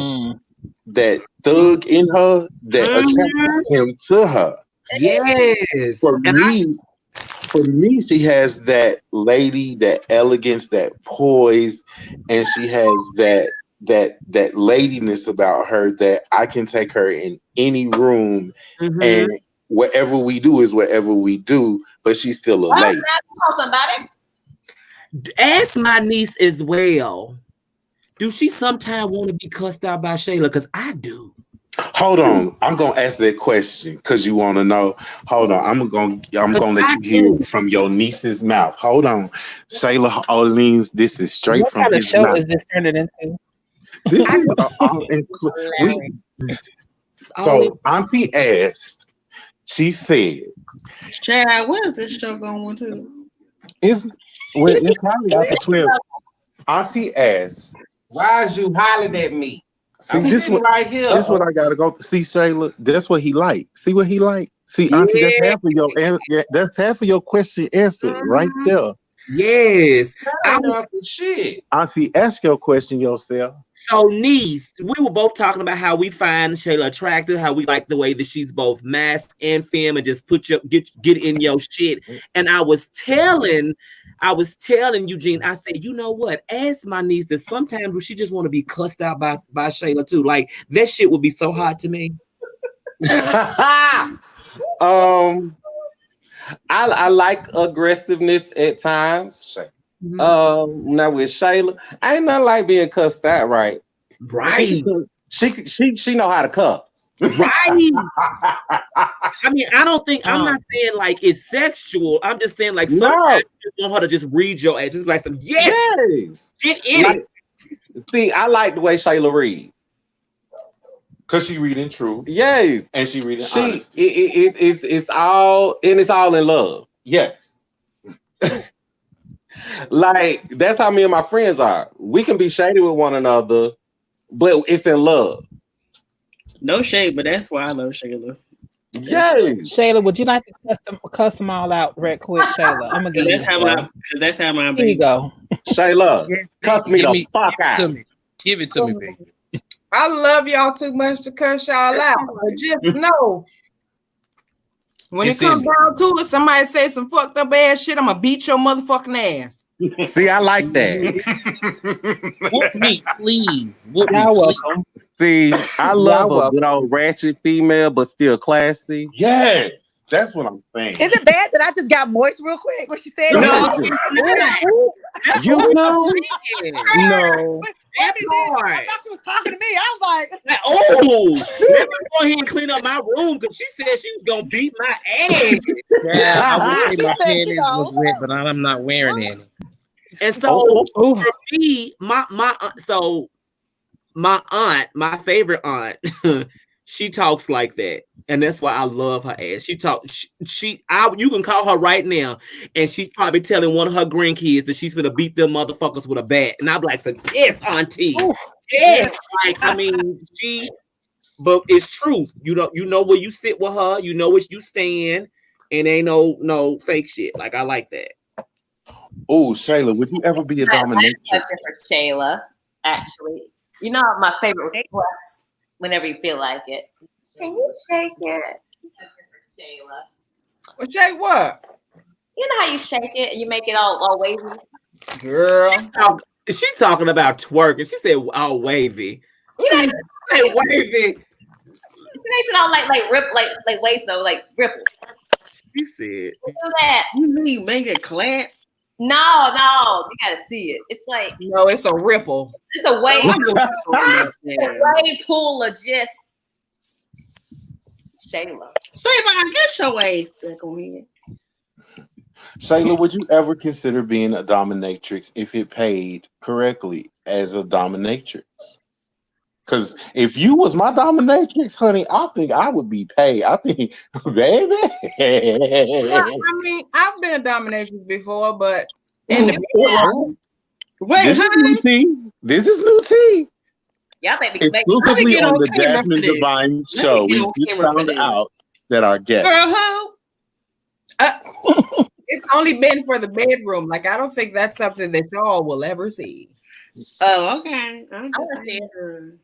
thug in her that attracts him to her. Yes. For me, she has that lady, that elegance, that poise, and she has that ladiness about her that I can take her in any room, and whatever we do is whatever we do, but she's still a lady. Somebody. Ask my niece as well. Do she sometimes want to be cussed out by Shayla? Because I do. Hold on, I'm gonna ask that question because you want to know. Hold on, I'm gonna let you hear it from your niece's mouth. Hold on, Shayla Orlean, this is straight What from kind of his show mouth. is this turning into? This is so Auntie asked. She said, Chad, what is this show going to? it's probably after 12. Auntie asked, Why is you hollering at me? see, I'm this sitting what right here. this what I gotta go see, Shayla. That's what he like. See what he like. See, Auntie, that's half of your that's half of your question answered right there. Yes. Shit. Auntie, ask your question yourself. So, niece, we were both talking about how we find Shayla attractive, how we like the way that she's both mask and femme, and just get in your shit. And I was telling Eugene, I said, you know what? Ask my niece that sometimes she just want to be cussed out by Shayla too. Like that shit would be so hot to me. I like aggressiveness at times. Now with Shayla, I ain't nothing like being cussed out, right? Right. She know how to cuss. Right. I mean, I don't think I'm not saying like it's sexual. I'm just saying like sometimes you just want her to just read your ass. Just like some yes. Get in it. See, I like the way Shayla read. Cause she reading truth. Yes. And she reading it's all in love. Yes. Like that's how me and my friends are. We can be shady with one another, but it's in love. No shade, but that's why I love Shayla. Yes. Shayla, would you like to cuss them all out right quick, Shayla? I'm gonna give you. That's how my Here you go. Shayla, cuss me the fuck out. Give it to me, baby. I love y'all too much to cuss y'all out. But just know when it comes down to it, somebody say some fucked up ass shit, I'm gonna beat your motherfucking ass. See, I like that. Whoop me, please. Y'all welcome. See, I love a good old ratchet female, but still classy. Yes, that's what I'm saying. Is it bad that I just got moist real quick when she said No. You know? No. I thought she was talking to me. I was like, oh, let me go ahead and clean up my room because she said she was gonna beat my ass. Yeah, I would say my panties was wet, but I'm not wearing any. And so for me, my aunt, my favorite aunt, she talks like that. And that's why I love her ass. You can call her right now, and she's probably telling one of her grandkids that she's gonna beat them motherfuckers with a bat. And I'm like, yes, auntie. Yes. Like, I mean, but it's true. You know where you sit with her, you know where you stand, and ain't no fake shit. Like, I like that. Oh, Shayla, would you ever be a dominatrix? Question for Shayla, actually. You know my favorite request whenever you feel like it. Can you shake it? Shayla. Well, shake what? You know how you shake it and you make it all wavy? Girl. She talking about twerking. She said all wavy. You know, wavy. She makes it all like waves though, like ripples. She said. You do that. You mean make it clap? No, you gotta see it. It's like no, it's a ripple. It's a wave. It's a wave pool of just Shayla. Say, I get your ass back on here. Shayla, would you ever consider being a dominatrix if it paid correctly as a dominatrix? Because if you was my dominatrix, honey, I think I would be paid. I think, baby. Well, I mean, I've been a dominatrix before, but in the this is new tea. This is new tea. Y'all think exclusively on the Jasmine Divine show, we just found out that our guest. Girl, who? It's only been for the bedroom. Like, I don't think that's something that y'all will ever see. Oh, okay.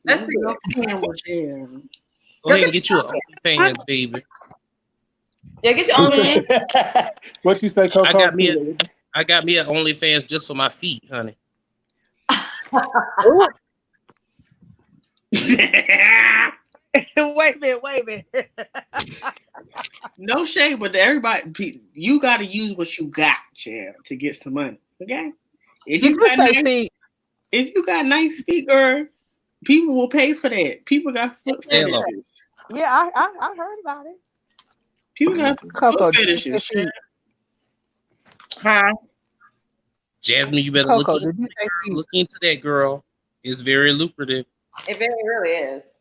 Let's see. Go ahead and get you an OnlyFans, baby. Yeah, get your OnlyFans. What you say, Coco? I got me an OnlyFans just for my feet, honey. Wait a minute. No shade, but everybody, you got to use what you got, champ, to get some money. Okay? If you got nice feet, girl, people will pay for that. People got foot fetishes. Yeah, I heard about it. People got foot fetishes. Huh? Jasmine, you better look into that, girl. It's very lucrative. It really is.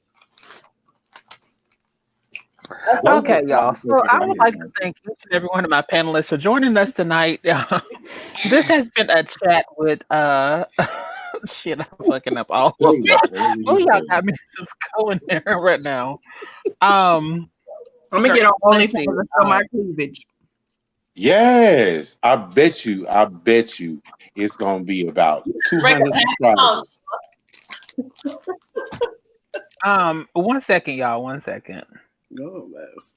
Okay, y'all. So I would like to thank each and every one of my panelists for joining us tonight. This has been a chat with shit. I'm fucking up all of y'all. Oh, y'all got me just going there right now. I'm gonna get on OnlyFans and show my cleavage. Yes, I bet you it's gonna be about 200 subscribers. 1 second, y'all. 1 second. Go, Les.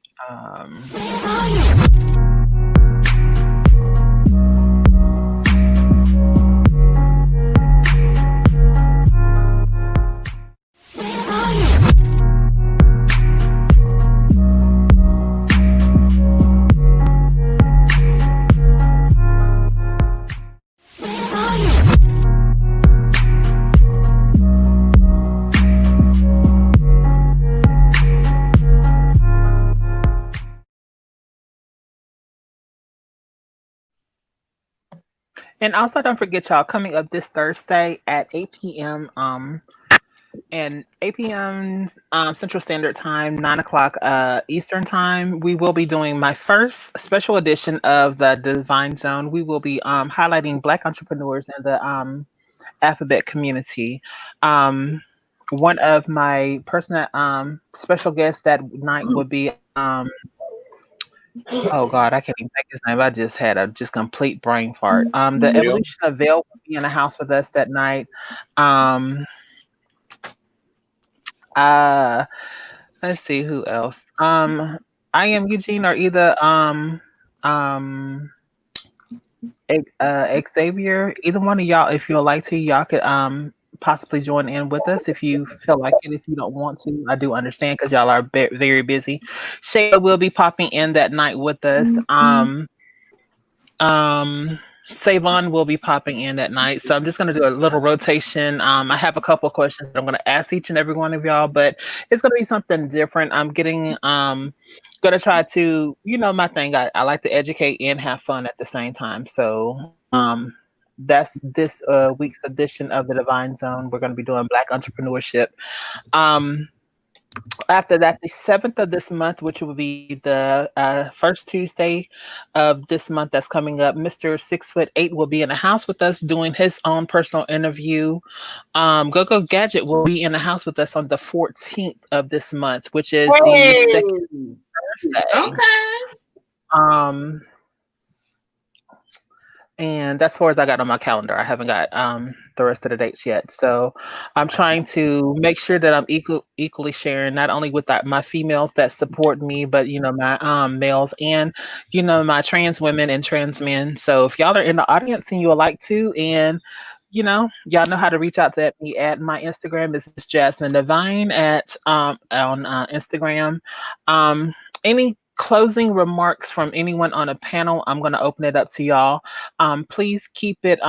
And also, don't forget, y'all, coming up this Thursday at 8 p.m. And 8 p.m. Central Standard Time, 9 o'clock Eastern Time, we will be doing my first special edition of the Divine Zone. We will be highlighting Black entrepreneurs in the alphabet community. One of my personal special guests that night would be oh God, I can't even think his name. I just had a just complete brain fart. The Bill, Evolution of Veil will be in the house with us that night. Um, uh, let's see who else. I am Eugene or either um Xavier. Either one of y'all, if you'd like to, y'all could possibly join in with us if you feel like it. If you don't want to, I do understand because y'all are very busy. Shayla will be popping in that night with us. Savon will be popping in that night. So I'm just going to do a little rotation. I have a couple of questions that I'm going to ask each and every one of y'all, but it's going to be something different. I'm getting, going to try to, my thing. I like to educate and have fun at the same time. So, that's this week's edition of the Divine Zone. We're going to be doing Black entrepreneurship. After that, the 7th of this month, which will be the first Tuesday of this month that's coming up, Mr. 6'8" will be in the house with us doing his own personal interview. Go Gadget will be in the house with us on the 14th of this month, which is the second Thursday. Okay. And that's far as I got on my calendar. I haven't got the rest of the dates yet. So I'm trying to make sure that I'm equally sharing not only with my females that support me, but my males and my trans women and trans men. So if y'all are in the audience and you would like to, and y'all know how to reach out to me at my Instagram is Miss Jasmine Divine at on Instagram. Any closing remarks from anyone on a panel? I'm going to open it up to y'all. Please keep it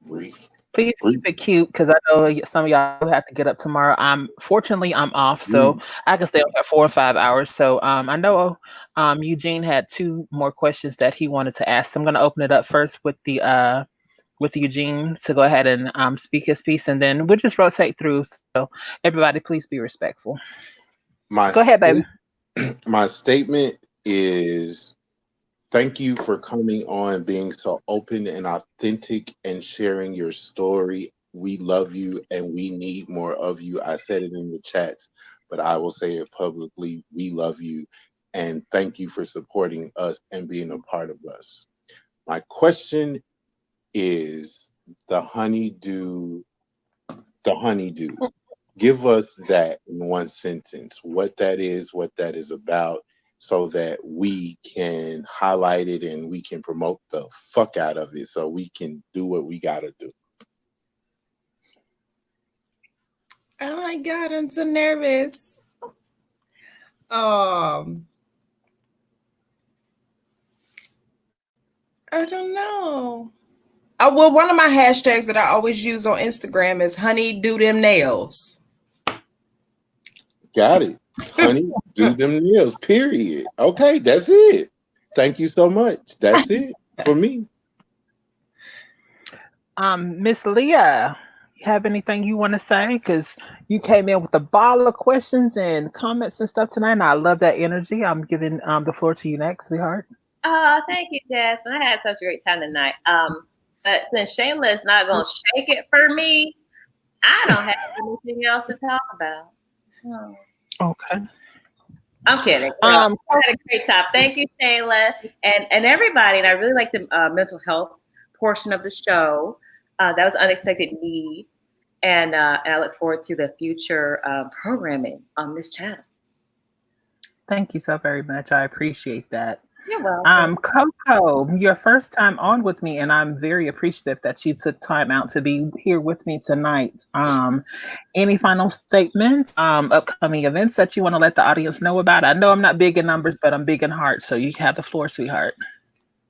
please keep it cute because I know some of y'all have to get up tomorrow. Fortunately I'm off, so I can stay up at 4 or 5 hours. So I know Eugene had 2 more questions that he wanted to ask. So I'm going to open it up first with Eugene to go ahead and speak his piece, and then we'll just rotate through. So everybody, please be respectful. Go ahead, baby. My statement is thank you for coming on, being so open and authentic and sharing your story. We love you and we need more of you. I said it in the chats, but I will say it publicly. We love you and thank you for supporting us and being a part of us. My question is the honeydew. Give us that in one sentence, what that is about, so that we can highlight it and we can promote the fuck out of it so we can do what we gotta do. Oh my God, I'm so nervous. I don't know. Well, one of my hashtags that I always use on Instagram is honey do them nails. Got it. Honey, do them nails, period. Okay, that's it. Thank you so much. That's it for me. Miss Leah, you have anything you want to say? Because you came in with a ball of questions and comments and stuff tonight, and I love that energy. I'm giving the floor to you next, sweetheart. Thank you, Jasmine. I had such a great time tonight. But since Shayla is not going to shake it for me, I don't have anything else to talk about. Okay. I'm kidding. I had a great time. Thank you, Shayla, and everybody. And I really like the mental health portion of the show. That was an unexpected need, and I look forward to the future programming on this channel. Thank you so very much. I appreciate that. You're welcome. Coco, your first time on with me, and I'm very appreciative that you took time out to be here with me tonight. Any final statements, upcoming events that you want to let the audience know about? I know I'm not big in numbers, but I'm big in heart, so you have the floor, sweetheart.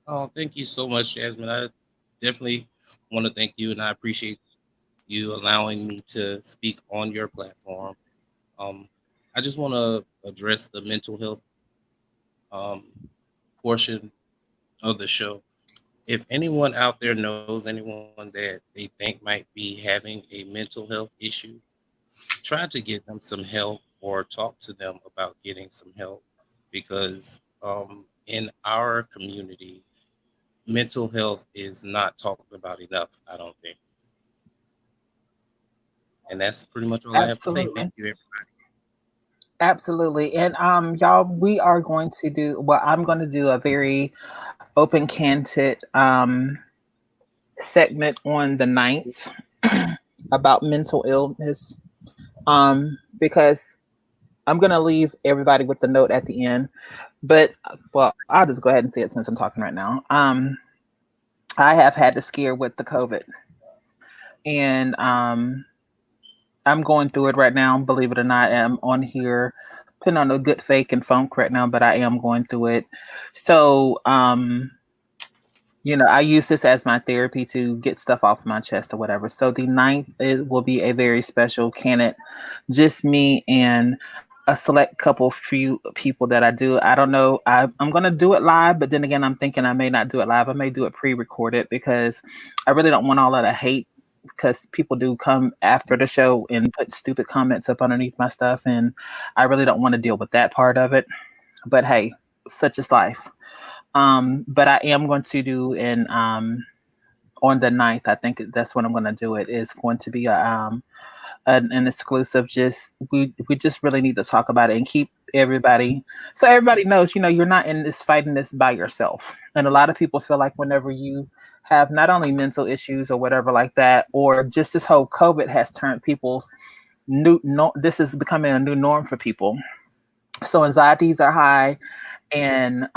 Oh, thank you so much, Jasmine. I definitely want to thank you, and I appreciate you allowing me to speak on your platform. I just want to address the mental health portion of the show. if anyone out there knows anyone that they think might be having a mental health issue, try to get them some help or talk to them about getting some help, because in our community, mental health is not talked about enough, I don't think. And that's pretty much all I have to say. Absolutely. Thank you, everybody. Absolutely. And y'all, we are going to do, well, I'm going to do a very open candid segment on the 9th about mental illness. Because I'm going to leave everybody with the note at the end. But well, I'll just go ahead and say it since I'm talking right now. I have had the scare with the COVID, and I'm going through it right now. Believe it or not, I'm on here putting on a good fake and funk right now, but I am going through it. So, I use this as my therapy to get stuff off my chest or whatever. So the 9th will be a very special candidate, just me and a select couple few people that I do. I don't know. I'm going to do it live, but then again, I'm thinking I may not do it live. I may do it pre-recorded because I really don't want all of the hate, because people do come after the show and put stupid comments up underneath my stuff. And I really don't want to deal with that part of it. But hey, such is life. But I am going to do on the 9th, I think that's when I'm going to do it, is going to be an exclusive. Just we just really need to talk about it and keep everybody, so everybody knows, you're not in this fighting this by yourself. And a lot of people feel like whenever you have not only mental issues or whatever like that, or just this whole COVID has turned people's this is becoming a new norm for people. So anxieties are high, and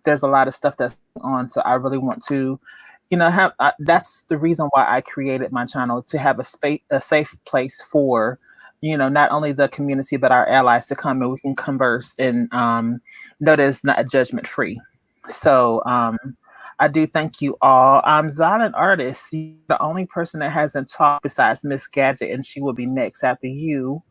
there's a lot of stuff that's on. So I really want to, have. That's the reason why I created my channel, to have a safe place for, not only the community but our allies to come and we can converse and know that it's not judgment free. So I do thank you all. Silent Artist, you're the only person that hasn't talked besides Miss Gadget, and she will be next after you.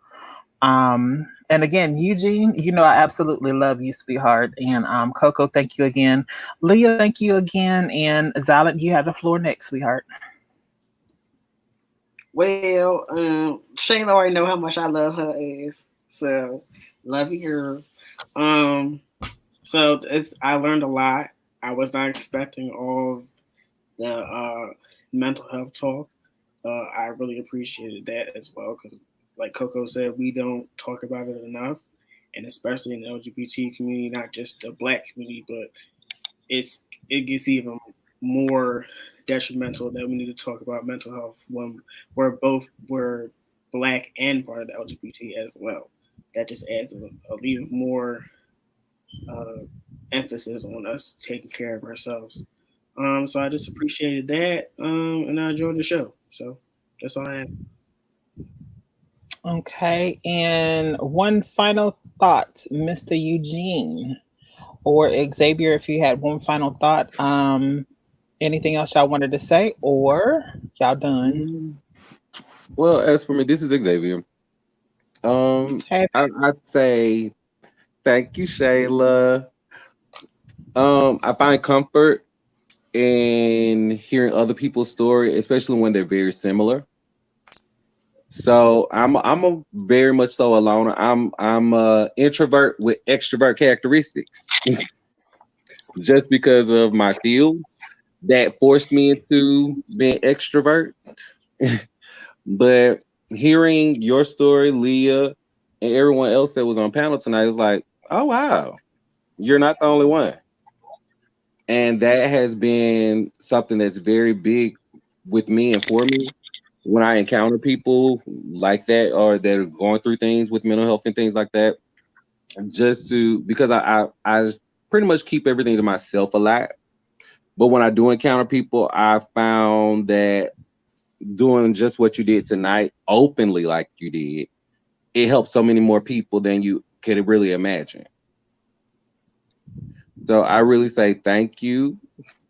And again, Eugene, I absolutely love you, sweetheart. And Coco, thank you again. Leah, thank you again. And Silent, you have the floor next, sweetheart. Well, Shayla already know how much I love her ass. So love you, girl. So I learned a lot. I was not expecting all of the mental health talk. I really appreciated that as well, because like Coco said, we don't talk about it enough, and especially in the LGBT community, not just the Black community, but it gets even more detrimental that we need to talk about mental health when we're Black and part of the LGBT as well. That just adds a even more emphasis on us taking care of ourselves. So I just appreciated that, and I enjoyed the show. So that's all I have. Okay. And one final thought, Mr. Eugene or Xavier, if you had one final thought. Anything else y'all wanted to say, or y'all done? Well, as for me, this is Xavier. I'd say thank you, Shayla. I find comfort in hearing other people's story, especially when they're very similar. So I'm a very much so a loner. I'm a introvert with extrovert characteristics, just because of my field that forced me into being extrovert. But hearing your story, Leah, and everyone else that was on panel tonight, was like, oh wow, you're not the only one. And that has been something that's very big with me and for me when I encounter people like that, or that are going through things with mental health and things like that. Just because I pretty much keep everything to myself a lot. But when I do encounter people, I found that doing just what you did tonight, openly like you did, it helps so many more people than you could really imagine. So I really say thank you.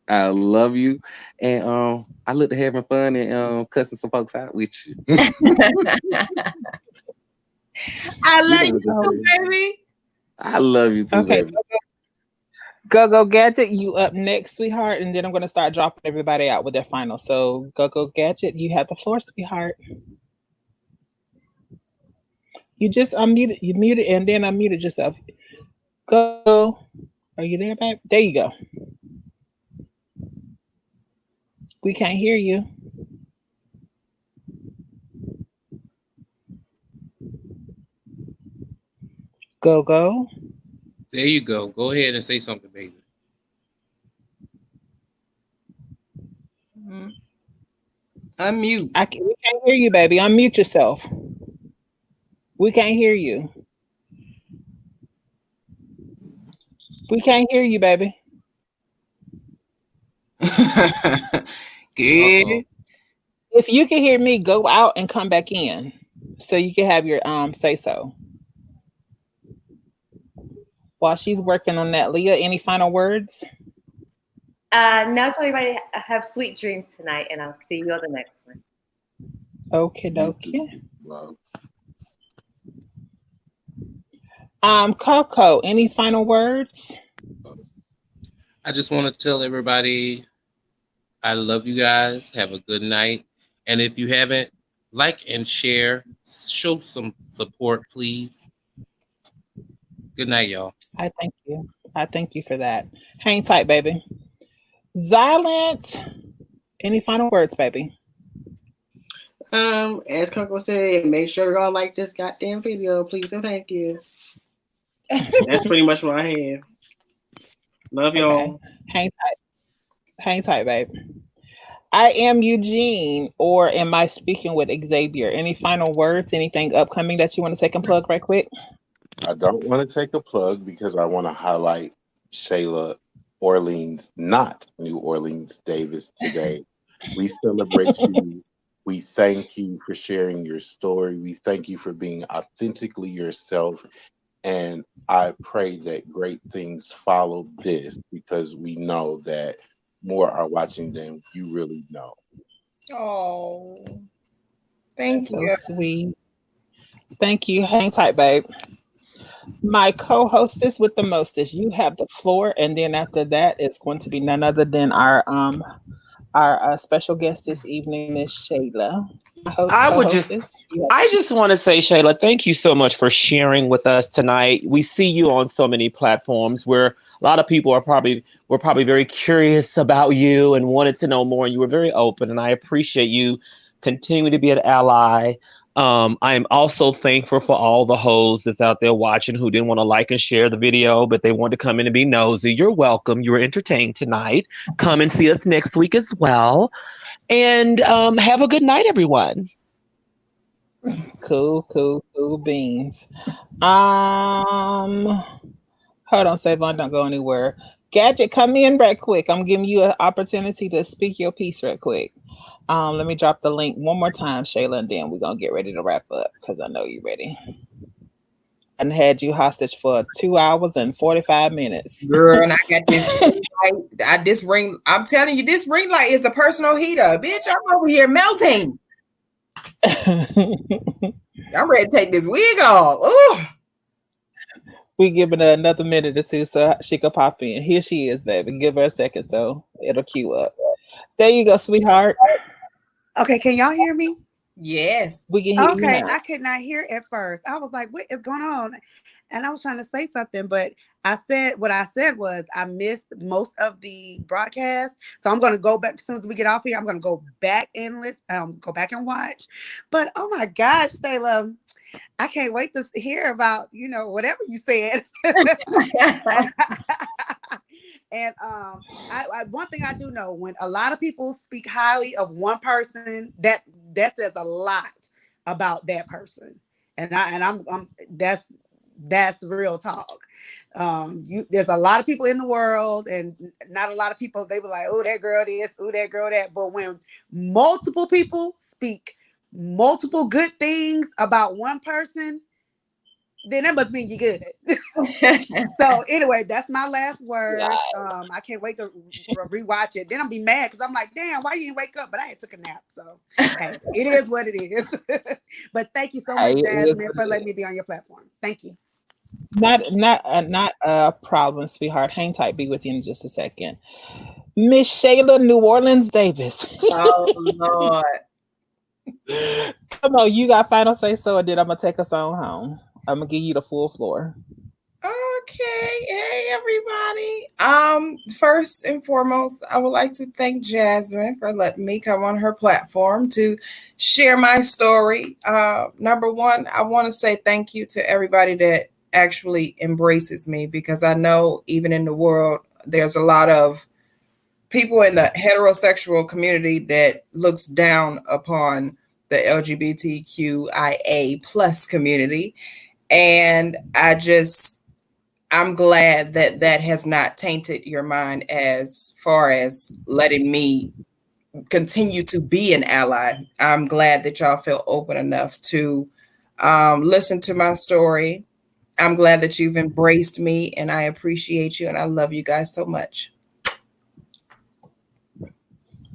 I love you. And I look to having fun and cussing some folks out with you. I love you too, baby. I love you too, Okay, baby. Go Gadget, you up next, sweetheart, and then I'm gonna start dropping everybody out with their final. So Go Gadget, you have the floor, sweetheart. You just unmuted, you muted and then unmuted yourself. Go. Are you there, babe? There you go. We can't hear you. Go. There you go. Go ahead and say something, baby. Unmute. We can't hear you, baby. Unmute yourself. We can't hear you. We can't hear you, baby. Good. If you can hear me, go out and come back in so you can have your say so. While she's working on that, Leah, any final words? Now, so everybody have sweet dreams tonight, and I'll see you on the next one. Okay, dokie. Coco, any final words? I just want to tell everybody I love you guys. Have a good night. And if you haven't, like and share, show some support, please. Good night, y'all. I thank you. I thank you for that. Hang tight, baby. Xylent, any final words, baby? As Coco said, make sure y'all like this goddamn video, please and thank you. That's pretty much what I have. Love y'all. Okay. Hang tight, babe. I am Eugene, or am I speaking with Xavier? Any final words? Anything upcoming that you want to take and plug right quick? I don't want to take a plug because I want to highlight Shayla Orlean's, not New Orleans Davis today. We celebrate you. We thank you for sharing your story. We thank you for being authentically yourself. And I pray that great things follow this because we know that more are watching than you really know. Oh, thank you. So sweet. Thank you. Hang tight, babe. My co-hostess with the mostest, you have the floor, and then after that, it's going to be none other than our special guest this evening, Miss Shayla. I just want to say, Shayla, thank you so much for sharing with us tonight. We see you on so many platforms where a lot of people were probably very curious about you and wanted to know more, and you were very open, and I appreciate you continuing to be an ally. I am also thankful for all the hoes that's out there watching who didn't want to like and share the video, but they wanted to come in and be nosy. You're welcome. You were entertained tonight. Come and see us next week as well. And have a good night, everyone. Cool beans. Hold on, Savon, don't go anywhere. Gadget, come in right quick. I'm giving you an opportunity to speak your piece right quick. Let me drop the link one more time, Shayla, and then we're gonna get ready to wrap up because I know you're ready. And had you hostage for 2 hours and 45 minutes. Girl, and I got this ring light. I'm telling you, this ring light is a personal heater. Bitch, I'm over here melting. I'm ready to take this wig off. Ooh. We giving her another minute or two so she could pop in. Here she is, baby. Give her a second so it'll queue up. There you go, sweetheart. Okay, can y'all hear me? Yes. We can hear you Okay, now. I could not hear at first. I was like, what is going on? And I was trying to say something, but what I said was I missed most of the broadcast. So I'm gonna go back as soon as we get off here. I'm gonna go back and go back and watch. But oh my gosh, Shayla, I can't wait to hear about, whatever you said. And one thing I do know, when a lot of people speak highly of one person, that says a lot about that person. And I'm that's real talk. There's a lot of people in the world, and not a lot of people. They were like, "Oh, that girl this, oh, that girl that." But when multiple people speak multiple good things about one person, then that must mean you're good. So anyway, that's my last word. I can't wait to rewatch it. Then I'll be mad because I'm like, damn, why you didn't wake up? But I had took a nap. So hey, it is what it is. But thank you so much, Jasmine, for letting me be on your platform. Thank you. Not a problem, sweetheart. Hang tight. Be with you in just a second. Miss Shayla New Orleans Davis. Oh Lord. Come on, you got final say so, and then I'm gonna take us on home. I'm gonna give you the full floor. Okay, hey everybody. First and foremost, I would like to thank Jasmine for letting me come on her platform to share my story. Number one, I want to say thank you to everybody that actually embraces me, because I know even in the world there's a lot of people in the heterosexual community that looks down upon the LGBTQIA plus community. And I'm glad that that has not tainted your mind as far as letting me continue to be an ally. I'm glad that y'all feel open enough to listen to my story. I'm glad that you've embraced me, and I appreciate you, and I love you guys so much.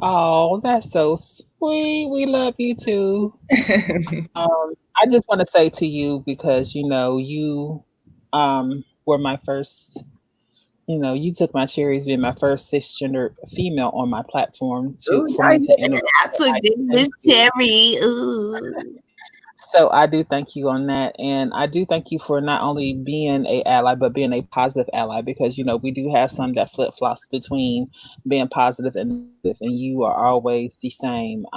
Oh, that's so sweet. We love you too. I just want to say to you, because you were my first. You took my cherries being my first cisgender female on my platform for me to interview. I took this cherry. Ooh. So I do thank you on that, and I do thank you for not only being a ally but being a positive ally, because we do have some that flip flops between being positive and negative, and you are always the same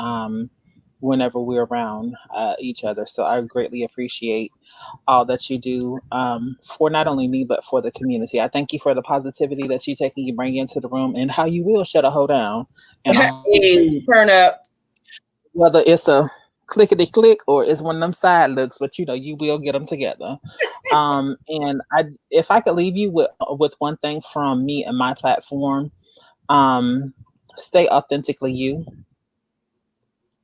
whenever we're around each other. So I greatly appreciate all that you do for not only me but for the community. I thank you for the positivity that you take and you bring into the room, and how you will shut a hoe down and Hey, turn up. whether it's a clickety click or it's one of them side looks, but you will get them together. And if I could leave you with one thing from me and my platform, stay authentically you.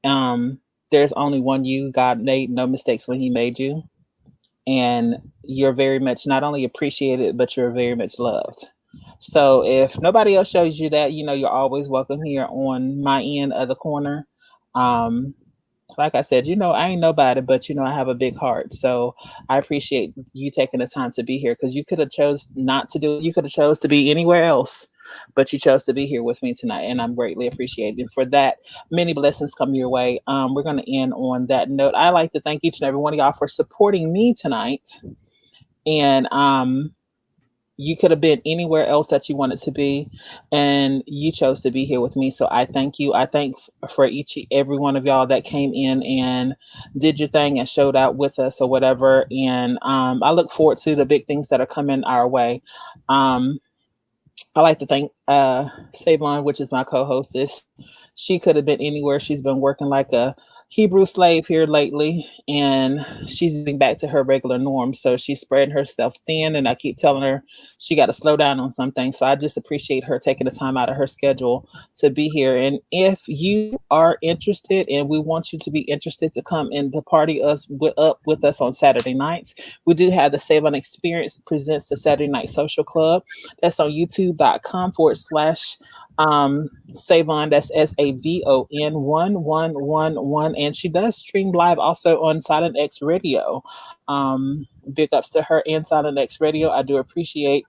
There's only one you. God made no mistakes when He made you, and you're very much not only appreciated, but you're very much loved. So if nobody else shows you that, you're always welcome here on my end of the corner. Like I said, I ain't nobody, but I have a big heart. So I appreciate you taking the time to be here, because you could have chose not to do it. You could have chose to be anywhere else, but you chose to be here with me tonight, and I'm greatly appreciated. And for that, many blessings come your way. We're going to end on that note. I like to thank each and every one of y'all for supporting me tonight. And you could have been anywhere else that you wanted to be, and you chose to be here with me. So I thank you. I thank for every one of y'all that came in and did your thing and showed out with us or whatever. And I look forward to the big things that are coming our way. I like to thank Savon, which is my co-hostess. She could have been anywhere. She's been working like a Hebrew slave here lately, and she's getting back to her regular norm. So she's spreading herself thin, and I keep telling her she got to slow down on something. So I just appreciate her taking the time out of her schedule to be here. And if you are interested, and we want you to be interested to come and to party up with us on Saturday nights, we do have the Save On Experience presents the Saturday Night Social Club. That's on youtube.com/Savon. That's SAVON 1111, and she does stream live also on Silent X Radio. Big ups to her and Silent X Radio. I do appreciate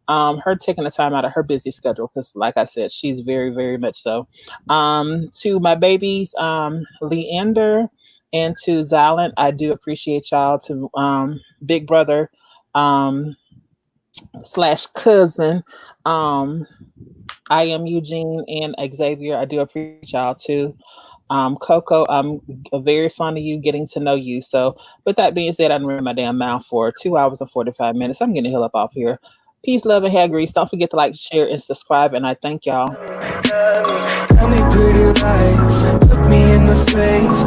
her taking the time out of her busy schedule, because like I said, she's very, very much so. To my babies, Leander and to Zalent, I do appreciate y'all. To big brother / cousin, I am Eugene and Xavier. I do appreciate y'all too. Coco, I'm very fond of you, getting to know you. So with that being said, I done ran my damn mouth for 2 hours and 45 minutes. I'm getting the hell up off here. Peace, love, and hair grease. Don't forget to like, share, and subscribe. And I thank y'all. Tell me pretty lies.